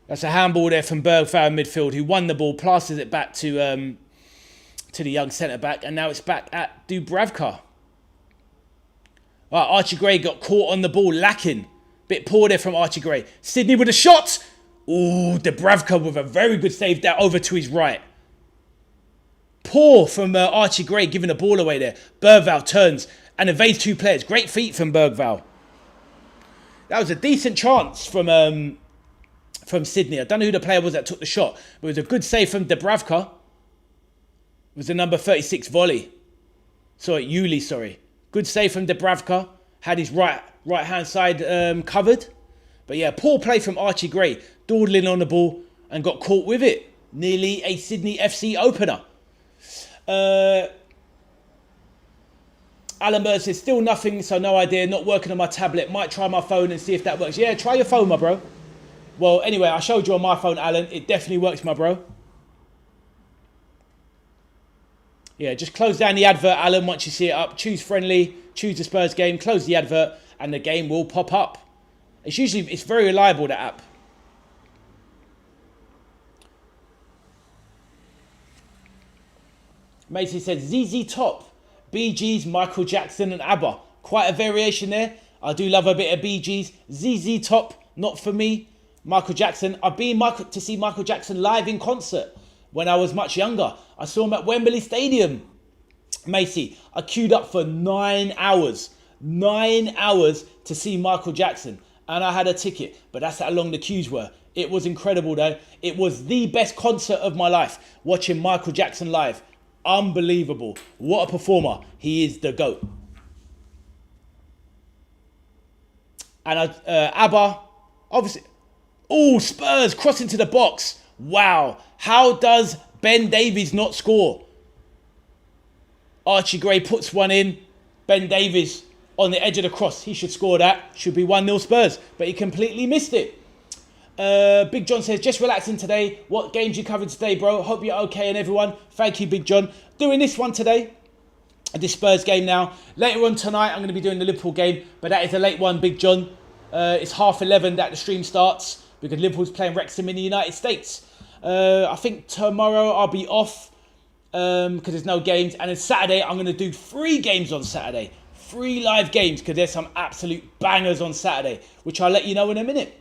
That's a handball there from Bergvall in midfield, who won the ball, plasters it back to the young centre-back, and now it's back at Dubravka. Right, Archie Gray got caught on the ball, lacking. Bit poor there from Archie Gray. Sydney with a shot. Ooh, Dubravka with a very good save there over to his right. Poor from Archie Gray, giving the ball away there. Bergvall turns and evades two players. Great feet from Bergvall. That was a decent chance from Sydney. I don't know who the player was that took the shot, but it was a good save from Dubravka. It was the number 36 volley. Yuli, sorry. Good save from Dubravka. Had his right hand side covered. But yeah, poor play from Archie Gray. Dawdling on the ball and got caught with it. Nearly a Sydney FC opener. Alan Bird says, still nothing, so no idea. Not working on my tablet. Might try my phone and see if that works. Yeah, try your phone, my bro. Well, anyway, I showed you on my phone, Alan. It definitely works, my bro. Yeah, just close down the advert, Alan, once you see it up. Choose friendly, choose the Spurs game, close the advert, and the game will pop up. It's very reliable, that app. Macy said, ZZ Top, Bee Gees, Michael Jackson, and ABBA. Quite a variation there. I do love a bit of Bee Gees. ZZ Top, not for me. Michael Jackson. I've been to see Michael Jackson live in concert when I was much younger. I saw him at Wembley Stadium. Macy, I queued up for 9 hours. 9 hours to see Michael Jackson. And I had a ticket. But that's how long the queues were. It was incredible though. It was the best concert of my life. Watching Michael Jackson live. Unbelievable. What a performer. He is the GOAT. And ABBA, obviously... Oh, Spurs crossing to the box. Wow. How does Ben Davies not score? Archie Gray puts one in. Ben Davies on the edge of the cross. He should score that. Should be 1-0 Spurs. But he completely missed it. Big John says, just relaxing today. What games you covered today, bro? Hope you're okay and everyone. Thank you, Big John. Doing this one today. This Spurs game now. Later on tonight, I'm going to be doing the Liverpool game. But that is a late one, Big John. It's 11:30 that the stream starts. Because Liverpool's playing Wrexham in the United States. I think tomorrow I'll be off. Because there's no games. And then Saturday, I'm going to do 3 games on Saturday. 3 live games. Because there's some absolute bangers on Saturday. Which I'll let you know in a minute.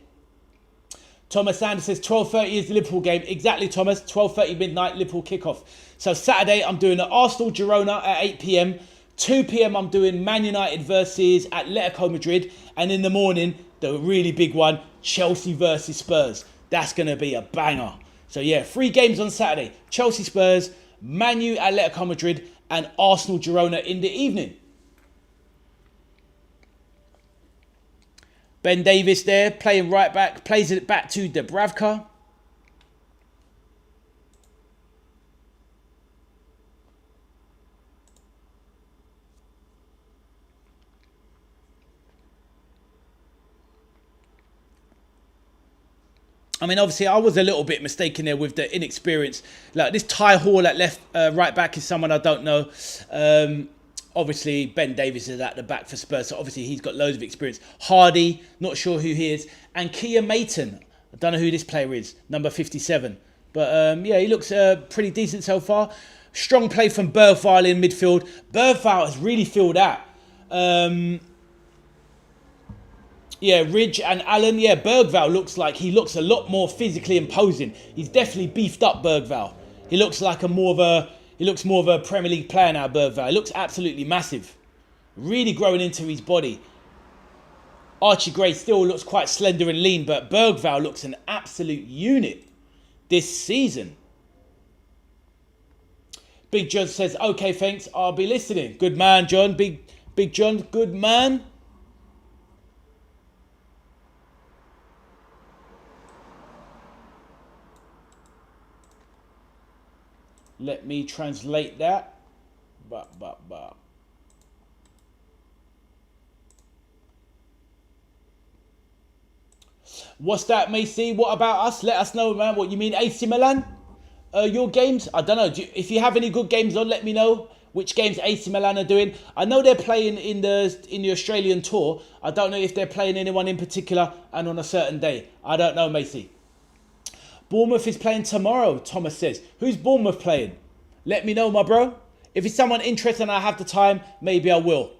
Thomas Sanders says 12:30 is the Liverpool game. Exactly, Thomas. 12:30 midnight Liverpool kickoff. So Saturday, I'm doing the Arsenal Girona at 8 p.m. 2 p.m. I'm doing Man United versus Atletico Madrid. And in the morning, the really big one, Chelsea versus Spurs. That's going to be a banger. So yeah, 3 games on Saturday. Chelsea Spurs, Man U Atletico Madrid, and Arsenal Girona in the evening. Ben Davis there, playing right back, plays it back to Dubravka. I mean, obviously, I was a little bit mistaken there with the inexperience. Like this Ty Hall at left right back is someone I don't know. Obviously, Ben Davis is at the back for Spurs, so obviously he's got loads of experience. Hardy, not sure who he is. And Kia Maton, I don't know who this player is, number 57. But yeah, he looks pretty decent so far. Strong play from Bergvall in midfield. Bergvall has really filled out. Yeah, Ridge and Allen. Yeah, Bergvall looks a lot more physically imposing. He's definitely beefed up, Bergvall. He looks like He looks more of a Premier League player now, Bergvall. He looks absolutely massive. Really growing into his body. Archie Gray still looks quite slender and lean, but Bergvall looks an absolute unit this season. Big John says, okay, thanks. I'll be listening. Good man, John. Big John, good man. Let me translate that. What's that, Macy? What about us? Let us know, man. What you mean, AC Milan? Your games? I don't know. If you have any good games on, let me know which games AC Milan are doing. I know they're playing in the Australian tour. I don't know if they're playing anyone in particular and on a certain day. I don't know, Macy. Bournemouth is playing tomorrow, Thomas says. Who's Bournemouth playing? Let me know, my bro. If it's someone interested and I have the time, maybe I will.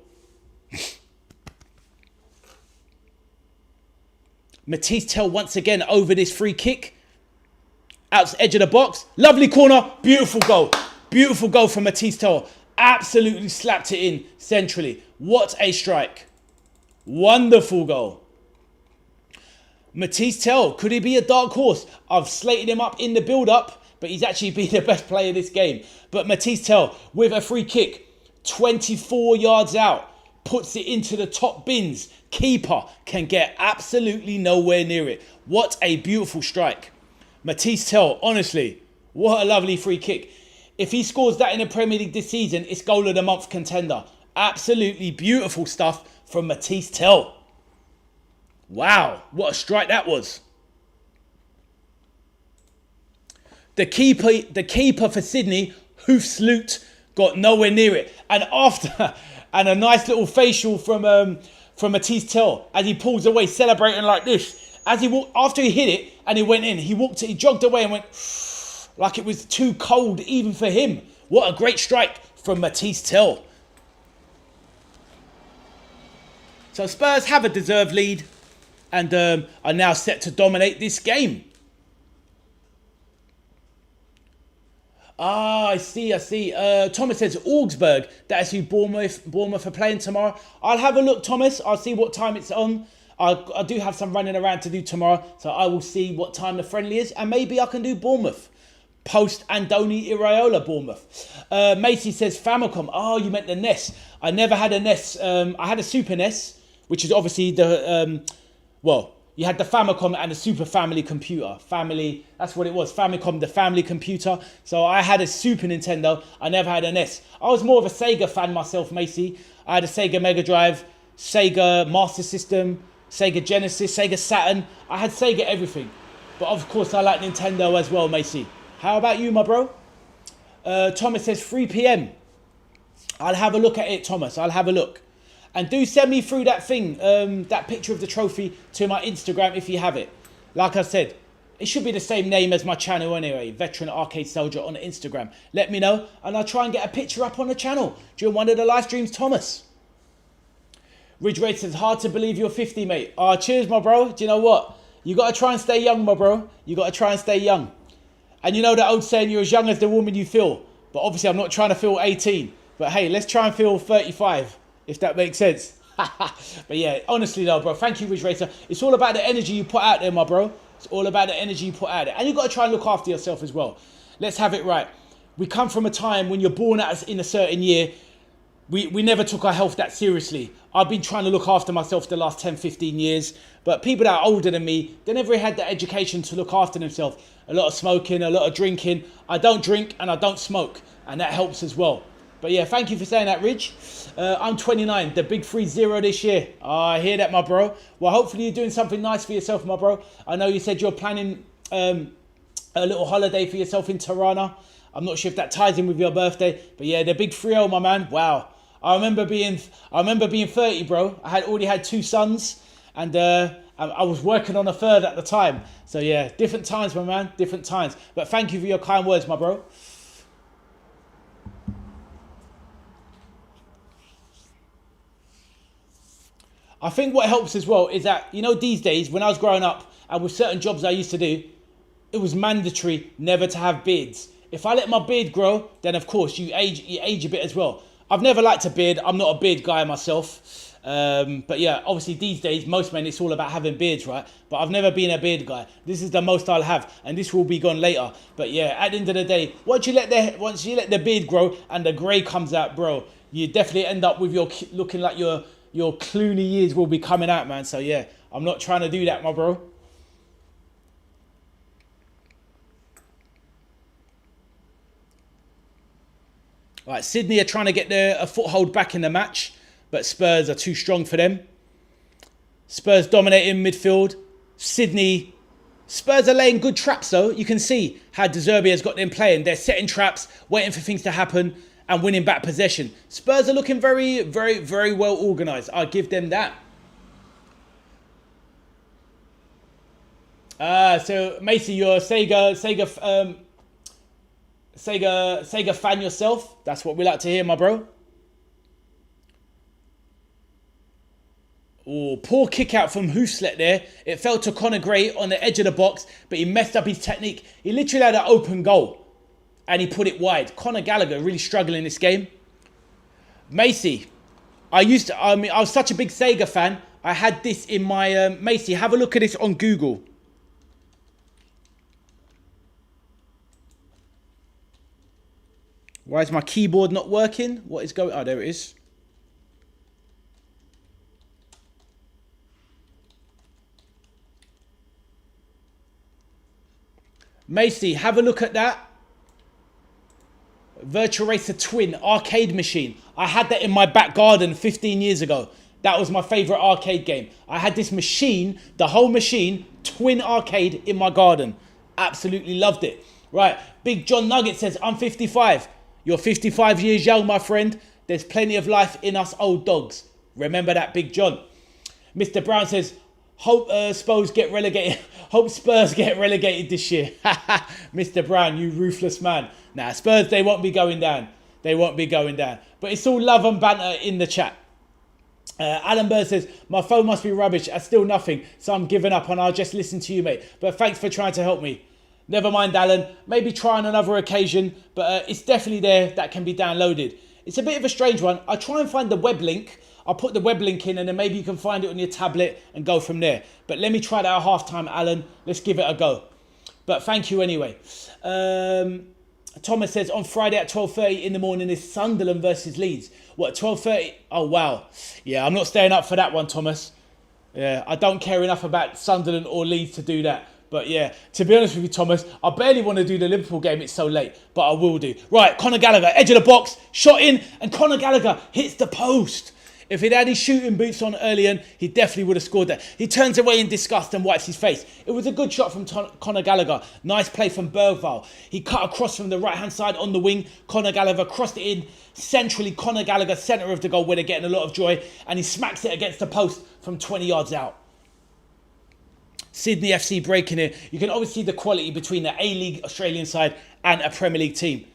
Mateus Tell once again over this free kick. Out to the edge of the box. Lovely corner. Beautiful goal. Beautiful goal from Mateus Tell. Absolutely slapped it in centrally. What a strike. Wonderful goal. Mateus Tell, could he be a dark horse? I've slated him up in the build-up, but he's actually been the best player this game. But Mateus Tell, with a free kick, 24 yards out, puts it into the top bins. Keeper can get absolutely nowhere near it. What a beautiful strike. Mateus Tell, honestly, what a lovely free kick. If he scores that in the Premier League this season, it's goal of the month contender. Absolutely beautiful stuff from Mateus Tell. Wow, what a strike that was. The keeper for Sydney, Hoofsloot, got nowhere near it. And a nice little facial from Mateus Tell as he pulls away, celebrating like this. After he hit it and he went in, he jogged away and went like it was too cold even for him. What a great strike from Mateus Tell. So Spurs have a deserved lead and are now set to dominate this game. Ah, I see. Thomas says Augsburg. That is who Bournemouth are playing tomorrow. I'll have a look, Thomas. I'll see what time it's on. I do have some running around to do tomorrow, so I will see what time the friendly is, and maybe I can do Bournemouth. Post Andoni Iraola, Bournemouth. Macy says Famicom. Oh, you meant the NES. I never had a NES. I had a Super NES, which is obviously the... you had the Famicom and the Super Family computer. Family, that's what it was. Famicom, the family computer. So I had a Super Nintendo. I never had an NES. I was more of a Sega fan myself, Macy. I had a Sega Mega Drive, Sega Master System, Sega Genesis, Sega Saturn. I had Sega everything. But of course, I like Nintendo as well, Macy. How about you, my bro? Thomas says 3 p.m. I'll have a look at it, Thomas. I'll have a look. And do send me through that thing, that picture of the trophy to my Instagram if you have it. Like I said, it should be the same name as my channel anyway. Veteran Arcade Soldier on Instagram. Let me know and I'll try and get a picture up on the channel during one of the live streams, Thomas. Ridge Race says, hard to believe you're 50, mate. Oh, cheers, my bro. Do you know what? You got to try and stay young, my bro. You got to try and stay young. And you know that old saying, you're as young as the woman you feel. But obviously, I'm not trying to feel 18. But hey, let's try and feel 35, if that makes sense. But yeah, honestly though, bro, thank you, Ridge Racer. It's all about the energy you put out there, my bro. It's all about the energy you put out there. And you've got to try and look after yourself as well. Let's have it right. We come from a time when you're born in a certain year. We never took our health that seriously. I've been trying to look after myself the last 10, 15 years. But people that are older than me, they never had the education to look after themselves. A lot of smoking, a lot of drinking. I don't drink and I don't smoke. And that helps as well. But yeah, thank you for saying that, Ridge. I'm 29, the big 3-0 this year. Oh, I hear that, my bro. Well, hopefully you're doing something nice for yourself, my bro. I know you said you're planning a little holiday for yourself in Tirana. I'm not sure if that ties in with your birthday. But yeah, the big 3-0, my man. Wow. I remember being 30, bro. I had already had 2 sons. And I was working on a third at the time. So yeah, different times, my man. Different times. But thank you for your kind words, my bro. I think what helps as well is that, you know, these days, when I was growing up and with certain jobs I used to do, it was mandatory never to have beards. If I let my beard grow, then of course you age a bit as well. I've never liked a beard. I'm not a beard guy myself. But yeah, obviously these days, most men, it's all about having beards, right? But I've never been a beard guy. This is the most I'll have, and this will be gone later. But yeah, at the end of the day, once you let the beard grow and the grey comes out, bro, you definitely end up with looking like your Clooney years will be coming out, man. So yeah, I'm not trying to do that, my bro. All right, Sydney are trying to get a foothold back in the match, but Spurs are too strong for them. Spurs dominating midfield. Spurs are laying good traps, though. You can see how De Zerbi has got them playing. They're setting traps, waiting for things to happen, and winning back possession. Spurs are looking very, very, very well organised. I'll give them that. So Macy, you're a Sega fan yourself. That's what we like to hear, my bro. Oh, poor kick out from Hoofslet there. It fell to Conor Gray on the edge of the box, but he messed up his technique. He literally had an open goal. And he put it wide. Conor Gallagher really struggling this game. Macy, I was such a big Sega fan. I had this in my Macy. Have a look at this on Google. Why is my keyboard not working? What is going? Oh, there it is. Macy, have a look at that. Virtua Racer Twin arcade machine. I had that in my back garden 15 years ago. That was my favourite arcade game. I had this machine, the whole machine, Twin arcade in my garden. Absolutely loved it. Right, Big John Nugget says, I'm 55. You're 55 years young, my friend. There's plenty of life in us old dogs. Remember that, Big John. Mr. Brown says, hope Spurs get relegated. Hope Spurs get relegated this year. Mr. Brown, you ruthless man. Nah, Spurs, they won't be going down. They won't be going down. But it's all love and banter in the chat. Alan Bird says, my phone must be rubbish. It's still nothing. So I'm giving up and I'll just listen to you, mate. But thanks for trying to help me. Never mind, Alan. Maybe try on another occasion. But it's definitely there. That can be downloaded. It's a bit of a strange one. I'll try and find the web link. I'll put the web link in and then maybe you can find it on your tablet and go from there. But let me try that at half-time, Alan. Let's give it a go. But thank you anyway. Thomas says, on Friday at 12:30 in the morning is Sunderland versus Leeds. What, 12:30? Oh, wow. Yeah, I'm not staying up for that one, Thomas. Yeah, I don't care enough about Sunderland or Leeds to do that. But yeah, to be honest with you, Thomas, I barely want to do the Liverpool game. It's so late, but I will do. Right, Conor Gallagher, edge of the box, shot in, and Conor Gallagher hits the post. If he'd had his shooting boots on earlier, he definitely would have scored that. He turns away in disgust and wipes his face. It was a good shot from Conor Gallagher. Nice play from Bergvall. He cut across from the right-hand side on the wing. Conor Gallagher crossed it in centrally. Conor Gallagher, centre of the goal, where they're getting a lot of joy. And he smacks it against the post from 20 yards out. Sydney FC breaking it. You can obviously see the quality between the A-League Australian side and a Premier League team.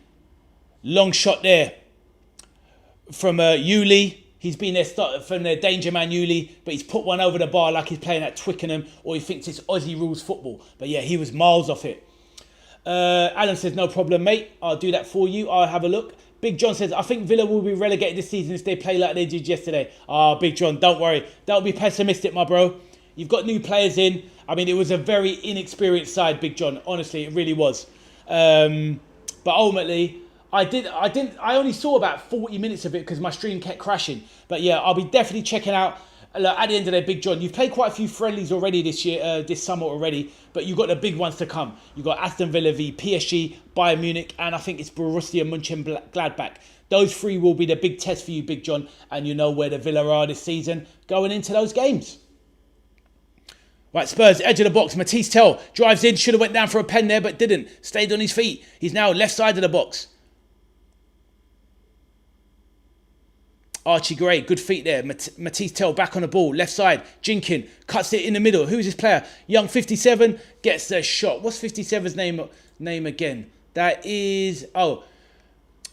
Long shot there from Yuli. He's been there from their danger man Yuli, but he's put one over the bar like he's playing at Twickenham, or he thinks it's Aussie rules football. But yeah, he was miles off it. Alan says, no problem, mate. I'll do that for you. I'll have a look. Big John says, I think Villa will be relegated this season if they play like they did yesterday. Big John, don't worry. Don't be pessimistic, my bro. You've got new players in. I mean, it was a very inexperienced side, Big John. Honestly, it really was. But ultimately, I only saw about 40 minutes of it because my stream kept crashing. But yeah, I'll be definitely checking out. Look, at the end of the day, Big John, you've played quite a few friendlies already this year, this summer already, but you've got the big ones to come. You've got Aston Villa v PSG, Bayern Munich, and I think it's Borussia Mönchengladbach. Those three will be the big test for you, Big John, and you know where the Villa are this season going into those games. Right, Spurs, edge of the box. Mateus drives in, should have went down for a pen there, but didn't. Stayed on his feet. He's now left side of the box. Archie Gray, good feet there. Mateus back on the ball, left side. Jinkin cuts it in the middle. Who's his player? Young 57 gets the shot. What's 57's name again? That is,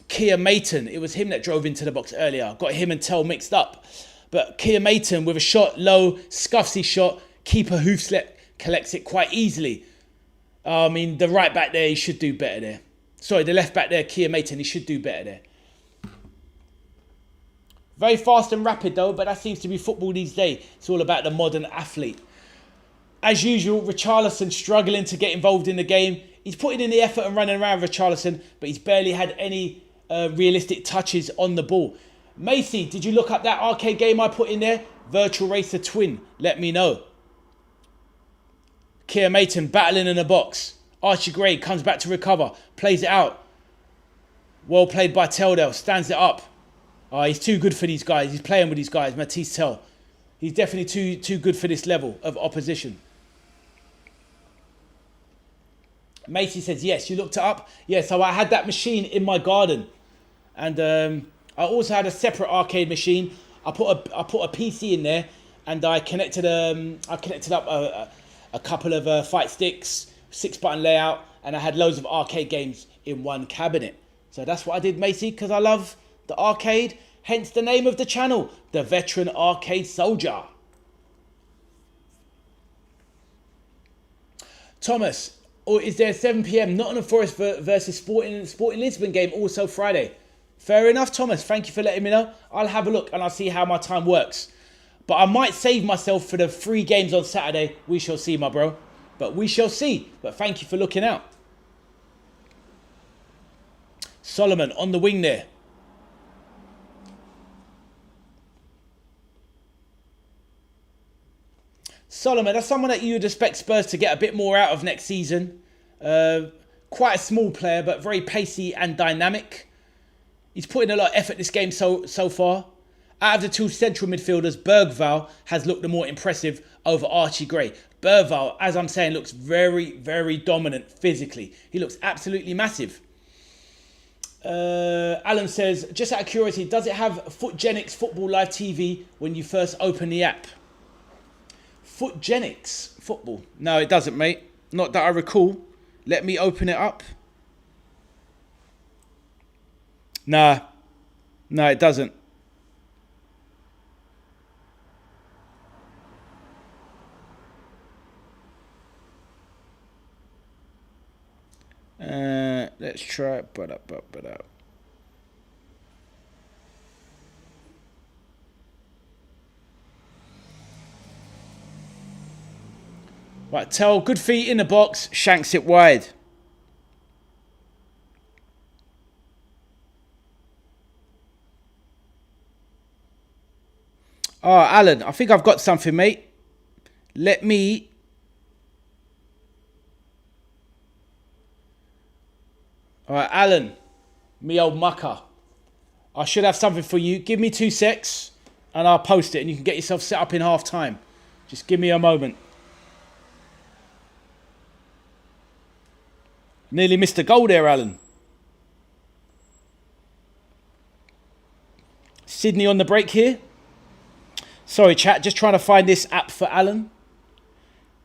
Kia Maton. It was him that drove into the box earlier. Got him and Tell mixed up. But Kia Maton with a shot low, scuffs his shot. Keeper Hoofslet collects it quite easily. I mean, the right back there, he should do better there. Sorry, the left back there, Kia Maton, he should do better there. Very fast and rapid though, but that seems to be football these days. It's all about the modern athlete. As usual, Richarlison struggling to get involved in the game. He's putting in the effort and running around Richarlison, but he's barely had any realistic touches on the ball. Macy, did you look up that arcade game I put in there? Virtual Racer Twin, let me know. Kia Maton battling in the box. Archie Gray comes back to recover. Plays it out. Well played by Teldale. Stands it up. He's too good for these guys. He's playing with these guys. Mateus Tell. He's definitely too good for this level of opposition. Macy says, yes, you looked it up? Yeah, so I had that machine in my garden. And I also had a separate arcade machine. I put a PC in there and I connected up a couple of fight sticks, 6-button layout, and I had loads of arcade games in one cabinet. So that's what I did, Macy, because I love the arcade, hence the name of the channel, The Veteran Arcade Soldier. Thomas, or is there a 7 p.m. Nottingham Forest versus Sporting Lisbon game also Friday? Fair enough, Thomas. Thank you for letting me know. I'll have a look and I'll see how my time works. But I might save myself for the 3 games on Saturday. We shall see, my bro. But we shall see. But thank you for looking out. Solomon on the wing there. Solomon, that's someone that you would expect Spurs to get a bit more out of next season. Quite a small player, but very pacey and dynamic. He's put in a lot of effort this game so far. Out of the 2 central midfielders, Bergvall has looked the more impressive over Archie Gray. Bergvall, as I'm saying, looks very, very dominant physically. He looks absolutely massive. Alan says, just out of curiosity, does it have Footgenics Football Live TV when you first open the app? Footgenics Football? No, it doesn't, mate. Not that I recall. Let me open it up. Nah. No, it doesn't. Let's try it. Right, Tell, good feet in the box, shanks it wide. Alan, I think I've got something, mate. Let me... Alright, Alan, me old mucker. I should have something for you. Give me 2 secs and I'll post it and you can get yourself set up in half time. Just give me a moment. Nearly missed a goal there, Alan. Sydney on the break here. Sorry, chat. Just trying to find this app for Alan.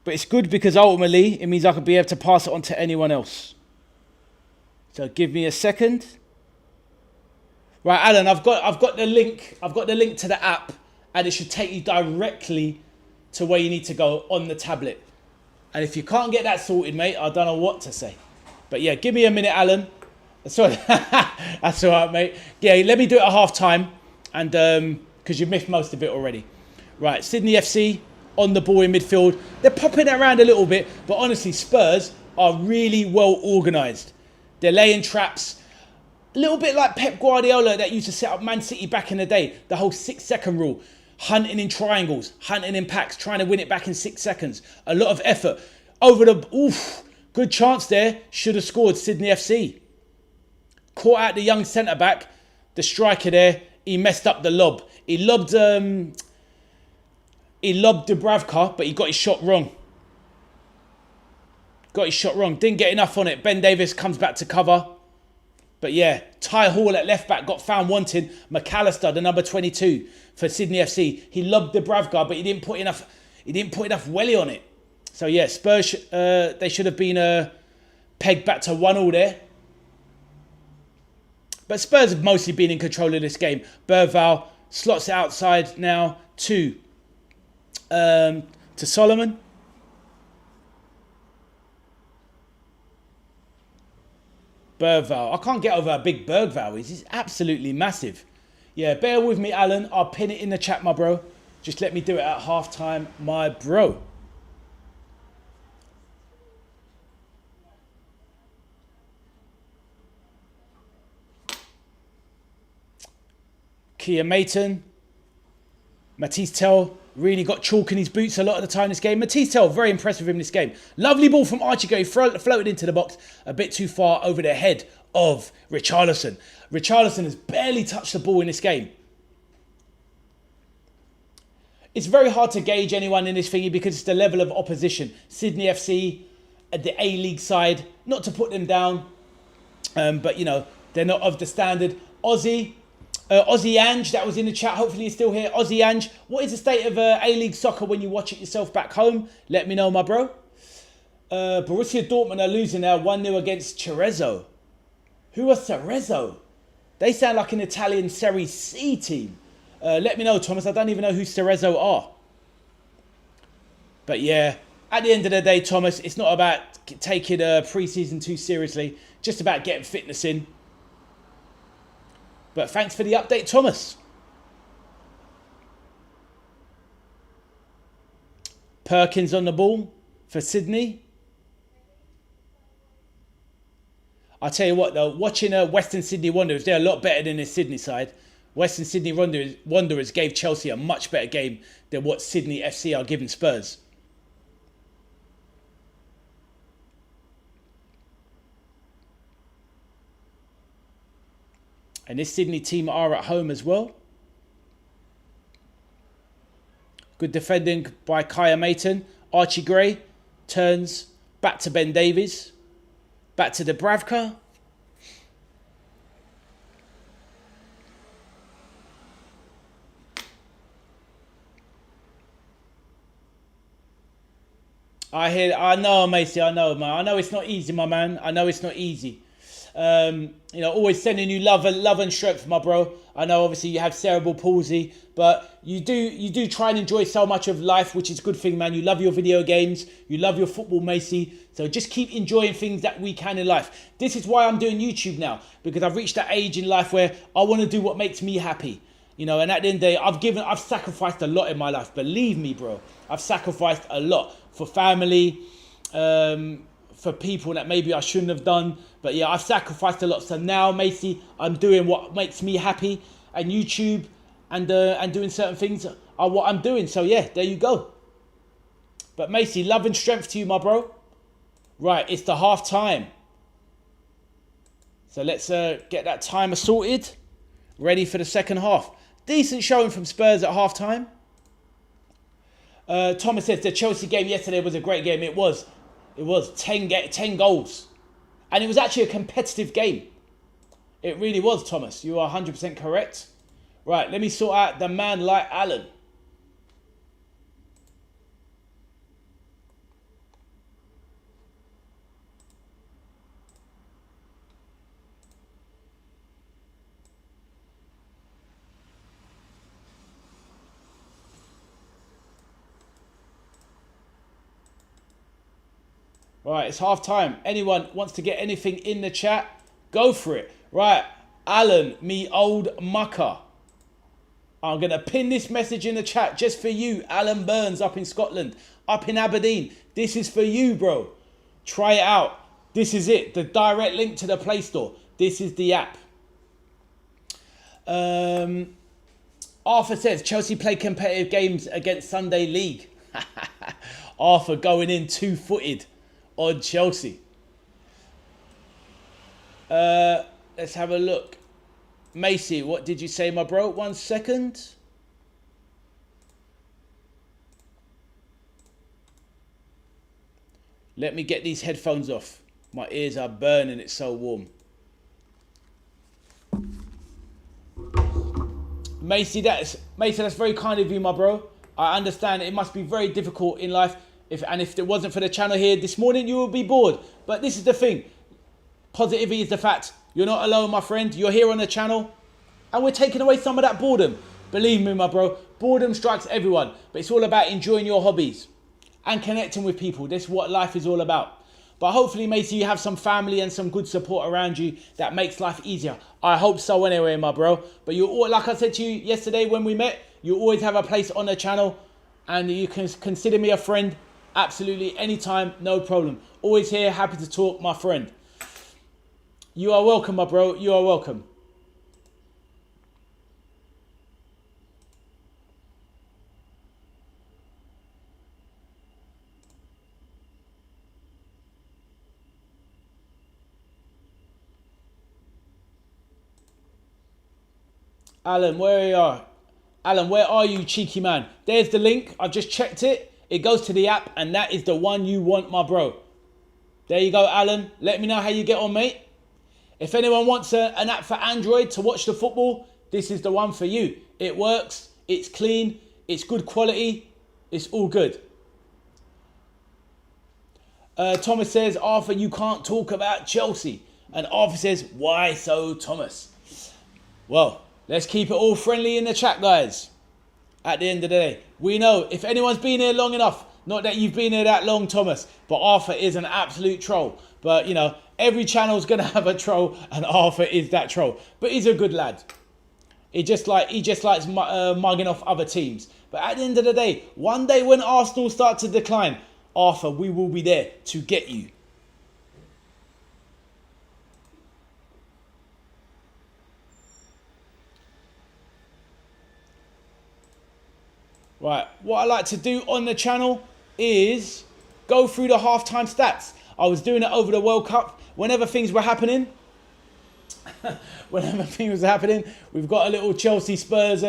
But it's good because ultimately it means I could be able to pass it on to anyone else. So give me a second. Right, Alan, I've got the link. I've got the link to the app, and it should take you directly to where you need to go on the tablet. And if you can't get that sorted, mate, I don't know what to say. But yeah, give me a minute, Alan. That's all right, mate. Yeah, let me do it at half time, and because you've missed most of it already. Right, Sydney FC on the ball in midfield. They're popping it around a little bit, but honestly, Spurs are really well organised. They're laying traps. A little bit like Pep Guardiola that used to set up Man City back in the day. The whole 6-second rule. Hunting in triangles, hunting in packs, trying to win it back in 6 seconds. A lot of effort. Over the... Good chance there. Should have scored, Sydney FC. Caught out the young centre-back. The striker there. He messed up the lob. He lobbed Dubravka, but he got his shot wrong. Didn't get enough on it. Ben Davies comes back to cover. But yeah, Ty Hall at left back got found wanting. McAllister, the number 22 for Sydney FC. He lobbed Dubravka, but he didn't put enough welly on it. So yeah, Spurs, they should have been pegged back to 1-1 there. But Spurs have mostly been in control of this game. Berval slots it outside now to Solomon. Bergval. I can't get over how big Bergval is. He's absolutely massive. Yeah, bear with me, Alan. I'll pin it in the chat, my bro. Just let me do it at half time, my bro. Kia Maton. Mateus really got chalk in his boots a lot of the time in this game. Mateus, very impressed with him in this game. Lovely ball from Archie Gray, floated into the box a bit too far over the head of Richarlison. Richarlison has barely touched the ball in this game. It's very hard to gauge anyone in this thingy because it's the level of opposition. Sydney FC, at the A-League side, not to put them down, but you know, they're not of the standard. Aussie Ange, that was in the chat. Hopefully you're still here. Aussie Ange, what is the state of A-League soccer when you watch it yourself back home? Let me know, my bro. Borussia Dortmund are losing now 1-0 against Cerezo. Who are Cerezo? They sound like an Italian Serie C team. Let me know, Thomas. I don't even know who Cerezo are. But yeah, at the end of the day, Thomas, it's not about taking pre-season too seriously. Just about getting fitness in. But thanks for the update, Thomas. Perkins on the ball for Sydney. I'll tell you what, though, watching Western Sydney Wanderers, they're a lot better than the Sydney side. Western Sydney Wanderers gave Chelsea a much better game than what Sydney FC are giving Spurs. And this Sydney team are at home as well. Good defending by Kia Maton. Archie Gray turns back to Ben Davies. Back to Dubravka. I know, Macy. I know, man. I know it's not easy, my man. I know it's not easy. You know, always sending you love and strength, my bro. I know obviously you have cerebral palsy, but you do try and enjoy so much of life, which is a good thing, man. You love your video games, you love your football, Macy. So just keep enjoying things that we can in life. This is why I'm doing YouTube now, because I've reached that age in life where I want to do what makes me happy. You know, and at the end of the day, I've sacrificed a lot in my life. Believe me, bro. I've sacrificed a lot for family, for people that maybe I shouldn't have done. But yeah, I've sacrificed a lot. So now, Macy, I'm doing what makes me happy. And YouTube and doing certain things are what I'm doing. So yeah, there you go. But Macy, love and strength to you, my bro. Right, it's the half time. So let's get that timer sorted. Ready for the second half. Decent showing from Spurs at half-time. Thomas says the Chelsea game yesterday was a great game. It was. It was 10 goals. And it was actually a competitive game. It really was, Thomas. You are 100% correct. Right, let me sort out the man like Alan. Right, it's half time. Anyone wants to get anything in the chat, go for it. Right, Alan, me old mucker. I'm going to pin this message in the chat just for you, Alan Burns up in Scotland, up in Aberdeen. This is for you, bro. Try it out. This is it. The direct link to the Play Store. This is the app. Arthur says, Chelsea play competitive games against Sunday League. Arthur going in two-footed on Chelsea. Let's have a look. Macy, what did you say, my bro? 1 second. Let me get these headphones off. My ears are burning. It's so warm. Macy, that's very kind of you, my bro. I understand it must be very difficult in life. If it wasn't for the channel here this morning, you would be bored. But this is the thing. Positivity is the fact. You're not alone, my friend. You're here on the channel. And we're taking away some of that boredom. Believe me, my bro. Boredom strikes everyone. But it's all about enjoying your hobbies. And connecting with people. That's what life is all about. But hopefully, Macy, you have some family and some good support around you that makes life easier. I hope so anyway, my bro. But like I said to you yesterday when we met, you always have a place on the channel. And you can consider me a friend. Absolutely, anytime, no problem. Always here, happy to talk, my friend. You are welcome, my bro. You are welcome. Alan, where you are? Alan, where are you, cheeky man? There's the link. I've just checked it. It goes to the app, and that is the one you want, my bro. There you go, Alan. Let me know how you get on, mate. If anyone wants an app for Android to watch the football, this is the one for you. It works. It's clean. It's good quality. It's all good. Thomas says, Arthur, you can't talk about Chelsea. And Arthur says, why so, Thomas? Well, let's keep it all friendly in the chat, guys. At the end of the day, we know if anyone's been here long enough, not that you've been here that long, Thomas, but Arthur is an absolute troll. But, you know, every channel's going to have a troll, and Arthur is that troll. But he's a good lad. He just likes mugging off other teams. But at the end of the day, one day when Arsenal start to decline, Arthur, we will be there to get you. Right, what I like to do on the channel is go through the halftime stats. I was doing it over the World Cup. Whenever things were happening, we've got a little Chelsea Spurs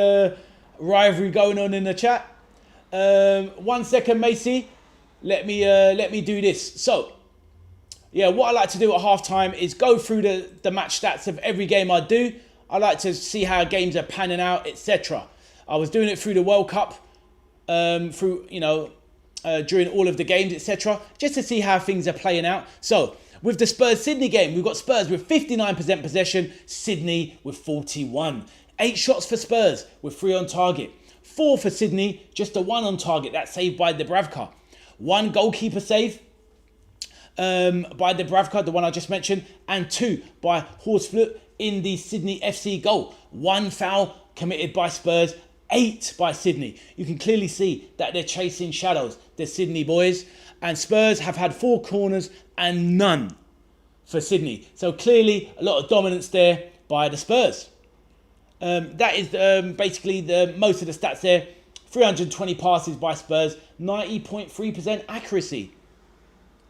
rivalry going on in the chat. 1 second, Macy. Let me do this. So, yeah, what I like to do at halftime is go through the match stats of every game I do. I like to see how games are panning out, etc. I was doing it through the World Cup. During all of the games, etc., just to see how things are playing out. So, with the Spurs-Sydney game, we've got Spurs with 59% possession, Sydney with 41. 8 shots for Spurs with 3 on target. 4 for Sydney, just a 1 on target. That's saved by Dubravka. 1 goalkeeper save by Dubravka, the one I just mentioned, and 2 by Horsflut in the Sydney FC goal. 1 foul committed by Spurs, 8 by Sydney. You can clearly see that they're chasing shadows, the Sydney boys. And Spurs have had 4 corners and none for Sydney. So clearly a lot of dominance there by the Spurs. That is basically most of the stats there. 320 passes by Spurs, 90.3% accuracy.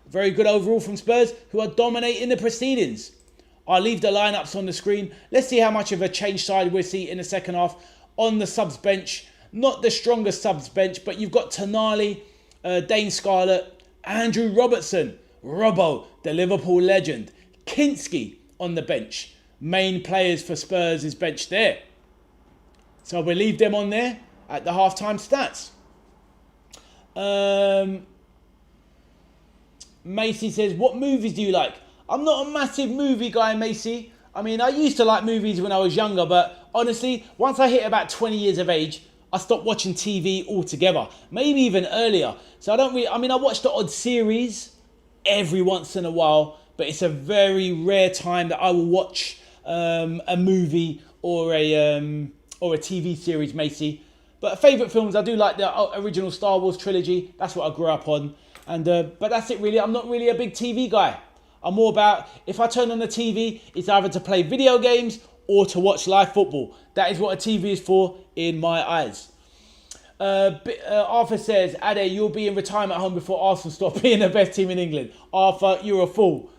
Very good overall from Spurs, who are dominating the proceedings. I'll leave the lineups on the screen. Let's see how much of a change side we'll see in the second half. on the subs bench. Not the strongest subs bench, but you've got Tonali, Dane Scarlett, Andrew Robertson, Robbo, the Liverpool legend, Kinski on the bench. Main players for Spurs' bench there. So we'll leave them on there at the halftime stats. Macy says, what movies do you like? I'm not a massive movie guy, Macy. I mean, I used to like movies when I was younger, but honestly, once I hit about 20 years of age, I stopped watching TV altogether. Maybe even earlier. So I don't really, I mean, I watch the odd series every once in a while, but it's a very rare time that I will watch a movie or a TV series, Macy. But favourite films, I do like the original Star Wars trilogy. That's what I grew up on. And but that's it really. I'm not really a big TV guy. I'm more about, if I turn on the TV, it's either to play video games or to watch live football. That is what a TV is for in my eyes. Arthur says, Ade, you'll be in retirement home before Arsenal stop being the best team in England. Arthur, you're a fool.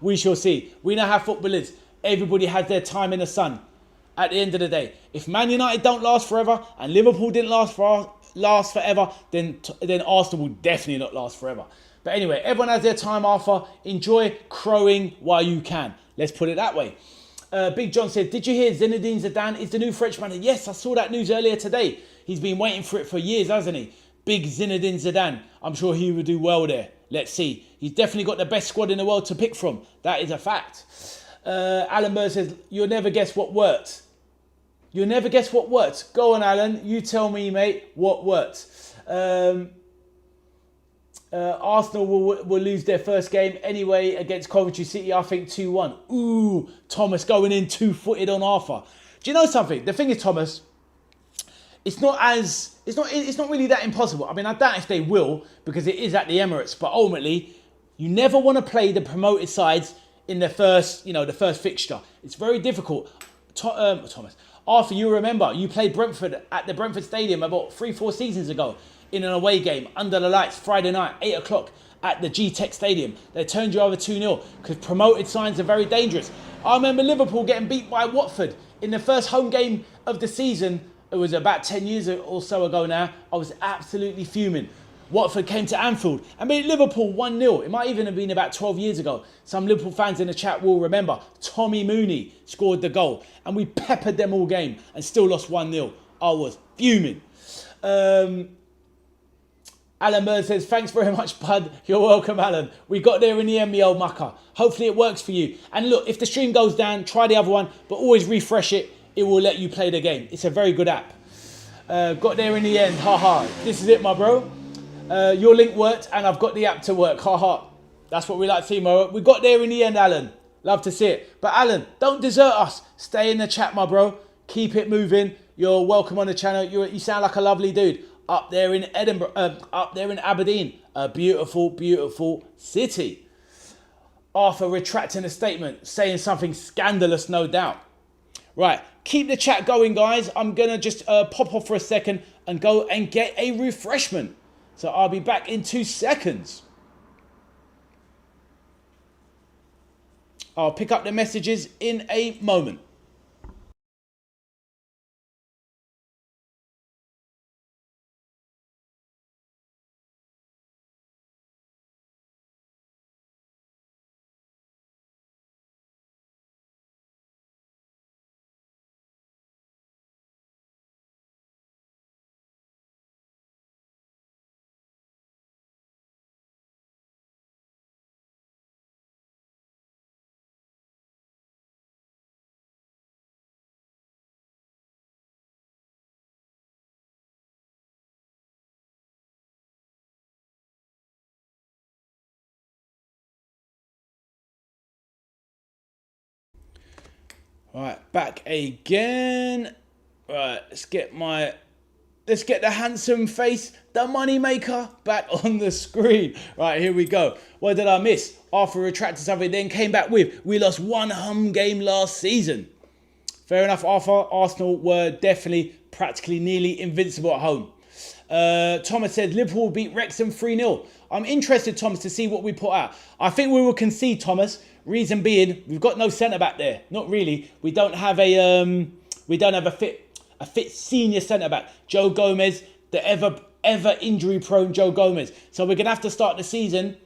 We shall see. We know how football is. Everybody has their time in the sun. At the end of the day, if Man United don't last forever and Liverpool didn't last forever, then Arsenal will definitely not last forever. But anyway, everyone has their time, Arthur. Enjoy crowing while you can. Let's put it that way. Big John said, did you hear Zinedine Zidane is the new French manager? Yes, I saw that news earlier today. He's been waiting for it for years, hasn't he? Big Zinedine Zidane. I'm sure he will do well there. Let's see. He's definitely got the best squad in the world to pick from. That is a fact. Alan Burr says, you'll never guess what worked. You'll never guess what worked. Go on, Alan. You tell me, mate, what worked. Arsenal will lose their first game anyway against Coventry City, I think 2-1. Ooh, Thomas going in two-footed on Arthur. Do you know something? The thing is, Thomas, it's not really that impossible. I mean, I doubt if they will, because it is at the Emirates, but ultimately, you never want to play the promoted sides in the first fixture. It's very difficult. Thomas, Arthur, you remember, you played Brentford at the Brentford Stadium about 3-4 seasons ago in an away game, under the lights, Friday night, 8 o'clock at the G-Tech Stadium. They turned you over 2-0 because promoted sides are very dangerous. I remember Liverpool getting beat by Watford in the first home game of the season. It was about 10 years or so ago now. I was absolutely fuming. Watford came to Anfield and beat Liverpool 1-0. It might even have been about 12 years ago. Some Liverpool fans in the chat will remember. Tommy Mooney scored the goal and we peppered them all game and still lost 1-0. I was fuming. Alan Bird says, thanks very much, bud. You're welcome, Alan. We got there in the end, me old mucker. Hopefully it works for you. And look, if the stream goes down, try the other one, but always refresh it. It will let you play the game. It's a very good app. Got there in the end, haha. This is it, my bro. Your link worked and I've got the app to work, haha. That's what we like to see, Mo. We got there in the end, Alan. Love to see it. But Alan, don't desert us. Stay in the chat, my bro. Keep it moving. You're welcome on the channel. You sound like a lovely dude. Up there in Edinburgh, up there in Aberdeen. A beautiful, beautiful city. Arthur retracting a statement, saying something scandalous, no doubt. Right, keep the chat going, guys. I'm going to just pop off for a second and go and get a refreshment. So I'll be back in 2 seconds. I'll pick up the messages in a moment. Right, back again. Right, let's get the handsome face, the money maker, back on the screen. Right, here we go. What did I miss? Arthur retracted something, then came back with, we lost one home game last season. Fair enough, Arthur. Arsenal were definitely practically nearly invincible at home. Thomas said Liverpool beat Wrexham 3-0. I'm interested, Thomas, to see what we put out. I think we will concede, Thomas. Reason being, we've got no centre back there. Not really. We don't have a fit a fit senior centre-back. Joe Gomez, the ever injury-prone Joe Gomez. So we're going to have to start the season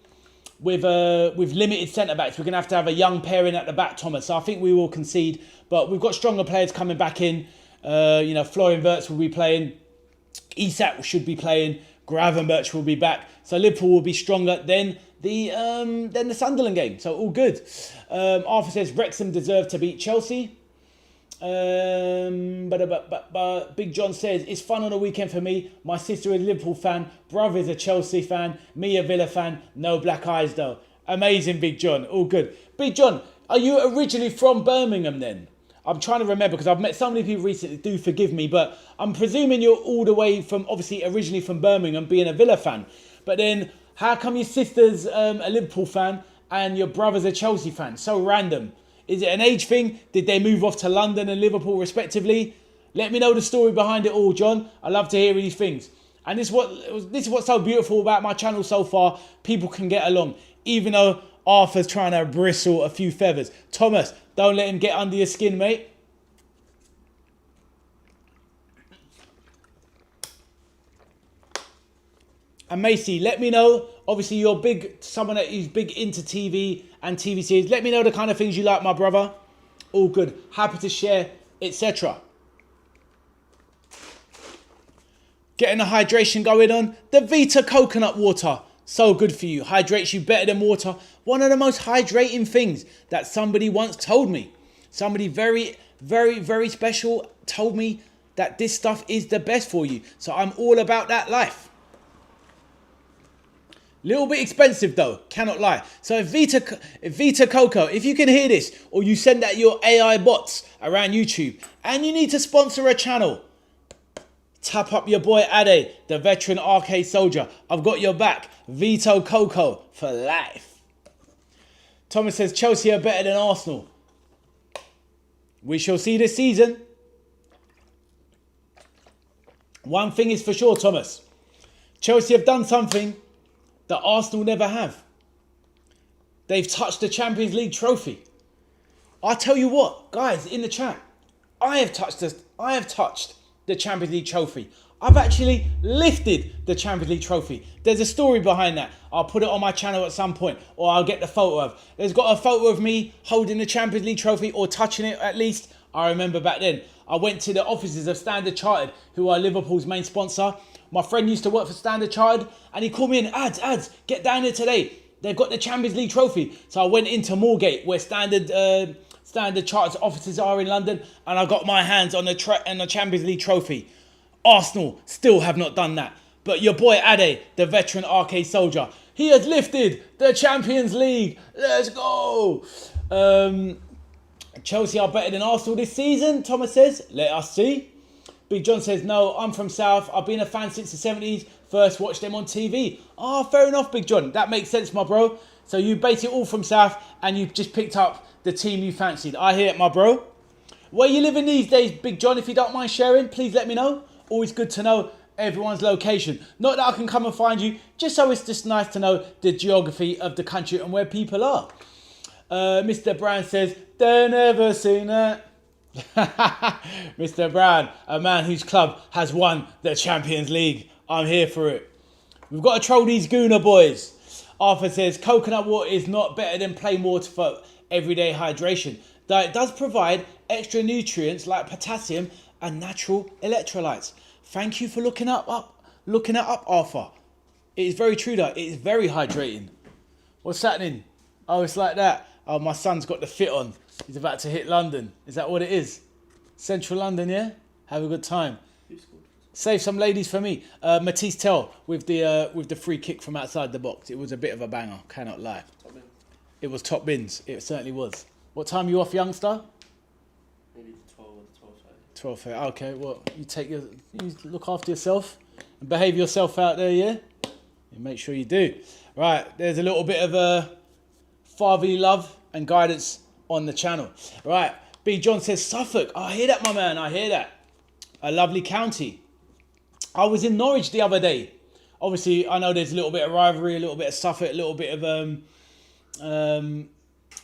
with limited centre-backs. We're going to have a young pairing at the back, Thomas. So I think we will concede. But we've got stronger players coming back in. Florian Wirtz will be playing. Isak should be playing. Gravenberch will be back. So Liverpool will be stronger than the Sunderland game. So all good. Arthur says Wrexham deserve to beat Chelsea. But Big John says it's fun on a weekend for me. My sister is a Liverpool fan. Brother is a Chelsea fan. Me a Villa fan. No black eyes though. Amazing, Big John. All good. Big John, are you originally from Birmingham then? I'm trying to remember because I've met so many people recently. Do forgive me, but I'm presuming you're all the way from, obviously originally from Birmingham, being a Villa fan. But then how come your sister's a Liverpool fan and your brother's a Chelsea fan? So random. Is it an age thing? Did they move off to London and Liverpool respectively? Let me know the story behind it all, John. I love to hear these things. And this is what's so beautiful about my channel so far. People can get along, even though Arthur's trying to bristle a few feathers. Thomas, don't let him get under your skin, mate. And Macy, let me know. Obviously, you're someone that is big into TV and TV series. Let me know the kind of things you like, my brother. All good. Happy to share, etc. Getting the hydration going on. The Vita coconut water. So good for you. Hydrates you better than water. One of the most hydrating things that somebody once told me. Somebody very, very, very special told me that this stuff is the best for you. So I'm all about that life. Little bit expensive though, cannot lie. So if Vita Coco, if you can hear this, or you send out your AI bots around YouTube, and you need to sponsor a channel, tap up your boy Ade, the veteran arcade soldier. I've got your back. Vito Coco for life. Thomas says Chelsea are better than Arsenal. We shall see this season. One thing is for sure, Thomas. Chelsea have done something that Arsenal never have. They've touched the Champions League trophy. I tell you what, guys, in the chat, I have touched the Champions League trophy. I've actually lifted the Champions League trophy. There's a story behind that. I'll put it on my channel at some point, or I'll get the photo of. There's got a photo of me holding the Champions League trophy, or touching it at least. I remember back then. I went to the offices of Standard Chartered, who are Liverpool's main sponsor. My friend used to work for Standard Chartered, and he called me in, ads, get down here today. They've got the Champions League trophy. So I went into Moorgate, where Standard Chartered's offices are in London, and I got my hands on the Champions League trophy. Arsenal still have not done that. But your boy Ade, the veteran arcade soldier, he has lifted the Champions League. Let's go. Chelsea are better than Arsenal this season, Thomas says. Let us see. Big John says, no, I'm from South. I've been a fan since the 70s. First watched them on TV. Ah, fair enough, Big John. That makes sense, my bro. So you base it all from South, and you've just picked up the team you fancied. I hear it, my bro. Where you living these days, Big John? If you don't mind sharing, please let me know. Always good to know everyone's location. Not that I can come and find you, just so it's just nice to know the geography of the country and where people are. Mr. Brown says, don't ever seen that. Mr. Brown, a man whose club has won the Champions League. I'm here for it. We've got to troll these Gooner boys. Arthur says, coconut water is not better than plain water for everyday hydration, though it does provide extra nutrients like potassium and natural electrolytes. Thank you for looking it up, Arthur. It is very true though. It is very hydrating. What's happening? Oh, it's like that. Oh, my son's got the fit on. He's about to hit London. Is that what it is? Central London, yeah? Have a good time. Save some ladies for me. Mateus with the free kick from outside the box. It was a bit of a banger. Cannot lie. It was top bins. It certainly was. What time are you off, youngster? Maybe 12 or 12:30. 12:30. Okay. Well, you look after yourself and behave yourself out there, yeah. You make sure you do. Right. There's a little bit of fatherly love and guidance on the channel. Right. B. John says Suffolk. I hear that, my man. I hear that. A lovely county. I was in Norwich the other day. Obviously, I know there's a little bit of rivalry, a little bit of Suffolk, a little bit of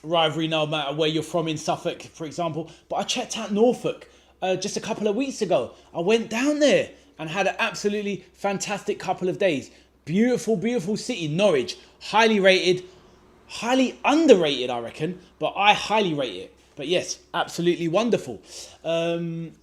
rivalry no matter where you're from in Suffolk, for example. But I checked out Norfolk. just a couple of weeks ago. I went down there and had an absolutely fantastic couple of days. Beautiful, beautiful city, Norwich. Highly rated, highly underrated, I reckon, but I highly rate it. But yes, absolutely wonderful. Camille,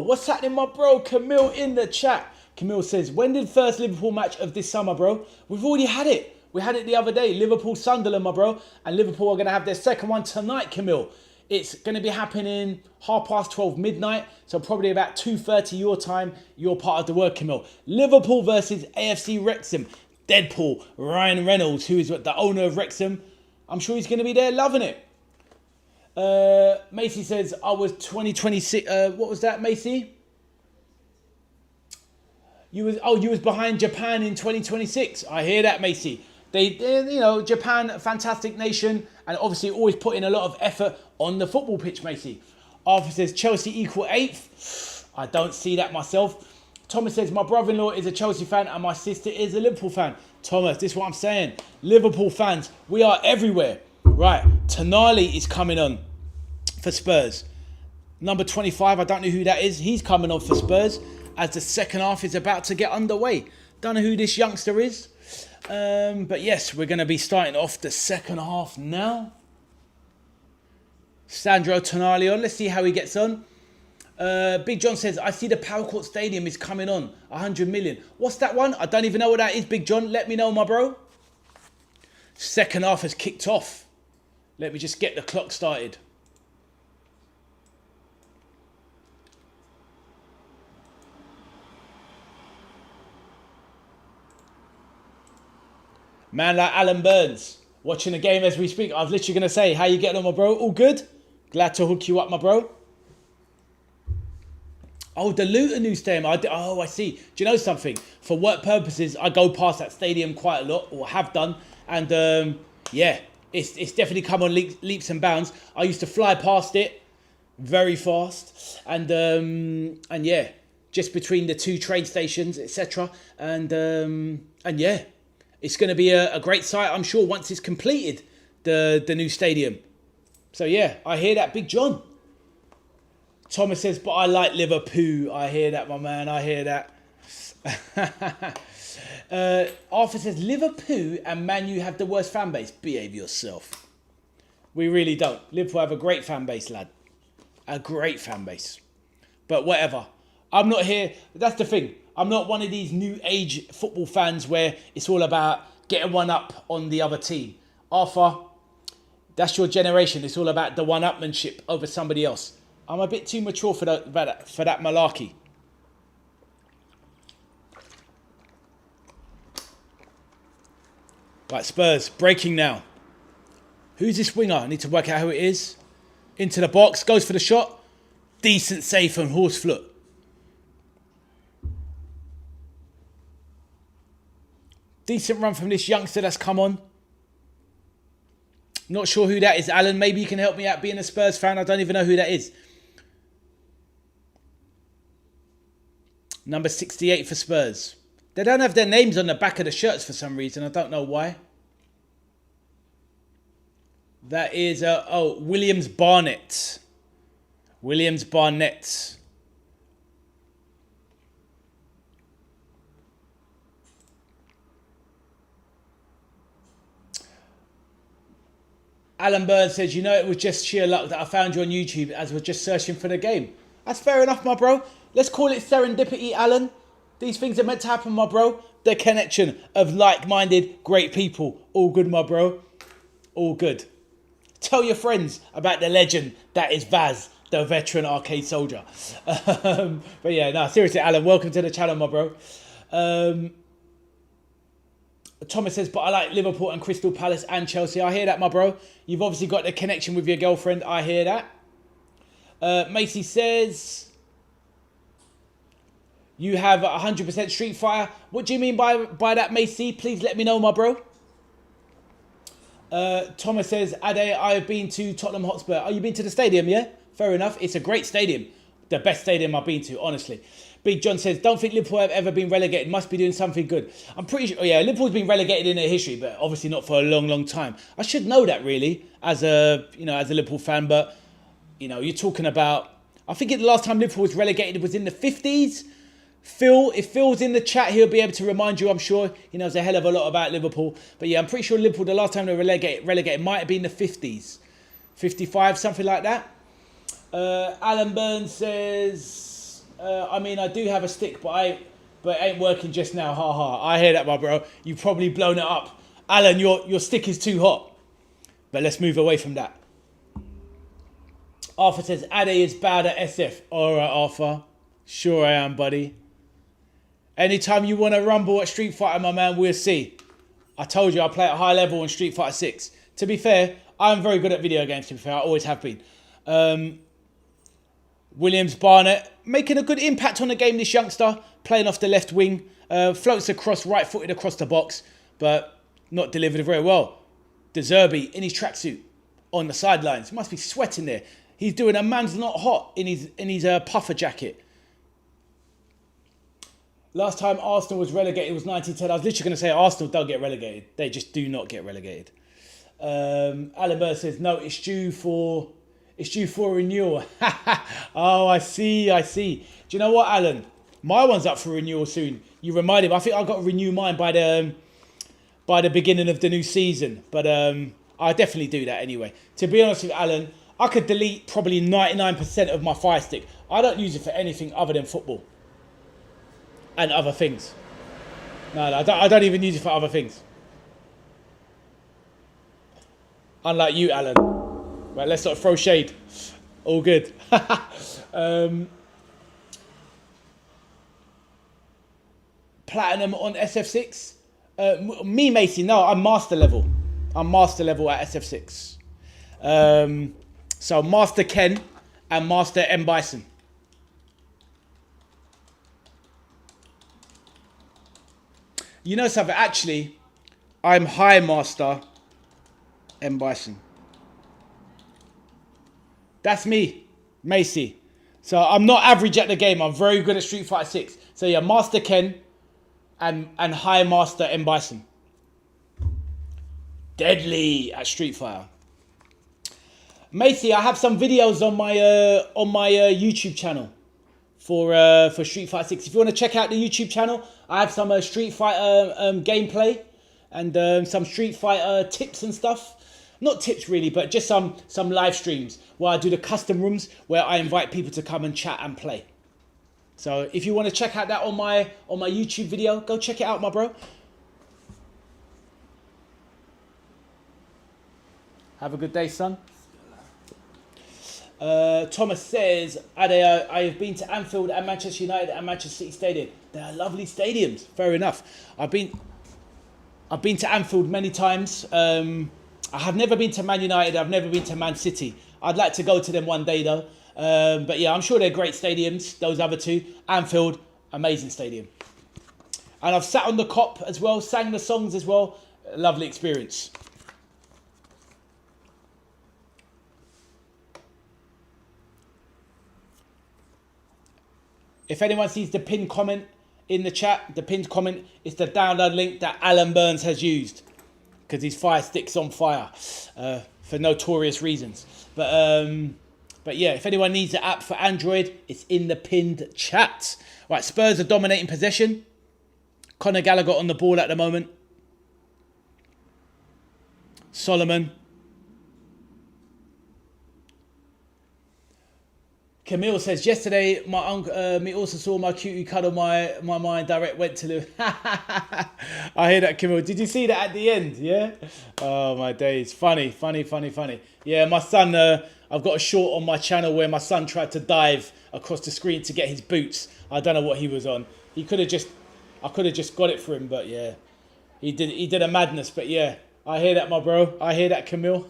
what's happening, my bro? Camille in the chat. Camille says, when did first Liverpool match of this summer, bro? We've already had it. We had it the other day. Liverpool-Sunderland, my bro. And Liverpool are going to have their second one tonight, Camille. It's going to be happening 12:30 midnight. So probably about 2:30 your time. You're part of the work, Camille. Liverpool versus AFC Wrexham. Deadpool, Ryan Reynolds, who is the owner of Wrexham. I'm sure he's going to be there loving it. Macy says, I was 2026. What was that, Macy? You was behind Japan in 2026. I hear that, Macy. They Japan, a fantastic nation, and obviously always put in a lot of effort on the football pitch, Macy. Arthur says, Chelsea equal 8th. I don't see that myself. Thomas says, my brother-in-law is a Chelsea fan and my sister is a Liverpool fan. Thomas, this is what I'm saying. Liverpool fans, we are everywhere. Right, Tonali is coming on for Spurs. Number 25, I don't know who that is. He's coming on for Spurs as the second half is about to get underway. Don't know who this youngster is. But yes, we're going to be starting off the second half now. Sandro Tonali on. Let's see how he gets on. Big John says, I see the Power Court Stadium is coming on. 100 million. What's that one? I don't even know what that is, Big John. Let me know, my bro. Second half has kicked off. Let me just get the clock started. Man like Alan Burns, watching the game as we speak. I was literally going to say, how you getting on, my bro? All good? Glad to hook you up, my bro. Oh, the Luton new stadium. I see. Do you know something? For work purposes, I go past that stadium quite a lot, or have done. And yeah, it's definitely come on leaps and bounds. I used to fly past it very fast. And yeah, just between the two train stations, etc. And yeah. It's going to be a great sight, I'm sure, once it's completed, the new stadium. So, yeah, I hear that, Big John. Thomas says, but I like Liverpool. I hear that, my man. I hear that. Arthur says, Liverpool and Man U have the worst fan base. Behave yourself. We really don't. Liverpool have a great fan base, lad. A great fan base. But whatever. I'm not here. That's the thing. I'm not one of these new age football fans where it's all about getting one up on the other team. Arthur, that's your generation. It's all about the one-upmanship over somebody else. I'm a bit too mature for that malarkey. Right, Spurs, breaking now. Who's this winger? I need to work out who it is. Into the box, goes for the shot. Decent save from Horsfloot. Decent run from this youngster that's come on. Not sure who that is, Alan. Maybe you can help me out being a Spurs fan. I don't even know who that is. Number 68 for Spurs. They don't have their names on the back of the shirts for some reason. I don't know why. That is, Williams Barnett. Williams Barnett. Alan Burns says, you know, it was just sheer luck that I found you on YouTube as we're just searching for the game. That's fair enough, my bro. Let's call it serendipity, Alan. These things are meant to happen, my bro. The connection of like-minded, great people. All good, my bro. All good. Tell your friends about the legend that is Vaz, the veteran arcade soldier. But yeah, no, seriously, Alan, welcome to the channel, my bro. Thomas says, but I like Liverpool and Crystal Palace and Chelsea. I hear that, my bro. You've obviously got the connection with your girlfriend. I hear that. Macy says, you have 100% Street Fighter. What do you mean by that, Macy? Please let me know, my bro. Thomas says, Ade, I have been to Tottenham Hotspur. Oh, you've been to the stadium, yeah? Fair enough. It's a great stadium. The best stadium I've been to, honestly. Big John says, don't think Liverpool have ever been relegated. Must be doing something good. I'm pretty sure, yeah, Liverpool's been relegated in their history, but obviously not for a long, long time. I should know that, really, as a Liverpool fan. But, you're talking about I think the last time Liverpool was relegated was in the 50s. Phil, if Phil's in the chat, he'll be able to remind you, I'm sure. He knows a hell of a lot about Liverpool. But yeah, I'm pretty sure Liverpool, the last time they were relegated might have been the 50s. 55, something like that. Alan Burns says, I mean, I do have a stick, but it ain't working just now. Ha ha. I hear that, my bro. You've probably blown it up. Alan, your stick is too hot. But let's move away from that. Arthur says, Ade is bad at SF. All right, Arthur. Sure I am, buddy. Anytime you want to rumble at Street Fighter, my man, we'll see. I told you I play at high level on Street Fighter 6. To be fair, I'm very good at video games, to be fair. I always have been. Williams Barnett, making a good impact on the game, this youngster. Playing off the left wing. Floats across, right-footed across the box. But not delivered very well. De Zerbi in his tracksuit on the sidelines. Must be sweating there. He's doing a man's not hot in his puffer jacket. Last time Arsenal was relegated was 1910. I was literally going to say Arsenal don't get relegated. They just do not get relegated. Alan Burr says, no, it's due for renewal. Oh, I see. Do you know what, Alan? My one's up for renewal soon. You reminded me. I think I've got to renew mine by the beginning of the new season. But I'll definitely do that anyway. To be honest with you, Alan, I could delete probably 99% of my Fire Stick. I don't use it for anything other than football. And other things. No, I don't even use it for other things. Unlike you, Alan. Right, let's not throw shade. All good. Platinum on SF6. Me, Macy, no, I'm master level. I'm master level at SF6. So Master Ken and Master M. Bison. You know something, actually, I'm High Master M. Bison. That's me, Macy. So I'm not average at the game. I'm very good at Street Fighter 6. So yeah, Master Ken and High Master M. Bison. Deadly at Street Fighter. Macy, I have some videos on my YouTube channel for Street Fighter 6. If you want to check out the YouTube channel, I have some Street Fighter gameplay and some Street Fighter tips and stuff. Not tips really, but just some live streams where I do the custom rooms where I invite people to come and chat and play. So if you want to check out that on my YouTube video, go check it out, my bro. Have a good day, son. Thomas says, Ade, I have been to Anfield and Manchester United and Manchester City Stadium. They are lovely stadiums. Fair enough. I've been to Anfield many times. I have never been to Man United. I've never been to Man City. I'd like to go to them one day though. But yeah, I'm sure they're great stadiums. Those other two. Anfield, amazing stadium. And I've sat on the cop as well, sang the songs as well. Lovely experience. If anyone sees the pinned comment in the chat, the pinned comment is the download link that Alan Burns has used. Because his Fire Stick's on fire. For notorious reasons. But yeah, if anyone needs the app for Android, it's in the pinned chat. Right, Spurs are dominating possession. Conor Gallagher on the ball at the moment. Solomon. Camille says, yesterday, my uncle, me also saw my cutie cuddle my mind direct went to Lou. I hear that, Camille. Did you see that at the end? Yeah? Oh, my days. Funny. Yeah, my son, I've got a short on my channel where my son tried to dive across the screen to get his boots. I don't know what he was on. I could have just got it for him, but yeah. He did a madness, but yeah. I hear that, my bro. I hear that, Camille.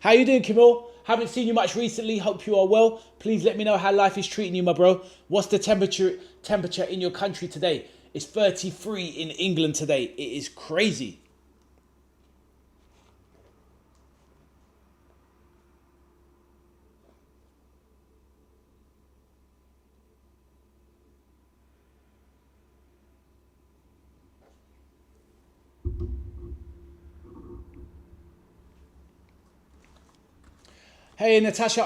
How you doing, Camille? Haven't seen you much recently. Hope you are well. Please let me know how life is treating you, my bro. What's the temperature in your country today? It's 33 in England today. It is crazy. Hey, Natasha,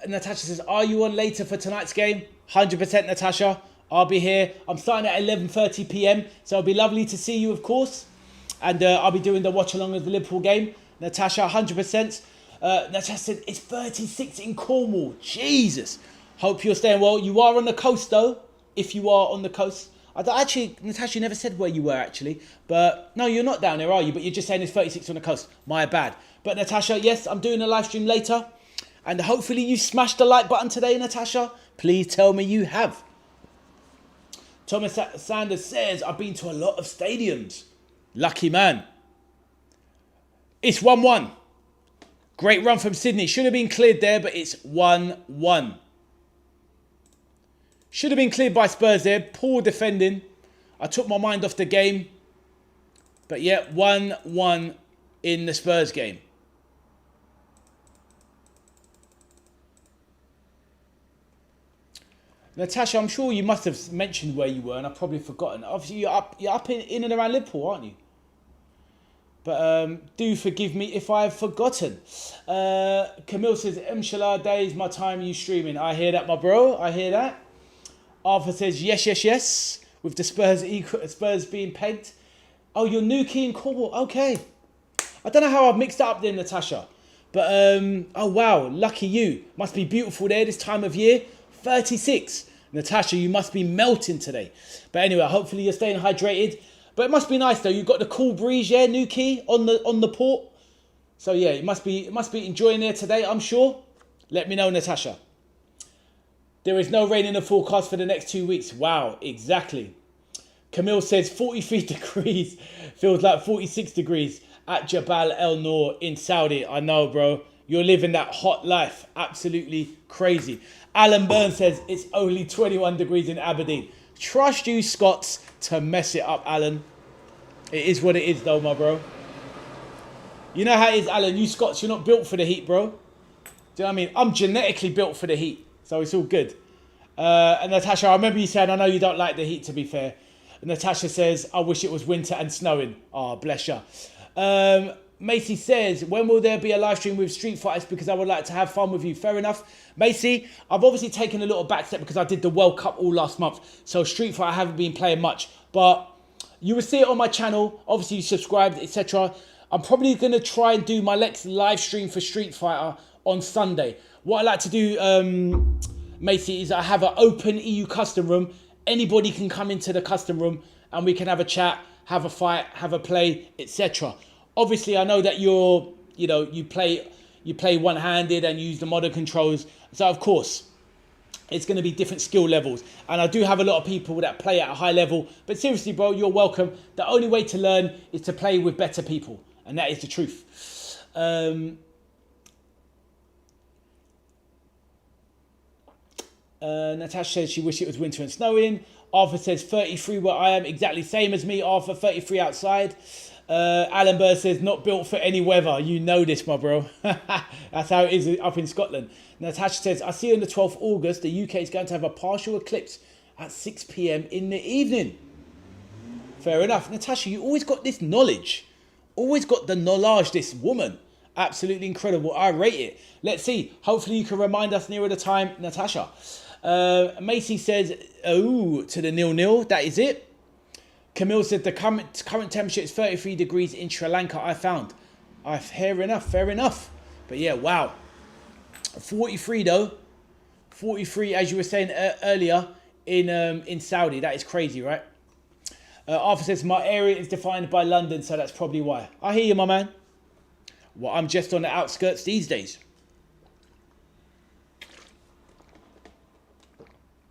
Natasha says, are you on later for tonight's game? 100% Natasha. I'll be here. I'm starting at 11:30 p.m. So it'll be lovely to see you, of course. And I'll be doing the watch along of the Liverpool game. Natasha, 100%. Natasha said, it's 36 in Cornwall. Jesus. Hope you're staying well. You are on the coast, though. If you are on the coast. Actually, Natasha, you never said where you were, actually. But no, you're not down there, are you? But you're just saying it's 36 on the coast. My bad. But Natasha, yes, I'm doing a live stream later. And hopefully you smashed the like button today, Natasha. Please tell me you have. Thomas Sanders says, I've been to a lot of stadiums. Lucky man. It's 1-1. Great run from Sydney. Should have been cleared there, but it's 1-1. Should have been cleared by Spurs there. Poor defending. I took my mind off the game. But yeah, 1-1 in the Spurs game. Natasha, I'm sure you must have mentioned where you were, and I've probably forgotten. Obviously, you're up in and around Liverpool, aren't you? But do forgive me if I've forgotten. Camille says, Inshallah, days my time you streaming. I hear that, my bro. I hear that. Arthur says, yes. With the Spurs being pegged. Oh, you're Nuki in Cornwall. Okay. I don't know how I've mixed it up there, Natasha. But, oh, wow. Lucky you. Must be beautiful there this time of year. 36. Natasha, you must be melting today. But anyway, hopefully you're staying hydrated. But it must be nice though. You've got the cool breeze, yeah, Nuki, on the port. So yeah, it must be enjoying there today, I'm sure. Let me know, Natasha. There is no rain in the forecast for the next 2 weeks. Wow, exactly. Camille says 43 degrees feels like 46 degrees at Jabal El Noor in Saudi. I know, bro. You're living that hot life. Absolutely crazy. Alan Burns says it's only 21 degrees in Aberdeen. Trust you, Scots, to mess it up, Alan. It is what it is, though, my bro. You know how it is, Alan. You Scots, you're not built for the heat, bro. Do you know what I mean? I'm genetically built for the heat, so it's all good. And Natasha, I remember you saying, I know you don't like the heat, to be fair. And Natasha says, I wish it was winter and snowing. Oh, bless you. Macy says, when will there be a live stream with Street Fighters? Because I would like to have fun with you. Fair enough. Macy, I've obviously taken a little back step because I did the World Cup all last month. So Street Fighter I haven't been playing much. But you will see it on my channel. Obviously you subscribed, etc. I'm probably going to try and do my next live stream for Street Fighter on Sunday. What I like to do, Macy, is I have an open EU custom room. Anybody can come into the custom room and we can have a chat, have a fight, have a play, etc. Obviously, I know that you play one-handed and use the modern controls. So, of course, it's going to be different skill levels. And I do have a lot of people that play at a high level. But seriously, bro, you're welcome. The only way to learn is to play with better people. And that is the truth. Natasha says she wishes it was winter and snowing. Arthur says 33 where I am. Exactly same as me, Arthur. 33 outside. Alan Burr says, not built for any weather. You know this, my bro. That's how it is up in Scotland. Natasha says, I see on the 12th August, the UK is going to have a partial eclipse at 6 p.m. in the evening. Fair enough. Natasha, you always got this knowledge. Always got the knowledge, this woman. Absolutely incredible. I rate it. Let's see. Hopefully you can remind us nearer the time, Natasha. Macy says, oh, to the 0-0. That is it. Camille said the current temperature is 33 degrees in Sri Lanka, I found. Fair enough. But yeah, wow. 43 though. 43, as you were saying earlier, in Saudi. That is crazy, right? Arthur says, my area is defined by London, so that's probably why. I hear you, my man. Well, I'm just on the outskirts these days.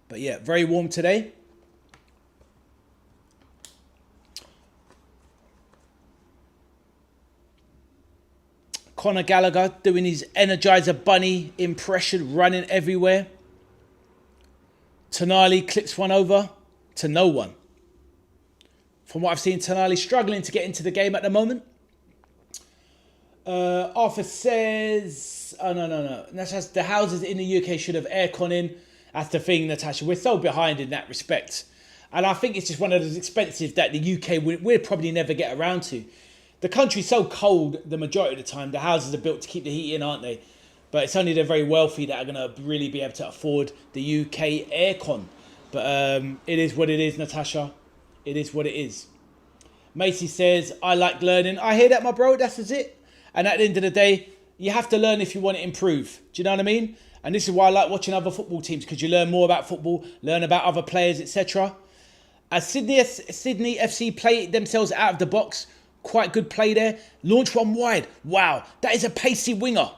But yeah, very warm today. Conor Gallagher doing his Energizer Bunny impression, running everywhere. Tonali clips one over to no one. From what I've seen, Tonali struggling to get into the game at the moment. Arthur says, oh, no. Natasha, the houses in the UK should have aircon in. That's the thing, Natasha. We're so behind in that respect. And I think it's just one of those expensive that the UK we'll probably never get around to. The country's so cold the majority of the time. The houses are built to keep the heat in, aren't they? But it's only the very wealthy that are going to really be able to afford the UK aircon. But it is what it is, Natasha. It is what it is. Macy says, I like learning. I hear that, my bro. That's it. And at the end of the day, you have to learn if you want to improve. Do you know what I mean? And this is why I like watching other football teams, because you learn more about football, learn about other players, etc. As Sydney FC play themselves out of the box, quite good play there. Launch one wide. Wow, that is a pacey winger.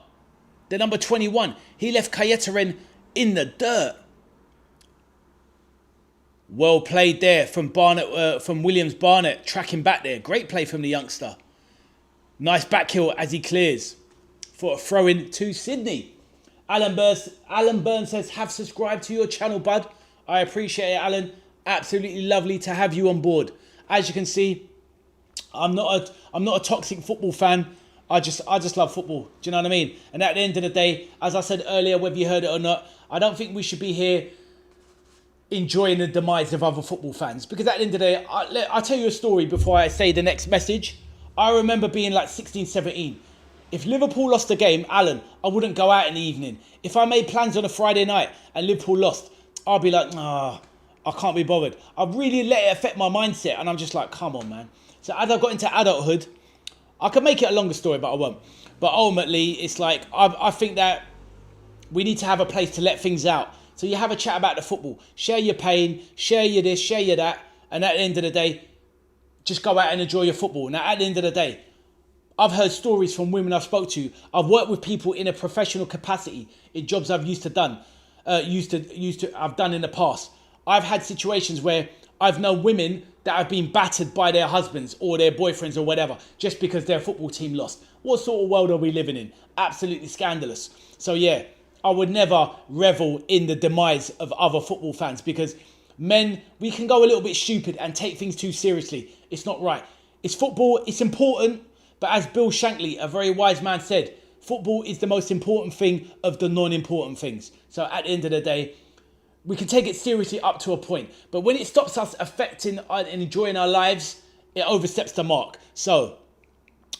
The number 21. He left Kayetaren in the dirt. Well played there from Barnett, from Williams Barnett, tracking back there. Great play from the youngster. Nice back heel as he clears for a throw-in to Sydney. Alan Burns says, have subscribed to your channel, bud. I appreciate it, Alan. Absolutely lovely to have you on board. As you can see, I'm not a toxic football fan. I just love football. Do you know what I mean? And at the end of the day, as I said earlier, whether you heard it or not, I don't think we should be here enjoying the demise of other football fans. Because at the end of the day, I'll tell you a story before I say the next message. I remember being like 16, 17. If Liverpool lost a game, Alan, I wouldn't go out in the evening. If I made plans on a Friday night and Liverpool lost, I'd be like, I can't be bothered. I really let it affect my mindset. And I'm just like, come on, man. So as I got into adulthood, I could make it a longer story, but I won't. But ultimately, it's like, I think that we need to have a place to let things out. So you have a chat about the football. Share your pain, share your this, share your that. And at the end of the day, just go out and enjoy your football. Now, at the end of the day, I've heard stories from women I've spoke to. I've worked with people in a professional capacity in jobs I've I've done in the past. I've had situations where I've known women that have been battered by their husbands or their boyfriends or whatever, just because their football team lost. What sort of world are we living in? Absolutely scandalous. So yeah, I would never revel in the demise of other football fans, because men, we can go a little bit stupid and take things too seriously. It's not right. It's football, it's important, but as Bill Shankly, a very wise man, said, football is the most important thing of the non-important things. So at the end of the day, we can take it seriously up to a point. But when it stops us affecting and enjoying our lives, it oversteps the mark. So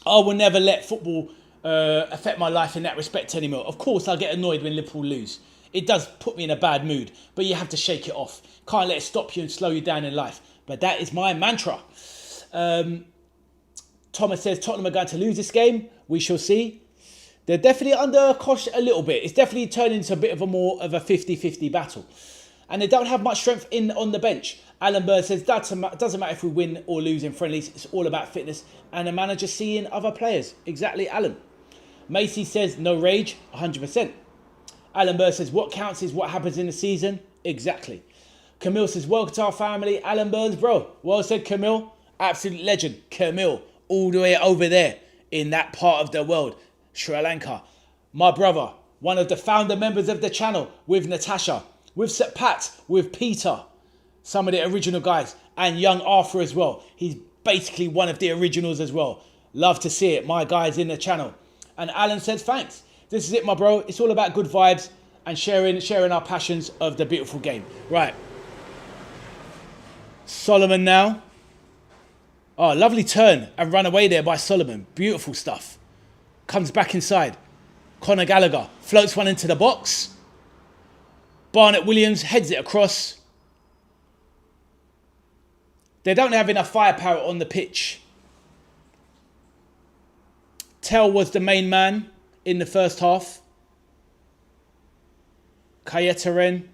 I will never let football affect my life in that respect anymore. Of course, I'll get annoyed when Liverpool lose. It does put me in a bad mood, but you have to shake it off. Can't let it stop you and slow you down in life. But that is my mantra. Thomas says Tottenham are going to lose this game. We shall see. They're definitely under cosh a little bit. It's definitely turned into a bit of a more of a 50-50 battle. And they don't have much strength on the bench. Alan Bird says, doesn't matter if we win or lose in friendlies. It's all about fitness and the manager seeing other players. Exactly, Alan. Macy says, no rage, 100%. Alan Bird says, what counts is what happens in the season. Exactly. Camille says, welcome to our family. Alan Burns, bro. Well said, Camille. Absolute legend. Camille, all the way over there in that part of the world. Sri Lanka. My brother, one of the founder members of the channel, with Natasha, with Sir Pat, with Peter, some of the original guys, and young Arthur as well. He's basically one of the originals as well. Love to see it. My guys in the channel. And Alan says, thanks. This is it, my bro. It's all about good vibes and sharing our passions of the beautiful game. Right. Solomon now. Oh, lovely turn and run away there by Solomon. Beautiful stuff. Comes back inside. Conor Gallagher floats one into the box. Barnett Williams heads it across. They don't have enough firepower on the pitch. Tell was the main man in the first half. Kayetaren.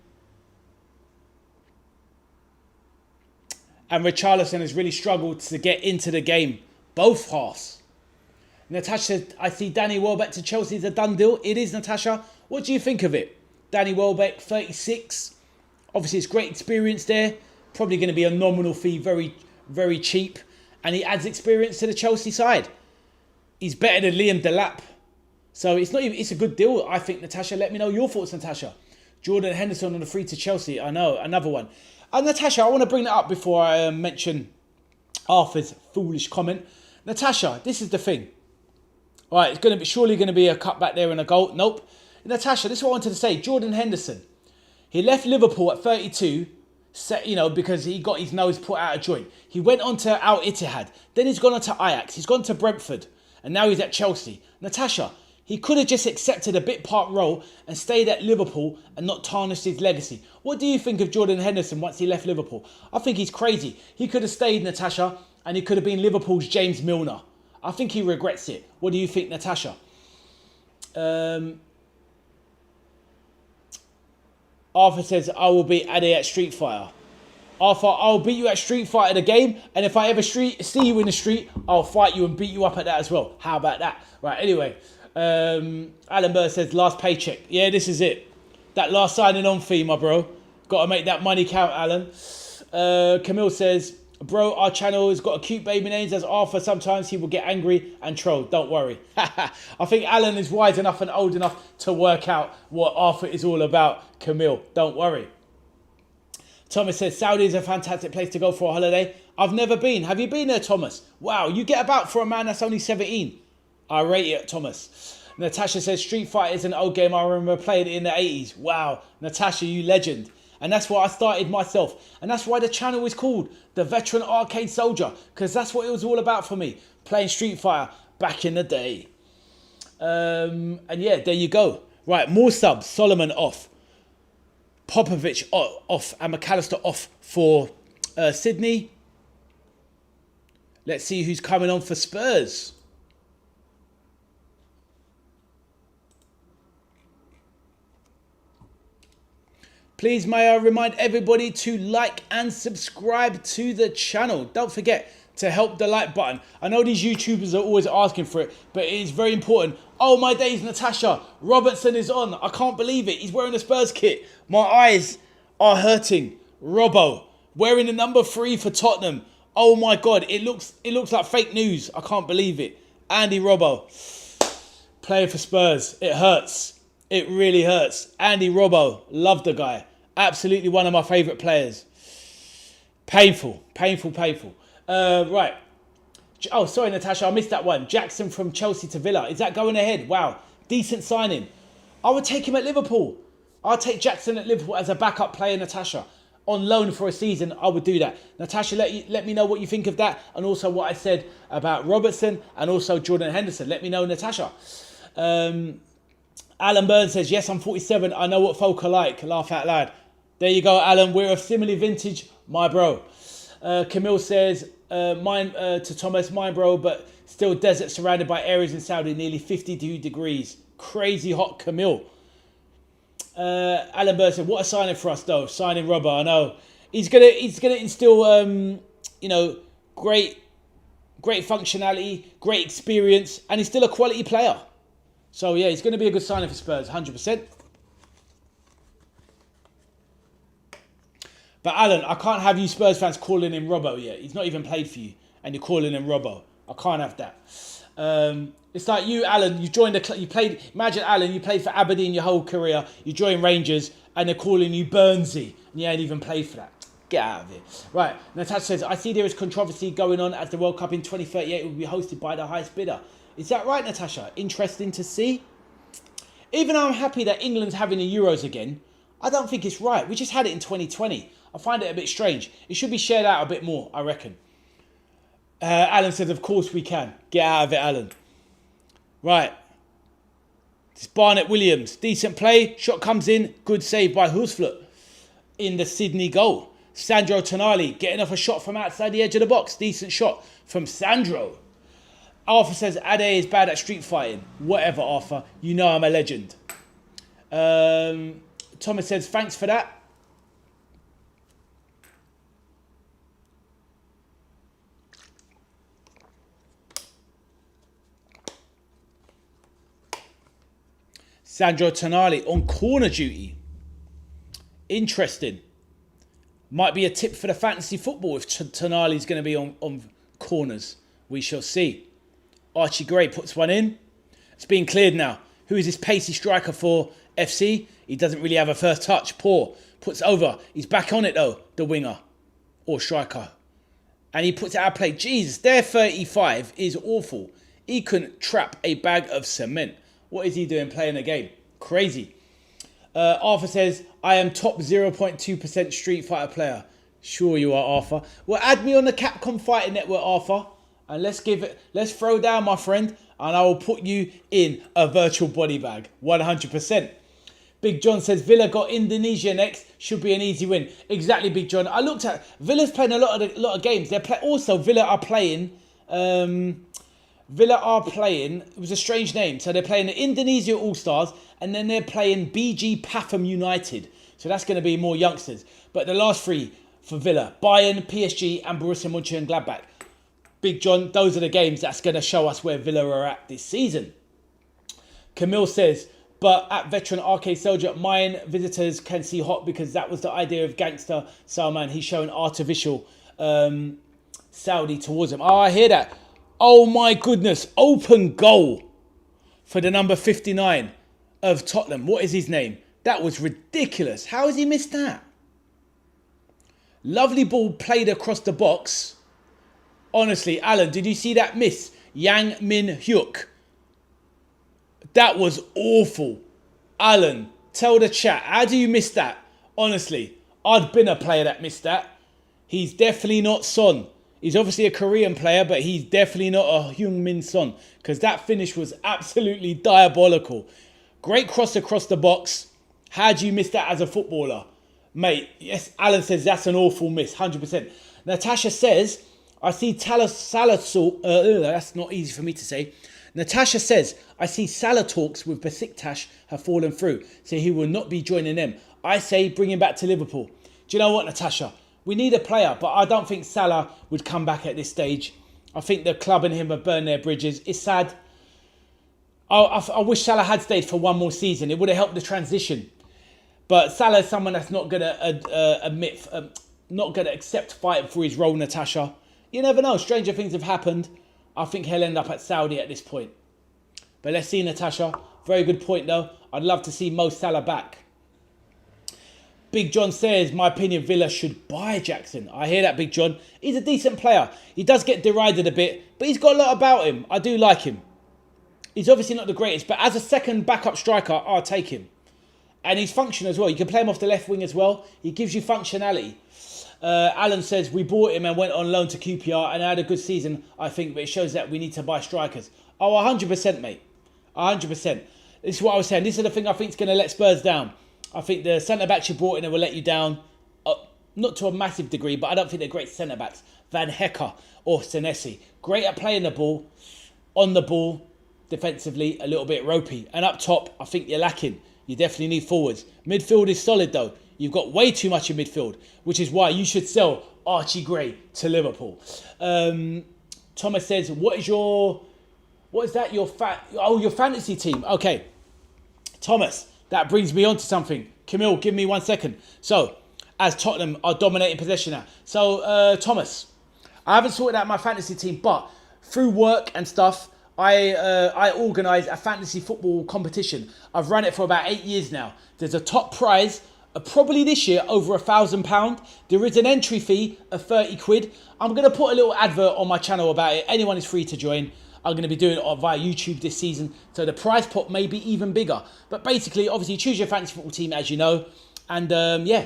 And Richarlison has really struggled to get into the game. Both halves. Natasha said, I see Danny Welbeck to Chelsea is a done deal. It is, Natasha. What do you think of it? Danny Welbeck, 36. Obviously, it's great experience there. Probably going to be a nominal fee, very, very cheap. And he adds experience to the Chelsea side. He's better than Liam Delap. So it's a good deal, I think, Natasha. Let me know your thoughts, Natasha. Jordan Henderson on the free to Chelsea. I know, another one. Natasha, I want to bring that up before I mention Arthur's foolish comment. Natasha, this is the thing. All right, it's surely going to be a cut back there and a goal. Nope. Natasha, this is what I wanted to say. Jordan Henderson. He left Liverpool at 32, because he got his nose put out of joint. He went on to Al Ittihad. Then he's gone on to Ajax. He's gone to Brentford. And now he's at Chelsea. Natasha, He could have just accepted a bit part role and stayed at Liverpool and not tarnished his legacy. What do you think of Jordan Henderson once he left Liverpool? I think he's crazy. He could have stayed, Natasha, and he could have been Liverpool's James Milner. I think he regrets it. What do you think, Natasha? Arthur says, I will beat Ade at Street Fighter. Arthur, I'll beat you at Street Fighter the game, and if I ever see you in the street, I'll fight you and beat you up at that as well. How about that? Right, anyway. Alan Burr says, last paycheck. Yeah, this is it. That last signing on fee, my bro. Got to make that money count, Alan. Camille says, bro, our channel has got a cute baby names as Arthur. Sometimes he will get angry and troll. Don't worry. I think Alan is wise enough and old enough to work out what Arthur is all about. Camille, don't worry. Thomas says, Saudi is a fantastic place to go for a holiday. I've never been. Have you been there, Thomas? Wow, you get about for a man that's only 17. I rate it, Thomas. Natasha says, Street Fighter is an old game. I remember playing it in the 80s. Wow, Natasha, you legend. And that's why I started myself. And that's why the channel is called The Veteran Arcade Soldier. Because that's what it was all about for me. Playing Street Fighter back in the day. And yeah, there you go. Right, more subs. Solomon off. Popovic off. And McAllister off for Sydney. Let's see who's coming on for Spurs. Please may I remind everybody to like and subscribe to the channel. Don't forget to help the like button. I know these YouTubers are always asking for it, but it is very important. Oh my days, Natasha. Robertson is on. I can't believe it. He's wearing the Spurs kit. My eyes are hurting. Robbo wearing the number 3 for Tottenham. Oh my God. It looks like fake news. I can't believe it. Andy Robbo playing for Spurs. It hurts. It really hurts. Andy Robbo, love the guy. Absolutely one of my favourite players. Painful. Right. Oh, sorry, Natasha, I missed that one. Jackson from Chelsea to Villa. Is that going ahead? Wow. Decent signing. I would take him at Liverpool. I'd take Jackson at Liverpool as a backup player, Natasha. On loan for a season, I would do that. Natasha, let me know what you think of that. And also what I said about Robertson and also Jordan Henderson. Let me know, Natasha. Alan Burns says, yes, I'm 47. I know what folk are like. Laugh out loud. There you go, Alan. We're of similar vintage, my bro. Camille says, mine to Thomas, mine bro, but still desert surrounded by areas in Saudi, nearly 52 degrees. Crazy hot, Camille. Alan Burns said, what a signing for us, though. Signing Robber, I know. He's gonna instill, great functionality, great experience, and he's still a quality player. So, yeah, he's going to be a good signing for Spurs, 100%. But, Alan, I can't have you Spurs fans calling him Robbo yet. He's not even played for you, and you're calling him Robbo. I can't have that. It's like you, Alan, you joined the club. You played, imagine, Alan, you played for Aberdeen your whole career. You joined Rangers, and they're calling you Burnsy, and you ain't even played for that. Get out of here. Right, Natasha says, I see there is controversy going on as the World Cup in 2038 will be hosted by the highest bidder. Is that right, Natasha? Interesting to see. Even though I'm happy that England's having the Euros again, I don't think it's right. We just had it in 2020. I find it a bit strange. It should be shared out a bit more, I reckon. Alan says, of course we can. Get out of it, Alan. Right. It's Barnett Williams. Decent play. Shot comes in. Good save by Husflut in the Sydney goal. Sandro Tonali getting off a shot from outside the edge of the box. Decent shot from Sandro. Arthur says, Ade is bad at street fighting. Whatever, Arthur. You know I'm a legend. Thomas says, thanks for that. Sandro Tonali on corner duty. Interesting. Might be a tip for the fantasy football if Tonali's going to be on corners. We shall see. Archie Gray puts one in. It's being cleared now. Who is this pacey striker for FC? He doesn't really have a first touch. Poor. Puts over. He's back on it though, the winger. Or striker. And he puts it out of play. Jesus, their 35 is awful. He couldn't trap a bag of cement. What is he doing playing a game? Crazy. Arthur says, I am top 0.2% Street Fighter player. Sure you are, Arthur. Well, add me on the Capcom Fighting Network, Arthur. And let's throw down, my friend, and I will put you in a virtual body bag, 100%. Big John says Villa got Indonesia next, should be an easy win. Exactly, Big John. I looked at Villa's playing a lot of games. Villa are playing. It was a strange name. So they're playing the Indonesia All-Stars, and then they're playing BG Pathum United. So that's going to be more youngsters. But the last three for Villa, Bayern, PSG, and Borussia Mönchengladbach. Big John, those are the games that's going to show us where Villa are at this season. Camille says, but at veteran Arcade Soldier, mine visitors can see hot because that was the idea of gangster Salman. He's showing artificial Saudi towards him. Oh, I hear that. Oh my goodness. Open goal for the number 59 of Tottenham. What is his name? That was ridiculous. How has he missed that? Lovely ball played across the box. Honestly, Alan, did you see that miss? Yang Min Hyuk. That was awful. Alan, tell the chat, how do you miss that? Honestly, I'd been a player that missed that. He's definitely not Son. He's obviously a Korean player, but he's definitely not a Heung-min Son, because that finish was absolutely diabolical. Great cross across the box. How do you miss that as a footballer? Mate, yes, Alan says that's an awful miss, 100%. Natasha says, I see that's not easy for me to say. Natasha says, I see Salah talks with Besiktas have fallen through, so he will not be joining them. I say bring him back to Liverpool. Do you know what, Natasha? We need a player, but I don't think Salah would come back at this stage. I think the club and him have burned their bridges. It's sad. I wish Salah had stayed for one more season. It would have helped the transition. But Salah is someone that's not going to not going to accept fighting for his role, Natasha. You never know. Stranger things have happened. I think he'll end up at Saudi at this point. But let's see, Natasha. Very good point, though. I'd love to see Mo Salah back. Big John says, my opinion, Villa should buy Jackson. I hear that, Big John. He's a decent player. He does get derided a bit, but he's got a lot about him. I do like him. He's obviously not the greatest, but as a second backup striker, I'll take him. And he's functional as well. You can play him off the left wing as well. He gives you functionality. Alan says, we bought him and went on loan to QPR and had a good season, I think, but it shows that we need to buy strikers. Oh, 100%, mate. 100%. This is what I was saying. This is the thing I think is going to let Spurs down. I think the centre-backs you brought in will let you down, not to a massive degree, but I don't think they're great centre-backs. Van Hecker or Senesi. Great at playing the ball, on the ball, defensively, a little bit ropey. And up top, I think you're lacking. You definitely need forwards. Midfield is solid, though. You've got way too much in midfield, which is why you should sell Archie Gray to Liverpool. Thomas says, what is that? Your fantasy team. Okay. Thomas, that brings me on to something. Camille, give me 1 second. So, as Tottenham are dominating possession now. So, Thomas, I haven't sorted out my fantasy team, but through work and stuff, I organise a fantasy football competition. I've run it for about 8 years now. There's a top prize, probably this year, over £1,000. There is an entry fee of 30 quid. I'm going to put a little advert on my channel about it. Anyone is free to join. I'm going to be doing it via YouTube this season. So the prize pot may be even bigger. But basically, obviously, choose your fantasy football team, as you know. And yeah.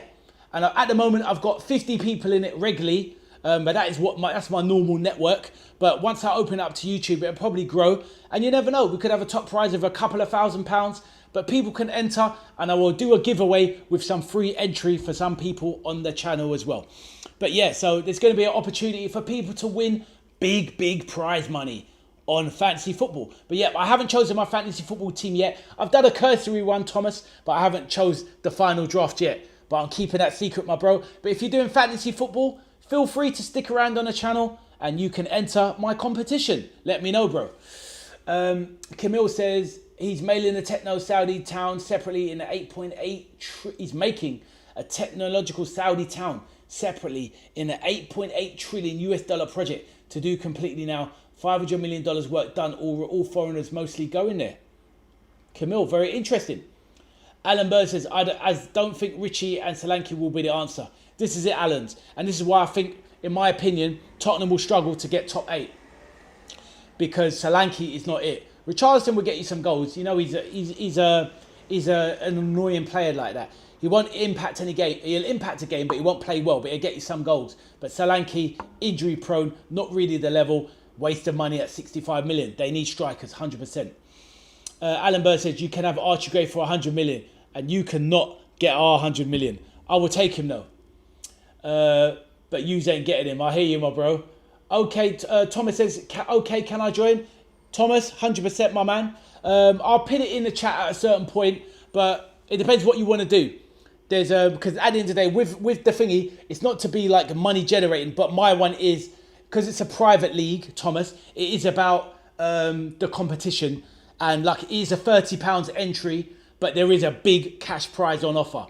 And at the moment, I've got 50 people in it regularly. But that's my normal network. But once I open it up to YouTube, it'll probably grow. And you never know. We could have a top prize of a couple of £1,000. But people can enter. And I will do a giveaway with some free entry for some people on the channel as well. But yeah, so there's going to be an opportunity for people to win big prize money on fantasy football. But yeah, I haven't chosen my fantasy football team yet. I've done a cursory one, Thomas, but I haven't chose the final draft yet. But I'm keeping that secret, my bro. But if you're doing fantasy football, feel free to stick around on the channel and you can enter my competition. Let me know, bro. Camille says he's mailing a techno Saudi town separately in an 8.8. He's making a technological Saudi town separately in an 8.8 trillion US dollar project to do completely now. $500 million work done, all foreigners mostly going there. Camille, very interesting. Alan Bird says, I don't think Richie and Solanke will be the answer. This is it, Alan's. And this is why I think, in my opinion, Tottenham will struggle to get top 8. Because Solanke is not it. Richarlison will get you some goals. You know, he's an annoying player like that. He won't impact any game. He'll impact a game, but he won't play well. But he'll get you some goals. But Solanke, injury prone, not really the level. Waste of money at 65 million. They need strikers, 100%. Alan Bird says, you can have Archie Gray for 100 million and you cannot get our 100 million. I will take him though. But you ain't getting him. I hear you, my bro. Okay, Thomas says, okay, can I join? Thomas, 100% my man. I'll pin it in the chat at a certain point, but it depends what you want to do. There's because at the end of the day, with the thingy, it's not to be like money generating, but my one is, because it's a private league, Thomas, it is about the competition, and like it is a £30 entry, but there is a big cash prize on offer.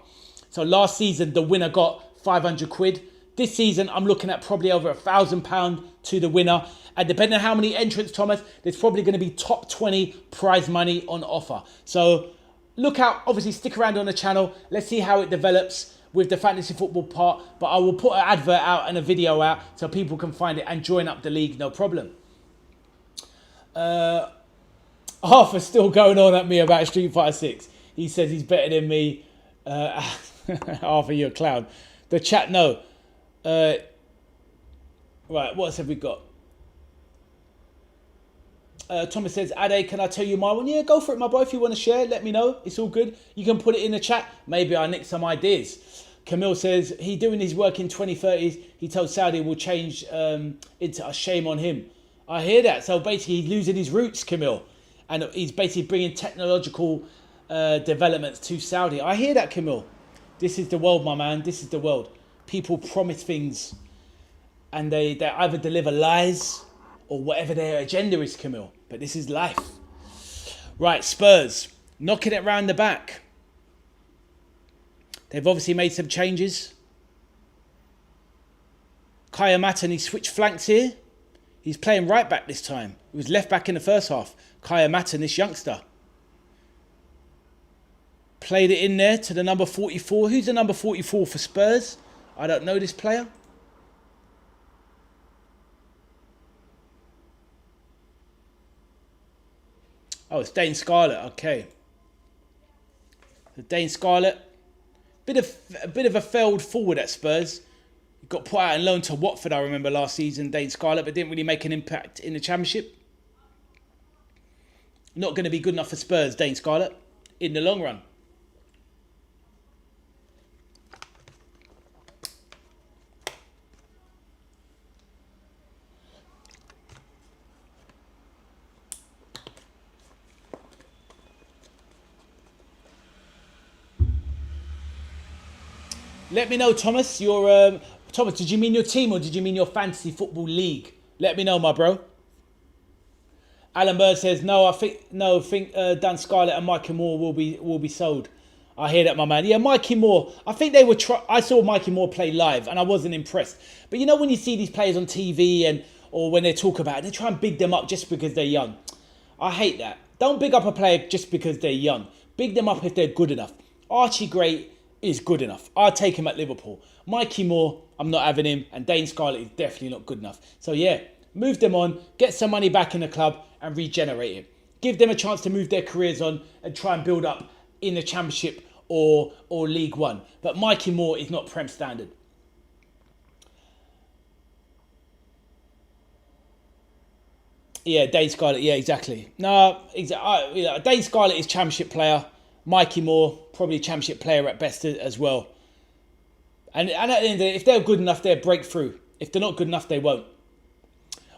So last season, the winner got 500 quid. This season, I'm looking at probably over £1,000 to the winner. And depending on how many entrants, Thomas, there's probably going to be top 20 prize money on offer. So look out, obviously stick around on the channel. Let's see how it develops with the fantasy football part. But I will put an advert out and a video out so people can find it and join up the league, no problem. Arthur's still going on at me about Street Fighter 6. He says he's better than me. Arthur, you're a clown. The chat, no. Right, what else have we got? Thomas says, Ade, can I tell you my one? Yeah, go for it, my boy. If you want to share, let me know. It's all good. You can put it in the chat. Maybe I'll nick some ideas. Camille says, he doing his work in 2030s. He told Saudi will change into a shame on him. I hear that. So basically, he's losing his roots, Camille. And he's basically bringing technological developments to Saudi. I hear that, Camille. This is the world, my man. This is the world. People promise things and they either deliver lies or whatever their agenda is, Camille. But this is life. Right, Spurs. Knocking it round the back. They've obviously made some changes. Kaya Matten, he switched flanks here. He's playing right back this time. He was left back in the first half. Kaya Matten, this youngster. Played it in there to the number 44. Who's the number 44 for Spurs? I don't know this player. Oh, it's Dane Scarlett. Okay. The Dane Scarlett. A bit of a failed forward at Spurs. He got put out on loan to Watford, I remember, last season, Dane Scarlett, but didn't really make an impact in the Championship. Not going to be good enough for Spurs, Dane Scarlett, in the long run. Let me know, Thomas. Thomas, did you mean your team or did you mean your fantasy football league? Let me know, my bro. Alan Bird says I think Dan Scarlett and Mikey Moore will be sold. I hear that, my man. Yeah, Mikey Moore. I think they were. I saw Mikey Moore play live and I wasn't impressed. But you know when you see these players on TV or when they talk about it, they try and big them up just because they're young. I hate that. Don't big up a player just because they're young. Big them up if they're good enough. Archie Gray is good enough. I'll take him at Liverpool. Mikey Moore, I'm not having him. And Dane Scarlett is definitely not good enough. So yeah, move them on, get some money back in the club and regenerate it. Give them a chance to move their careers on and try and build up in the Championship or League One. But Mikey Moore is not Prem standard. Yeah, Dane Scarlett, yeah, exactly. No, Dane Scarlett is Championship player. Mikey Moore, probably Championship player at best as well. And at the end of the day, if they're good enough, they'll break through. If they're not good enough, they won't.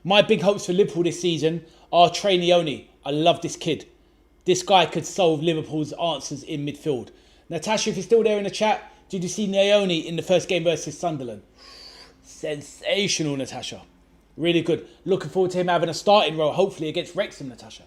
My big hopes for Liverpool this season are Trey Leone. I love this kid. This guy could solve Liverpool's answers in midfield. Natasha, if you're still there in the chat, did you see Leone in the first game versus Sunderland? Sensational, Natasha. Really good. Looking forward to him having a starting role, hopefully against Wrexham, Natasha.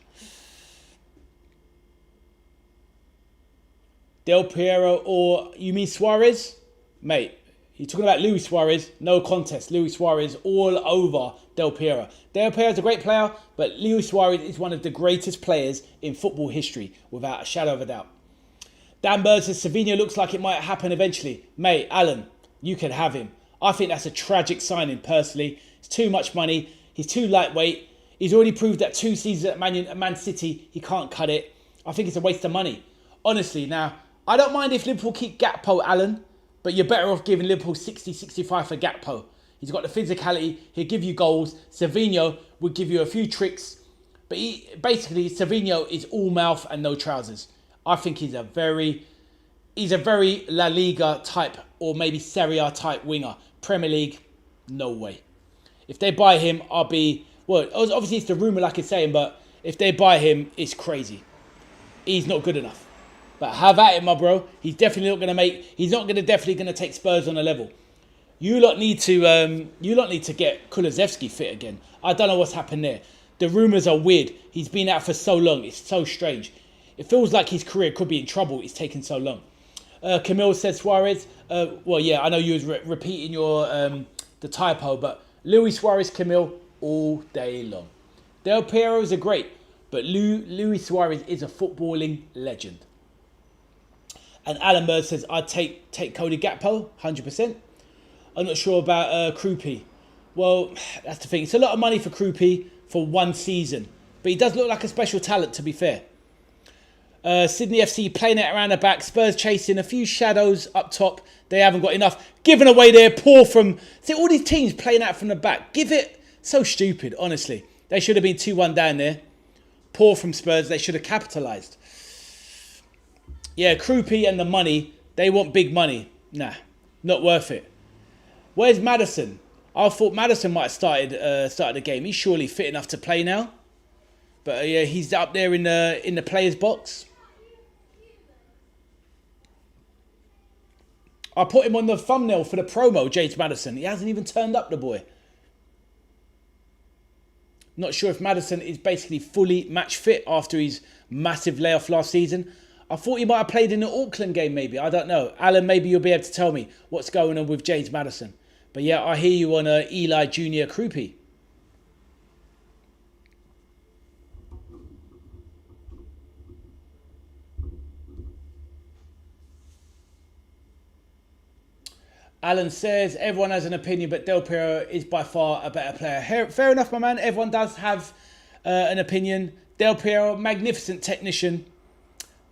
Del Piero, or you mean Suarez? Mate, you're talking about Luis Suarez. No contest. Luis Suarez all over Del Piero. Del Piero is a great player, but Luis Suarez is one of the greatest players in football history, without a shadow of a doubt. Dan Bird says, Savinho looks like it might happen eventually. Mate, Alan, you can have him. I think that's a tragic signing, personally. It's too much money. He's too lightweight. He's already proved that 2 seasons at Man City, he can't cut it. I think it's a waste of money. Honestly, now, I don't mind if Liverpool keep Gakpo, Alan, but you're better off giving Liverpool 60, 65 for Gakpo. He's got the physicality. He'll give you goals. Savinho would give you a few tricks. But basically, Savinho is all mouth and no trousers. I think he's a very La Liga type or maybe Serie A type winger. Premier League, no way. If they buy him, I'll be... Well, obviously it's the rumour like it's saying, but if they buy him, it's crazy. He's not good enough. But have at it, my bro. He's definitely not going to He's not definitely going to take Spurs on a level. You lot need to get Kulusevski fit again. I don't know what's happened there. The rumours are weird. He's been out for so long. It's so strange. It feels like his career could be in trouble. It's taken so long. Camille says Suarez. Well, yeah, I know you was repeating your the typo, but Luis Suarez, Camille, all day long. Del Piero's are great, but Luis Suarez is a footballing legend. And Alan Bird says, I'd take Cody Gakpo, 100%. I'm not sure about Krupi. Well, that's the thing. It's a lot of money for Krupi for one season. But he does look like a special talent, to be fair. Sydney FC playing it around the back. Spurs chasing a few shadows up top. They haven't got enough. Giving away there. Poor from... See, all these teams playing out from the back. Give it... So stupid, honestly. They should have been 2-1 down there. Poor from Spurs. They should have capitalised. Yeah, Krupi and the money. They want big money. Nah, not worth it. Where's Maddison? I thought Maddison might have started the game. He's surely fit enough to play now. But yeah, he's up there in the players' box. I put him on the thumbnail for the promo, James Maddison. He hasn't even turned up, the boy. Not sure if Maddison is basically fully match fit after his massive layoff last season. I thought he might have played in the Auckland game, maybe. I don't know. Alan, maybe you'll be able to tell me what's going on with James Maddison. But yeah, I hear you on Eli Junior Krupi. Alan says, everyone has an opinion, but Del Piero is by far a better player. Fair enough, my man. Everyone does have an opinion. Del Piero, magnificent technician.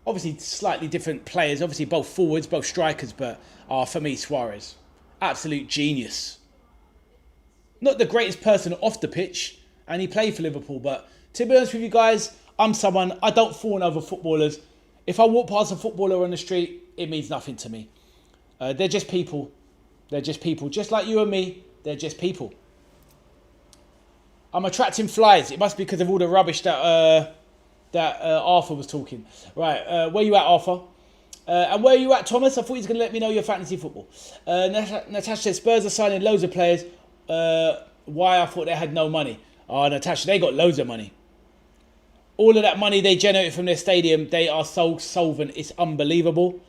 Obviously, slightly different players. Obviously, both forwards, both strikers. But for me, Suarez. Absolute genius. Not the greatest person off the pitch. And he played for Liverpool. But to be honest with you guys, I'm someone, I don't fawn over footballers. If I walk past a footballer on the street, it means nothing to me. They're just people. They're just people. Just like you and me, they're just people. I'm attracting flies. It must be because of all the rubbish that Arthur was talking. Right, where you at, Arthur? And where are you at, Thomas? I thought he was going to let me know your fantasy football. Natasha said Spurs are signing loads of players. Why? I thought they had no money. Oh, Natasha, they got loads of money. All of that money they generated from their stadium, they are so solvent. It's unbelievable.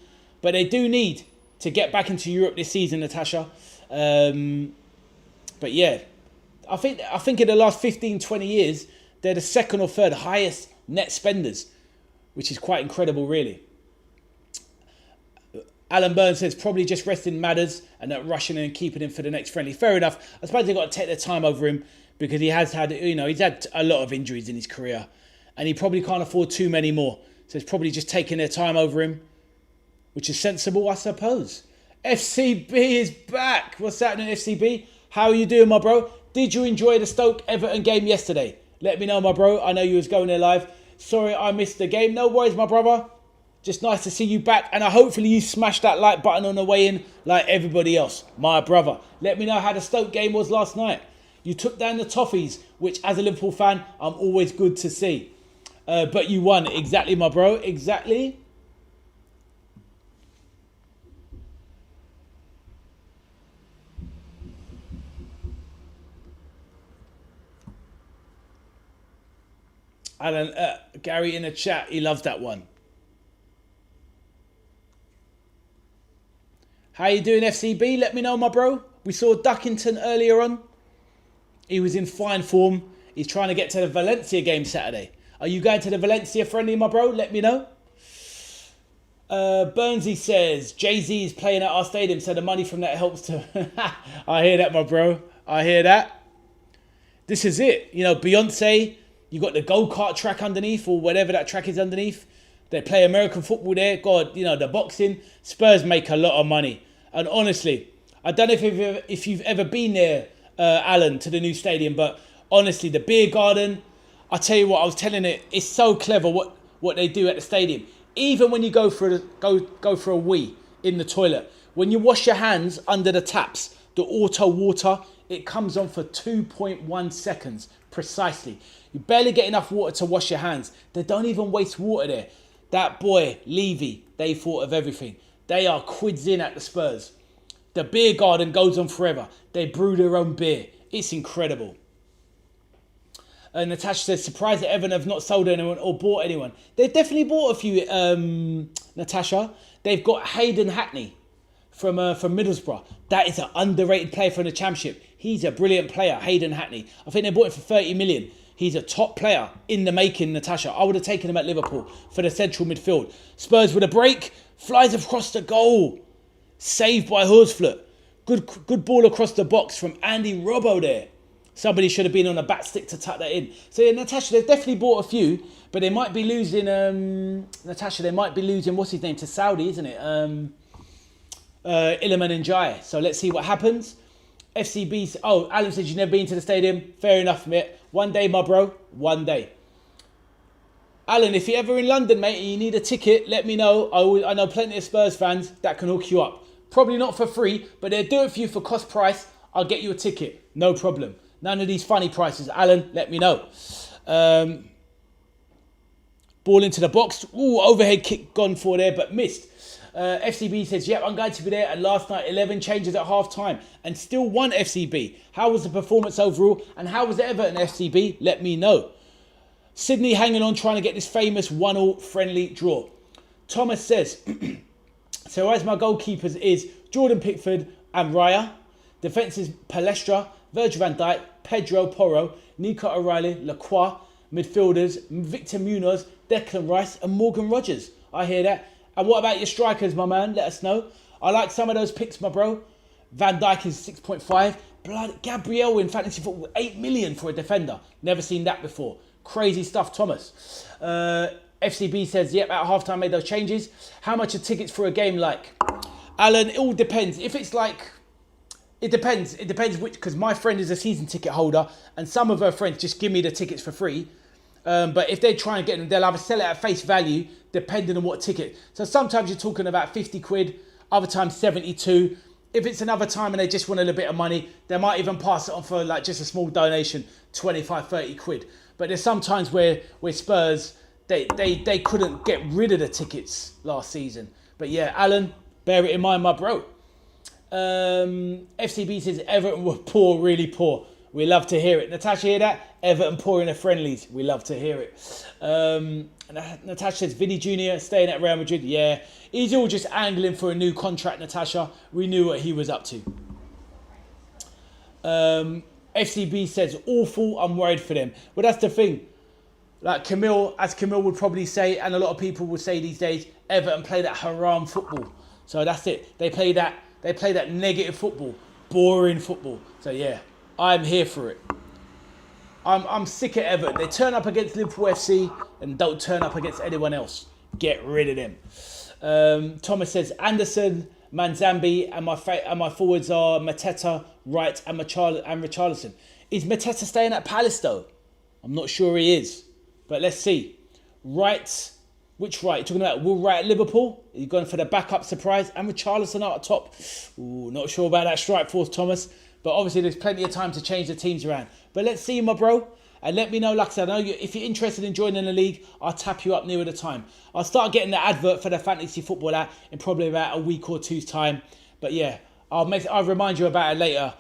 But they do need to get back into Europe this season, Natasha. But yeah, I think in the last 15, 20 years, they're the second or third highest net spenders, which is quite incredible, really. Alan Burns says probably just resting Madders and not rushing and keeping him for the next friendly. Fair enough. I suppose they've got to take their time over him because he's had a lot of injuries in his career and he probably can't afford too many more. So it's probably just taking their time over him, which is sensible, I suppose. FCB is back. What's happening, FCB? How are you doing, my bro? Did you enjoy the Stoke-Everton game yesterday? Let me know, my bro. I know you was going there live. Sorry I missed the game. No worries, my brother. Just nice to see you back. And hopefully you smashed that like button on the way in like everybody else. My brother. Let me know how the Stoke game was last night. You took down the Toffees, which as a Liverpool fan, I'm always good to see. But you won. Exactly, my bro. Exactly. Alan, Gary in the chat, he loves that one. How you doing, FCB? Let me know, my bro. We saw Duckington earlier on. He was in fine form. He's trying to get to the Valencia game Saturday. Are you going to the Valencia friendly, my bro? Let me know. Burnsy says, Jay-Z is playing at our stadium, so the money from that helps to... I hear that, my bro. I hear that. This is it. You know, Beyonce... You got the go-kart track underneath or whatever that track is underneath. They play American football there. God, you know, the boxing. Spurs make a lot of money. And honestly, I don't know if you've ever been there, Alan, to the new stadium, but honestly, the beer garden, I tell you what, I was telling it, it's so clever what they do at the stadium. Even when you go for a wee in the toilet, when you wash your hands under the taps, the auto water, it comes on for 2.1 seconds precisely. You barely get enough water to wash your hands. They don't even waste water there. That boy, Levy, they thought of everything. They are quids in at the Spurs. The beer garden goes on forever. They brew their own beer. It's incredible. Natasha says, surprised that Everton have not sold anyone or bought anyone. They've definitely bought a few, Natasha. They've got Hayden Hackney from Middlesbrough. That is an underrated player from the Championship. He's a brilliant player, Hayden Hackney. I think they bought him for 30 million. He's a top player in the making, Natasha. I would have taken him at Liverpool for the central midfield. Spurs with a break. Flies across the goal. Saved by Horsflett. Good ball across the box from Andy Robbo there. Somebody should have been on a bat stick to tuck that in. So yeah, Natasha, they've definitely bought a few, but they might be losing, Natasha, they might be losing, what's his name, to Saudi, isn't it? Iliman Ndiaye. So let's see what happens. FCB, Alan says you've never been to the stadium. Fair enough, mate. One day, my bro. One day. Alan, if you're ever in London, mate, and you need a ticket, let me know. I know plenty of Spurs fans that can hook you up. Probably not for free, but they'll do it for you for cost price. I'll get you a ticket. No problem. None of these funny prices. Alan, let me know. Ball into the box. Ooh, overhead kick gone for there, but missed. FCB says, yep, I'm going to be there. And last night, 11 changes at half time and still won FCB. How was the performance overall? And how was Everton FCB? Let me know. Sydney hanging on, trying to get this famous 1-1 friendly draw. Thomas says, so as my goalkeepers is Jordan Pickford and Raya. Defence is Palestra, Virgil van Dijk, Pedro Porro, Nico O'Reilly, Lacroix. Midfielders, Victor Munoz, Declan Rice and Morgan Rogers. I hear that. And what about your strikers, my man? Let us know. I like some of those picks, my bro. Van Dijk is 6.5. Blood, Gabriel in fantasy football, 8 million for a defender. Never seen that before. Crazy stuff, Thomas. FCB says, yep, at halftime made those changes. How much are tickets for a game like? Alan, it all depends. If it's like, it depends. It depends which, because my friend is a season ticket holder and some of her friends just give me the tickets for free. But if they try and get them, they'll either sell it at face value, depending on what ticket. So sometimes you're talking about 50 quid, other times 72. If it's another time and they just want a little bit of money, they might even pass it on for like just a small donation, 25, 30 quid. But there's some times where Spurs, they couldn't get rid of the tickets last season. But yeah, Alan, bear it in mind, my bro. FCB says Everton were poor, really poor. We love to hear it. Natasha, hear that? Everton poor in the friendlies. We love to hear it. Natasha says Vinny Jr. staying at Real Madrid. Yeah, he's all just angling for a new contract, Natasha. We knew what he was up to. FCB says awful. I'm worried for them. But that's the thing. Like Camille would probably say, and a lot of people would say these days, Everton play that haram football. So that's it. They play that negative football, boring football. So yeah, I'm here for it. I'm sick of Everton. They turn up against Liverpool FC and don't turn up against anyone else. Get rid of them. Thomas says Anderson, Manzambi, and my forwards are Mateta, Wright, and Richarlison. Is Mateta staying at Palace though? I'm not sure he is, but let's see. Wright, which Wright? You're talking about Will Wright at Liverpool? Are you going for the backup surprise? And Richarlison out at top. Ooh, not sure about that strike force, Thomas. But obviously there's plenty of time to change the teams around. But let's see, my bro. And let me know, like I said, if you're interested in joining the league, I'll tap you up nearer the time. I'll start getting the advert for the fantasy football out in probably about a week or two's time. But yeah, I'll remind you about it later.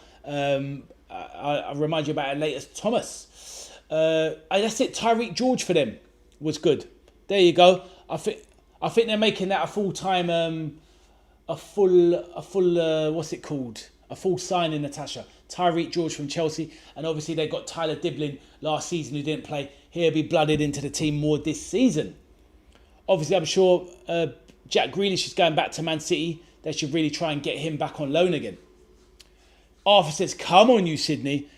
I'll remind you about it later, Thomas. That's it. Tyreek George for them was good. There you go. I think they're making that a full-time, what's it called? A full signing, Natasha. Tyreek George from Chelsea. And obviously they got Tyler Diblin last season who didn't play. He'll be blooded into the team more this season. Obviously, I'm sure Jack Grealish is going back to Man City. They should really try and get him back on loan again. Arthur says, come on you, Sydney.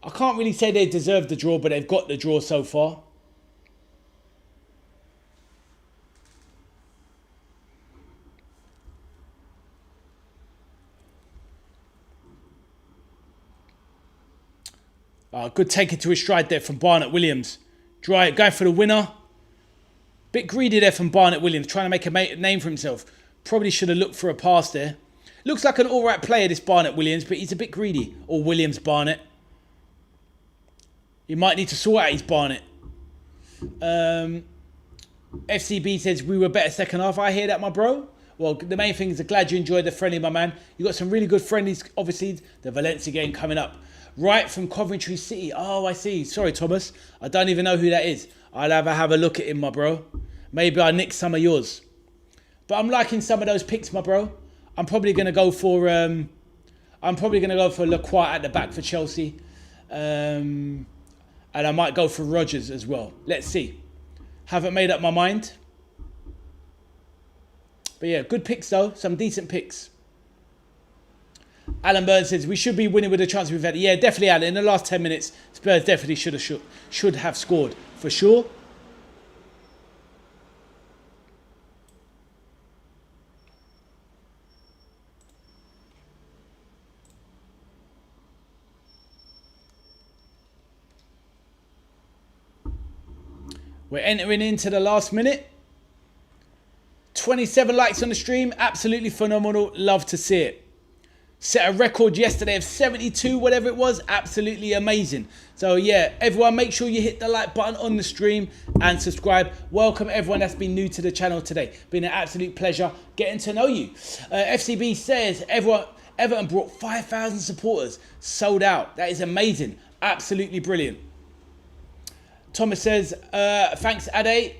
I can't really say they deserve the draw, but they've got the draw so far. Good taking to his stride there from Barnett Williams. Going for the winner. Bit greedy there from Barnett Williams, trying to make a name for himself. Probably should have looked for a pass there. Looks like an alright player, this Barnett Williams, but he's a bit greedy. Or Williams Barnett. He might need to sort out his Barnett. FCB says, we were better second half. I hear that, my bro. Well, the main thing is I'm glad you enjoyed the friendly, my man. You got some really good friendlies, obviously. The Valencia game coming up. Right from Coventry City. Oh, I see. Sorry, Thomas. I don't even know who that is. I'll have a look at him, my bro. Maybe I nicked some of yours. But I'm liking some of those picks, my bro. I'm probably going to go for Lacroix at the back for Chelsea. And I might go for Rodgers as well. Let's see. Haven't made up my mind. But yeah, good picks though. Some decent picks. Alan Burns says, we should be winning with the chance we've had. Yeah, definitely, Alan. In the last 10 minutes, Spurs definitely should have scored. For sure. We're entering into the last minute. 27 likes on the stream. Absolutely phenomenal. Love to see it. Set a record yesterday of 72, whatever it was. Absolutely amazing. So yeah, everyone make sure you hit the like button on the stream and subscribe. Welcome everyone that's been new to the channel today. Been an absolute pleasure getting to know you. FCB says, Everton brought 5,000 supporters. Sold out. That is amazing. Absolutely brilliant. Thomas says, thanks, Ade.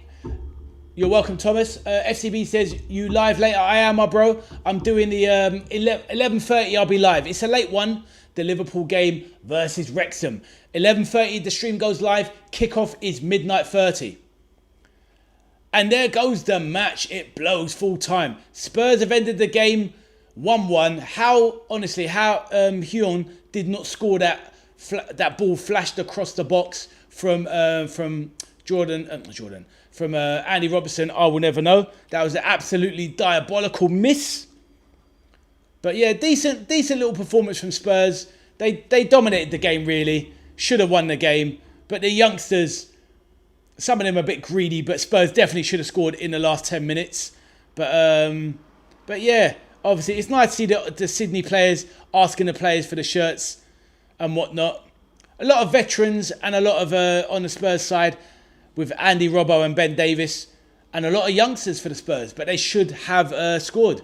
You're welcome, Thomas. FCB says, you live later? I am, my bro. I'm doing the 11:30, I'll be live. It's a late one. The Liverpool game versus Wrexham. 11:30, the stream goes live. Kickoff is midnight 30. And there goes the match. It blows full time. Spurs have ended the game 1-1. How Hyun did not score that ball flashed across the box from Andy Robertson, I will never know. That was an absolutely diabolical miss. But yeah, decent little performance from Spurs. They dominated the game, really. Should have won the game. But the youngsters, some of them are a bit greedy, but Spurs definitely should have scored in the last 10 minutes. But yeah, obviously it's nice to see the Sydney players asking the players for the shirts and whatnot. A lot of veterans and a lot of, on the Spurs side, with Andy Robbo and Ben Davis, and a lot of youngsters for the Spurs, but they should have scored.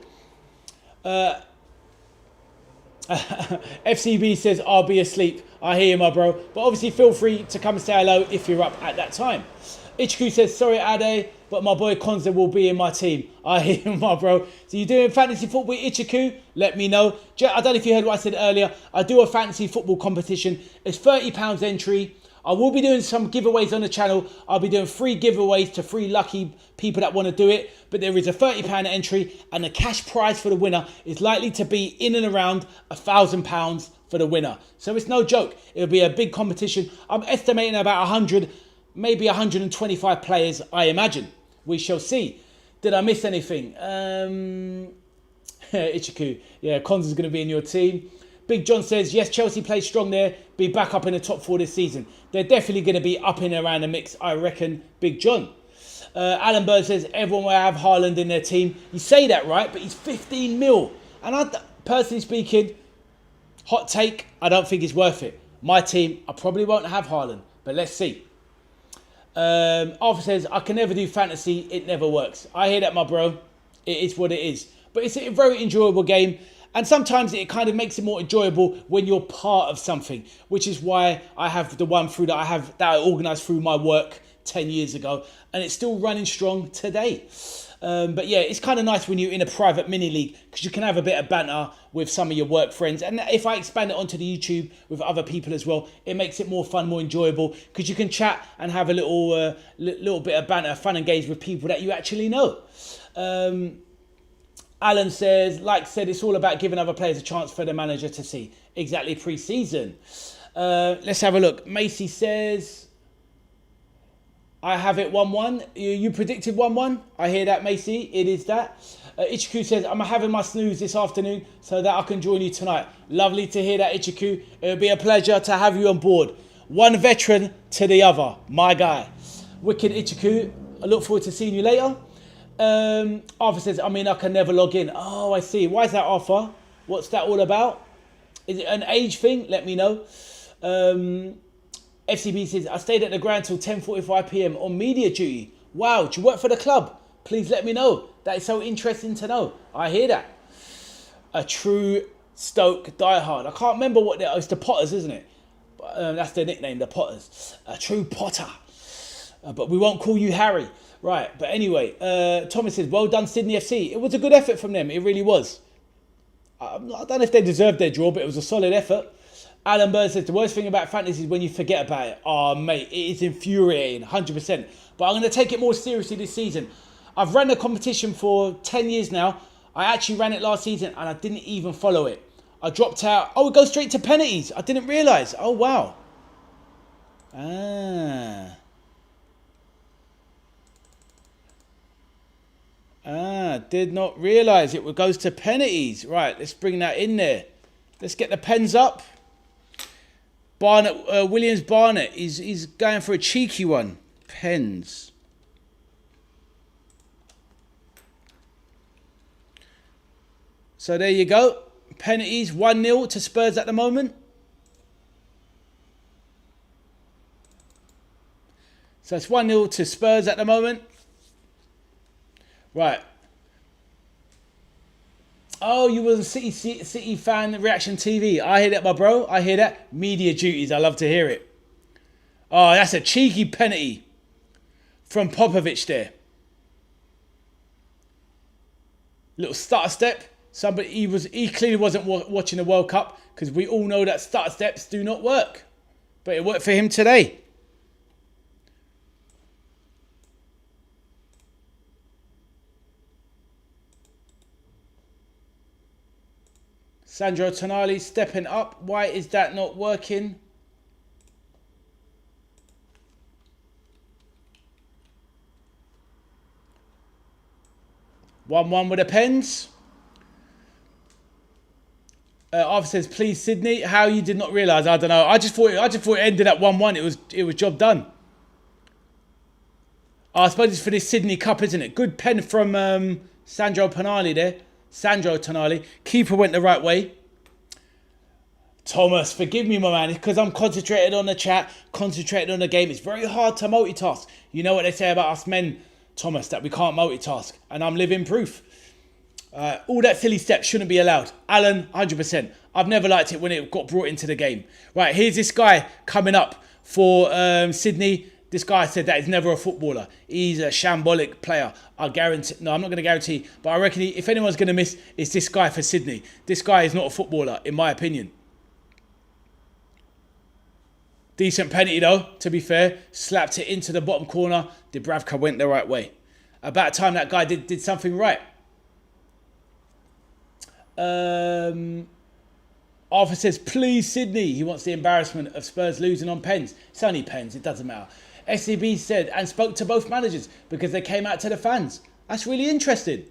FCB says, I'll be asleep. I hear you, my bro. But obviously feel free to come and say hello if you're up at that time. Ichiku says, sorry, Ade, but my boy Konza will be in my team. I hear you, my bro. So you're doing fantasy football, Ichiku? Let me know. I don't know if you heard what I said earlier. I do a fantasy football competition. It's £30 entry. I will be doing some giveaways on the channel. I'll be doing free giveaways to free lucky people that want to do it. But there is a £30 entry, and the cash prize for the winner is likely to be in and around £1,000 for the winner. So it's no joke. It'll be a big competition. I'm estimating about 100, maybe 125 players, I imagine. We shall see. Did I miss anything? Ichiku. Yeah, Konza's going to be in your team. Big John says, yes, Chelsea played strong there. Be back up in the top 4 this season. They're definitely going to be up and around the mix, I reckon. Big John. Alan Bird says, everyone will have Haaland in their team. You say that, right? But he's 15 mil. And personally speaking, hot take, I don't think it's worth it. My team, I probably won't have Haaland. But let's see. Arthur says, I can never do fantasy. It never works. I hear that, my bro. It is what it is. But it's a very enjoyable game. And sometimes it kind of makes it more enjoyable when you're part of something, which is why I have the one through that I organised through my work 10 years ago, and it's still running strong today. But yeah, it's kind of nice when you're in a private mini league because you can have a bit of banter with some of your work friends. And if I expand it onto the YouTube with other people as well, it makes it more fun, more enjoyable because you can chat and have a little bit of banter, fun and games with people that you actually know. Alan says, like said, it's all about giving other players a chance for the manager to see. Exactly, pre-season. Let's have a look. Macy says, I have it 1-1. You predicted 1-1? I hear that, Macy. It is that. Ichiku says, I'm having my snooze this afternoon so that I can join you tonight. Lovely to hear that, Ichiku. It would be a pleasure to have you on board. One veteran to the other. My guy. Wicked Ichiku. I look forward to seeing you later. Arthur says, I can never log in. Oh, I see. Why is that, Arthur? What's that all about? Is it an age thing? Let me know. FCB says, I stayed at the ground till 10:45 p.m. on media duty. Wow, do you work for the club? Please let me know. That is so interesting to know. I hear that. A true Stoke diehard. I can't remember what it's the Potters, isn't it? That's their nickname, the Potters. A true Potter. But we won't call you Harry. Right, but anyway, Thomas says, well done Sydney FC. It was a good effort from them. It really was. I don't know if they deserved their draw, but it was a solid effort. Alan Bird says, the worst thing about fantasy is when you forget about it. Oh, mate, it is infuriating, 100%. But I'm going to take it more seriously this season. I've run the competition for 10 years now. I actually ran it last season and I didn't even follow it. I dropped out. Oh, it goes straight to penalties. I didn't realise. Oh, wow. Did not realise it goes to penalties. Right, let's bring that in there. Let's get the pens up. Barnett, Williams Barnett, he's going for a cheeky one. Pens. So there you go. Penalties, 1-0 to Spurs at the moment. So it's 1-0 to Spurs at the moment. Right. Oh, you was a City fan reaction TV. I hear that, my bro. I hear that. Media duties. I love to hear it. Oh, that's a cheeky penalty from Popovic there. Little stutter step. He clearly wasn't watching the World Cup because we all know that stutter steps do not work. But it worked for him today. Sandro Tonali stepping up. Why is that not working? One with the pens. Arthur says, please Sydney. How you did not realise? I don't know. I just thought it ended at 1-1. It was job done. I suppose it's for this Sydney Cup, isn't it? Good pen from Sandro Tonali there. Sandro Tonali. Keeper went the right way. Thomas, forgive me, my man. It's because I'm concentrated on the chat, concentrated on the game. It's very hard to multitask. You know what they say about us men, Thomas, that we can't multitask. And I'm living proof. All that silly steps shouldn't be allowed. Alan, 100%. I've never liked it when it got brought into the game. Right, here's this guy coming up for Sydney. This guy said that he's never a footballer. He's a shambolic player. I guarantee. No, I'm not going to guarantee. But I reckon if anyone's going to miss, it's this guy for Sydney. This guy is not a footballer, in my opinion. Decent penalty though, to be fair. Slapped it into the bottom corner. Dubravka went the right way. About time that guy did something right. Arthur says, please Sydney. He wants the embarrassment of Spurs losing on pens. It's only pens, it doesn't matter. SCB said, and spoke to both managers because they came out to the fans. That's really interesting.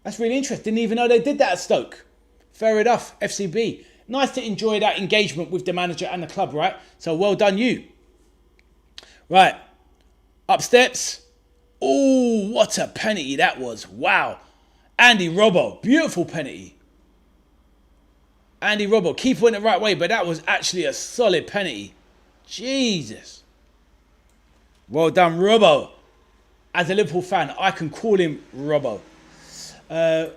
Didn't even know they did that at Stoke. Fair enough, FCB. Nice to enjoy that engagement with the manager and the club, right? So well done you. Right. Up steps. Oh, what a penalty that was. Wow. Andy Robbo. Beautiful penalty. Andy Robbo. Keeper went the right way, but that was actually a solid penalty. Jesus. Well done, Robbo. As a Liverpool fan, I can call him Robbo.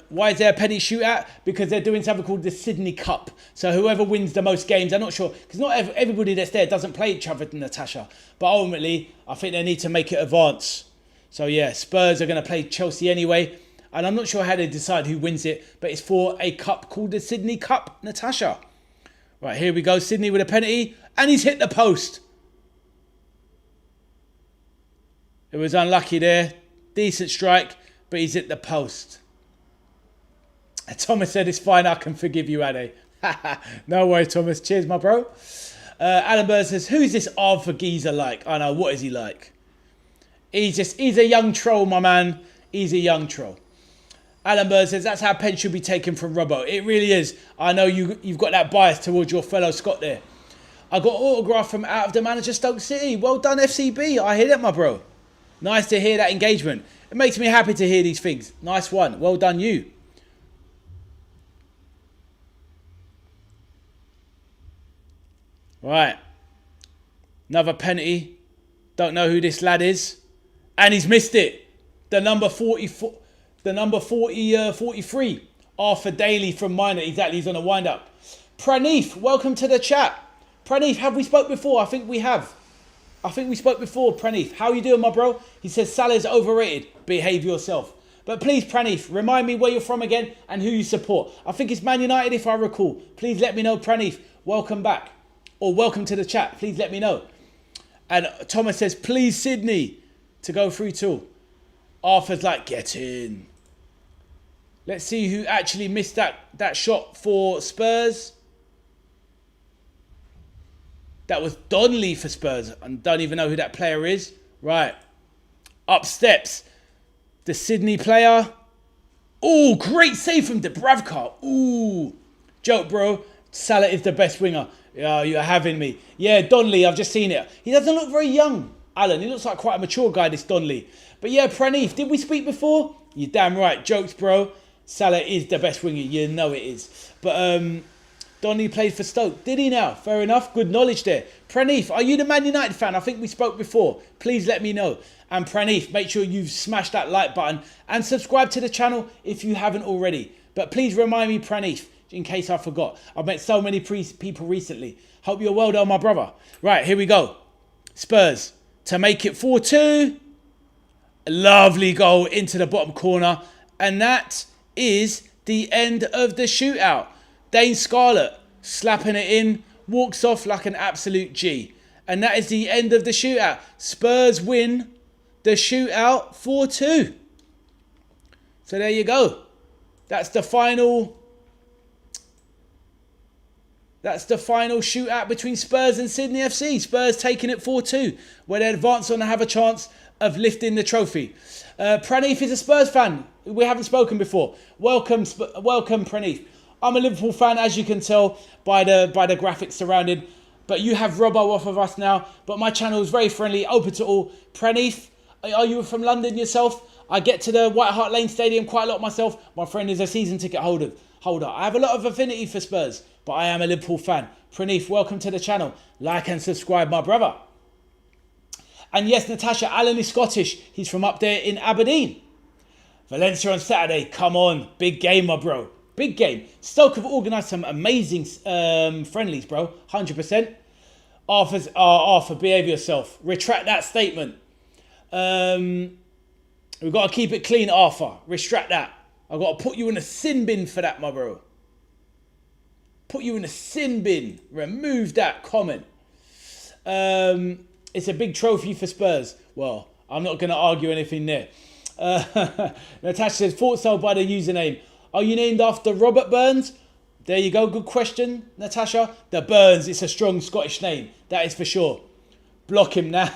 Why is there a penalty shootout? Because they're doing something called the Sydney Cup. So whoever wins the most games, I'm not sure, because not everybody that's there doesn't play each other, Natasha. But ultimately, I think they need to make it advance. So yeah, Spurs are going to play Chelsea anyway. And I'm not sure how they decide who wins it, but it's for a cup called the Sydney Cup, Natasha. Right, here we go. Sydney with a penalty. And he's hit the post. It was unlucky there. Decent strike, but he's hit the post. Thomas said, it's fine, I can forgive you, Ade. No worries, Thomas. Cheers, my bro. Alan Bird says, who's this Arthur geezer like? I know, what is he like? He's a young troll, my man. He's a young troll. Alan Bird says, that's how pen should be taken from Robbo. It really is. I know you've got that bias towards your fellow Scot there. I got autograph from out of the manager Stoke City. Well done, FCB. I hear that, my bro. Nice to hear that engagement. It makes me happy to hear these things. Nice one. Well done, you. Right. Another penalty. Don't know who this lad is. And he's missed it. The number 44, the number 43. Arthur Daly from Minor. Exactly, he's on a wind-up. Praneeth, welcome to the chat. Praneeth, have we spoke before? I think we have. I think we spoke before, Praneeth. How you doing, my bro? He says Salah's overrated. Behave yourself. But please, Praneeth, remind me where you're from again and who you support. I think it's Man United, if I recall. Please let me know, Praneeth. Welcome back. Or welcome to the chat. Please let me know. And Thomas says, please, Sydney, to go through too. Arthur's like, get in. Let's see who actually missed that shot for Spurs. That was Tonali for Spurs. I don't even know who that player is. Right. Up steps. The Sydney player. Oh, great save from Dubravka. Ooh. Joke, bro. Salah is the best winger. Oh, you're having me. Yeah, Tonali, I've just seen it. He doesn't look very young, Alan. He looks like quite a mature guy, this Tonali. But yeah, Praneeth, did we speak before? You're damn right. Jokes, bro. Salah is the best winger. You know it is. But Tonali played for Stoke. Did he now? Fair enough. Good knowledge there. Praneeth, are you the Man United fan? I think we spoke before. Please let me know. And Praneeth, make sure you've smashed that like button and subscribe to the channel if you haven't already. But please remind me, Praneeth, in case I forgot. I've met so many people recently. Hope you're well done, my brother. Right, here we go. Spurs to make it 4-2. A lovely goal into the bottom corner. And that is the end of the shootout. Dane Scarlett slapping it in, walks off like an absolute G. And that is the end of the shootout. Spurs win the shootout 4-2. So there you go. That's the final shootout between Spurs and Sydney FC. Spurs taking it 4-2, where they advance on to have a chance of lifting the trophy. Praneeth is a Spurs fan. We haven't spoken before. Welcome, Praneeth. I'm a Liverpool fan, as you can tell by the graphics surrounded. But you have Robbo off of us now. But my channel is very friendly, open to all. Praneeth, are you from London yourself? I get to the White Hart Lane Stadium quite a lot myself. My friend is a season ticket holder. I have a lot of affinity for Spurs, but I am a Liverpool fan. Praneeth, welcome to the channel. Like and subscribe, my brother. And yes, Natasha, Alan is Scottish. He's from up there in Aberdeen. Valencia on Saturday. Come on. Big game, my bro. Big game. Stoke have organised some amazing friendlies, bro. 100%. Arthur, behave yourself. Retract that statement. We've got to keep it clean, Arthur. Retract that. I've got to put you in a sin bin for that, my bro. Put you in a sin bin. Remove that comment. It's a big trophy for Spurs. Well, I'm not going to argue anything there. Natasha says, thought so by the username. Are you named after Robert Burns? There you go. Good question, Natasha. The Burns, it's a strong Scottish name. That is for sure. Block him now.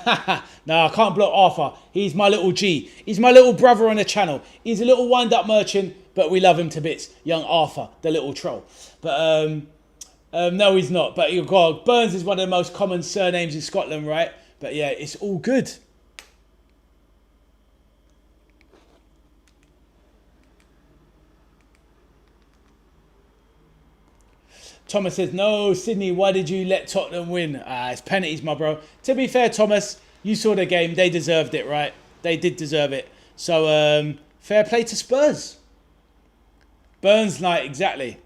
No, I can't block Arthur. He's my little G. He's my little brother on the channel. He's a little wind-up merchant, but we love him to bits. Young Arthur, the little troll. But no, he's not. But God, Burns is one of the most common surnames in Scotland, right? But yeah, it's all good. Thomas says, no, Sydney, why did you let Tottenham win? It's penalties, my bro. To be fair, Thomas, you saw the game. They deserved it, right? They did deserve it. So, fair play to Spurs. Burns night, exactly.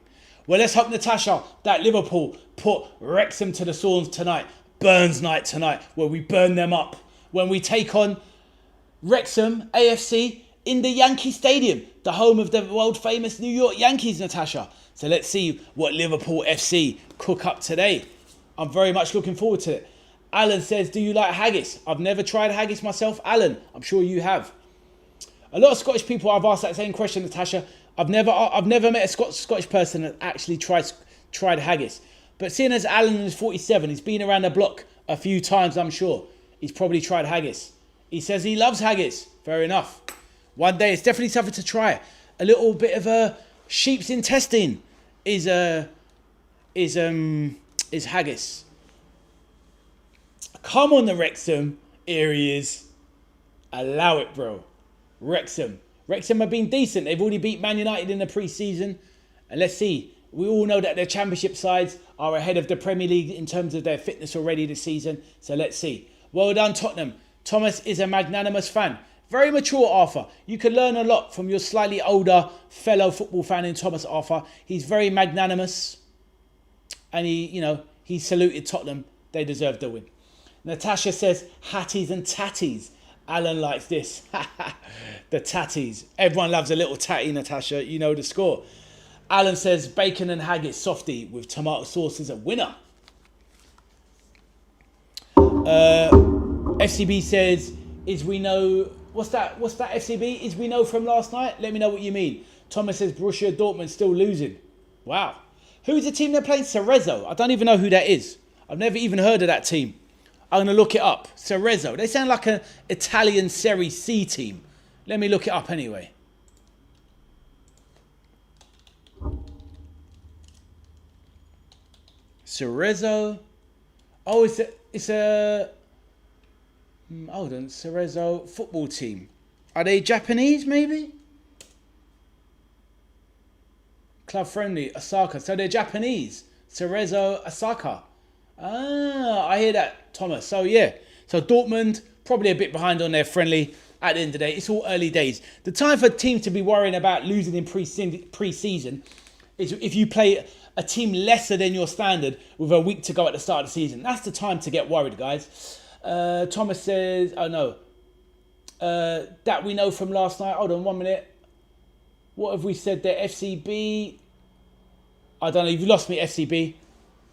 Well, let's hope, Natasha, that Liverpool put Wrexham to the sword tonight. Burns night tonight, where we burn them up. When we take on Wrexham AFC in the Yankee Stadium, the home of the world-famous New York Yankees, Natasha. So let's see what Liverpool FC cook up today. I'm very much looking forward to it. Alan says, do you like haggis? I've never tried haggis myself. Alan, I'm sure you have. A lot of Scottish people I've asked that same question, Natasha. I've never met a Scottish person that actually tried haggis. But seeing as Alan is 47, he's been around the block a few times, I'm sure. He's probably tried haggis. He says he loves haggis. Fair enough. One day, it's definitely something to try. A little bit of a sheep's intestine is haggis. Come on, the Wrexham. Here he is. Allow it, bro. Wrexham. Wrexham have been decent. They've already beat Man United in the pre-season. And let's see. We all know that their championship sides are ahead of the Premier League in terms of their fitness already this season. So let's see. Well done, Tottenham. Thomas is a magnanimous fan. Very mature, Arthur. You can learn a lot from your slightly older fellow football fan in Thomas, Arthur. He's very magnanimous. And he saluted Tottenham. They deserve the win. Natasha says, Hatties and Tatties. Alan likes this. The tatties. Everyone loves a little tatty, Natasha. You know the score. Alan says, bacon and haggis softy with tomato sauce is a winner. FCB says, what's that FCB? Is we know from last night? Let me know what you mean. Thomas says, Borussia Dortmund still losing. Wow. Who's the team they're playing? Cerezo. I don't even know who that is. I've never even heard of that team. I'm going to look it up. Cerezo. They sound like an Italian Serie C team. Let me look it up anyway. Cerezo. Oh, it's a hold on. Cerezo football team. Are they Japanese, maybe? Club friendly, Osaka. So they're Japanese. Cerezo, Osaka. Ah, I hear that, Thomas. So yeah. So Dortmund, probably a bit behind on their friendly. At the end of the day, it's all early days. The time for a team to be worrying about losing in pre-season is if you play a team lesser than your standard with a week to go at the start of the season. That's the time to get worried, guys. Thomas says, oh no. That we know from last night. Hold on 1 minute. What have we said there? FCB. I don't know. You've lost me, FCB.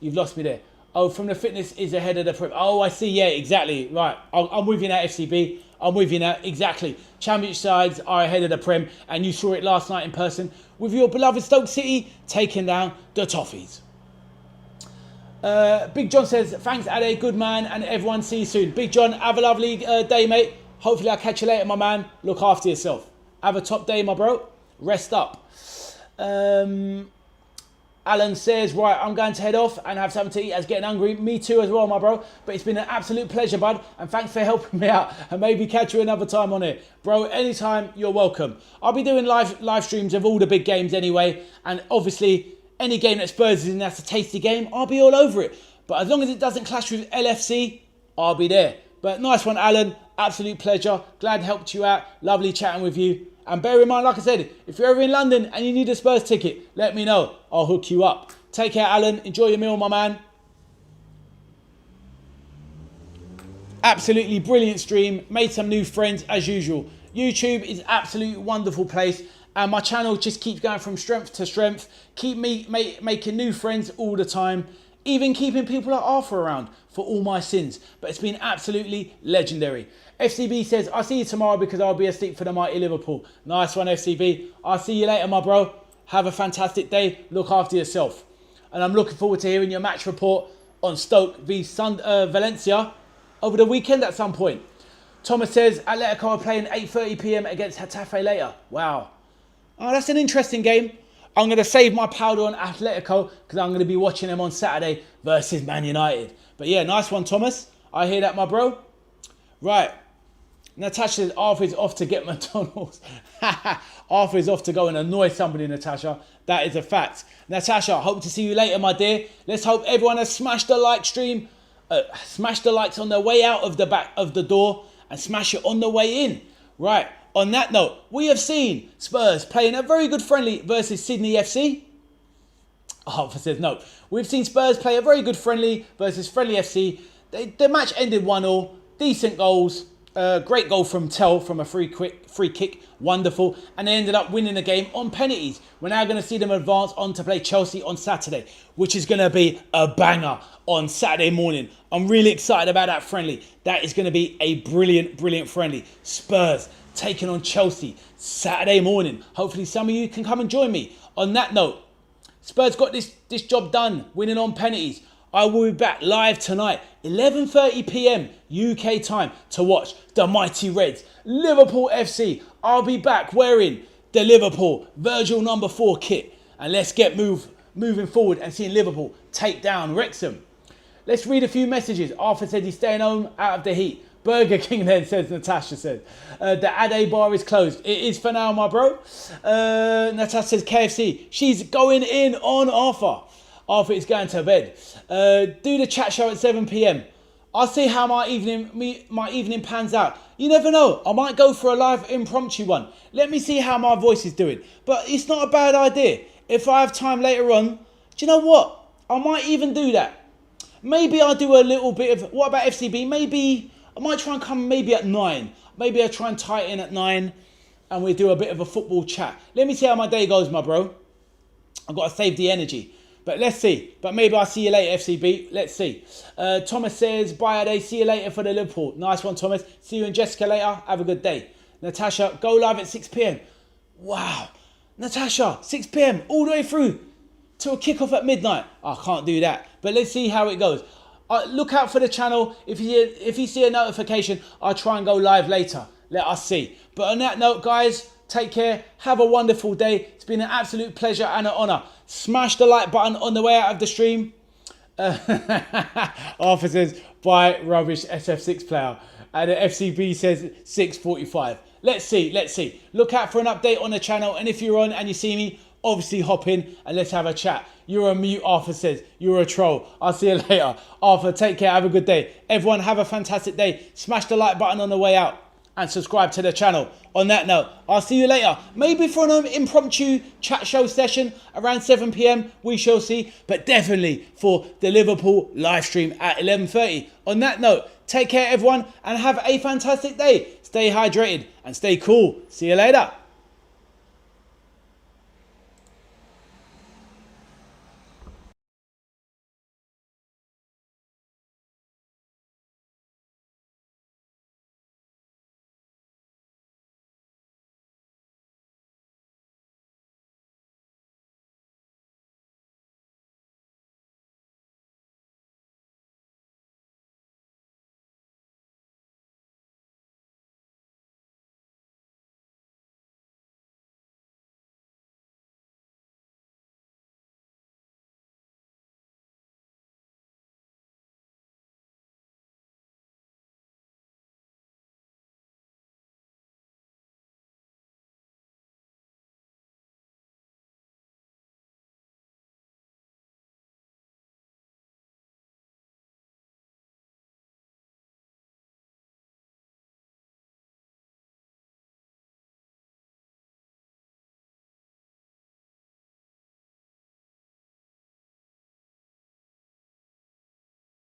You've lost me there. Oh, from the fitness is ahead of the Prem. Oh, I see. Yeah, exactly. Right. I'm with you now, FCB. I'm with you now. Exactly. Championship sides are ahead of the Prem. And you saw it last night in person with your beloved Stoke City taking down the Toffees. Big John says, thanks, Ade. Good man. And everyone, see you soon. Big John, have a lovely day, mate. Hopefully I'll catch you later, my man. Look after yourself. Have a top day, my bro. Rest up. Alan says, right, I'm going to head off and have something to eat as getting hungry. Me too as well, my bro. But it's been an absolute pleasure, bud. And thanks for helping me out. And maybe catch you another time on it. Bro, anytime, you're welcome. I'll be doing live streams of all the big games anyway. And obviously, any game that Spurs is in that's a tasty game, I'll be all over it. But as long as it doesn't clash with LFC, I'll be there. But nice one, Alan. Absolute pleasure. Glad helped you out. Lovely chatting with you. And bear in mind, like I said, if you're ever in London and you need a Spurs ticket, let me know. I'll hook you up. Take care, Alan. Enjoy your meal, my man. Absolutely brilliant stream. Made some new friends as usual. YouTube is absolutely wonderful place. And my channel just keeps going from strength to strength. Keep me making new friends all the time. Even keeping people like Arthur around for all my sins. But it's been absolutely legendary. FCB says, I'll see you tomorrow because I'll be asleep for the mighty Liverpool. Nice one, FCB. I'll see you later, my bro. Have a fantastic day. Look after yourself. And I'm looking forward to hearing your match report on Stoke v Valencia over the weekend at some point. Thomas says, Atletico are playing 8:30 p.m. against Getafe later. Wow. Oh, that's an interesting game. I'm going to save my powder on Atletico because I'm going to be watching them on Saturday versus Man United. But yeah, nice one, Thomas. I hear that, my bro. Right. Natasha says Arthur is off to get McDonald's. Arthur is off to go and annoy somebody, Natasha. That is a fact. Natasha, hope to see you later, my dear. Let's hope everyone has smashed the like stream. Smash the likes on their way out of the back of the door and smash it on the way in. Right. On that note, we have seen Spurs playing a very good friendly versus Sydney FC. Arthur says no. We've seen Spurs play a very good friendly versus Friendly FC. The match ended 1-1. Decent goals. Great goal from Tell from a free kick. Wonderful. And they ended up winning the game on penalties. We're now going to see them advance on to play Chelsea on Saturday, which is going to be a banger on Saturday morning. I'm really excited about that friendly. That is going to be a brilliant, brilliant friendly. Spurs taking on Chelsea Saturday morning. Hopefully some of you can come and join me. On that note, Spurs got this job done, winning on penalties. I will be back live tonight, 11:30 p.m. UK time to watch the Mighty Reds, Liverpool FC. I'll be back wearing the Liverpool Virgil number 4 kit. And let's get moving forward and seeing Liverpool take down Wrexham. Let's read a few messages. Arthur said he's staying home out of the heat. Burger King then says, Natasha said. The Ade bar is closed. It is for now, my bro. Natasha says KFC. She's going in on Arthur. Arthur is going to bed. Do the chat show at 7 p.m. I'll see how my evening pans out. You never know. I might go for a live impromptu one. Let me see how my voice is doing. But it's not a bad idea. If I have time later on, do you know what? I might even do that. Maybe I'll do a little bit of... What about FCB? Maybe... I might try and come maybe at 9. Maybe I'll try and tie it in at 9 and we do a bit of a football chat. Let me see how my day goes, my bro. I've got to save the energy. But let's see. But maybe I'll see you later, FCB. Let's see. Thomas says, bye, Ade. See you later for the Liverpool. Nice one, Thomas. See you and Jessica later. Have a good day. Natasha, go live at 6 p.m. Wow. Natasha, 6 p.m. all the way through to a kickoff at midnight. I can't do that. But let's see how it goes. Look out for the channel. If you see a notification, I'll try and go live later. Let us see. But on that note, guys, take care. Have a wonderful day. It's been an absolute pleasure and an honour. Smash the like button on the way out of the stream. Arthur says, bye, rubbish SF6 player. And the FCB says 6:45. Let's see. Look out for an update on the channel. And if you're on and you see me, obviously hop in and let's have a chat. You're a mute, Arthur says. You're a troll. I'll see you later. Arthur, take care. Have a good day. Everyone, have a fantastic day. Smash the like button on the way out and subscribe to the channel. On that note, I'll see you later. Maybe for an impromptu chat show session around 7 p.m. We shall see. But definitely for the Liverpool live stream at 11:30. On that note, take care, everyone, and have a fantastic day. Stay hydrated and stay cool. See you later.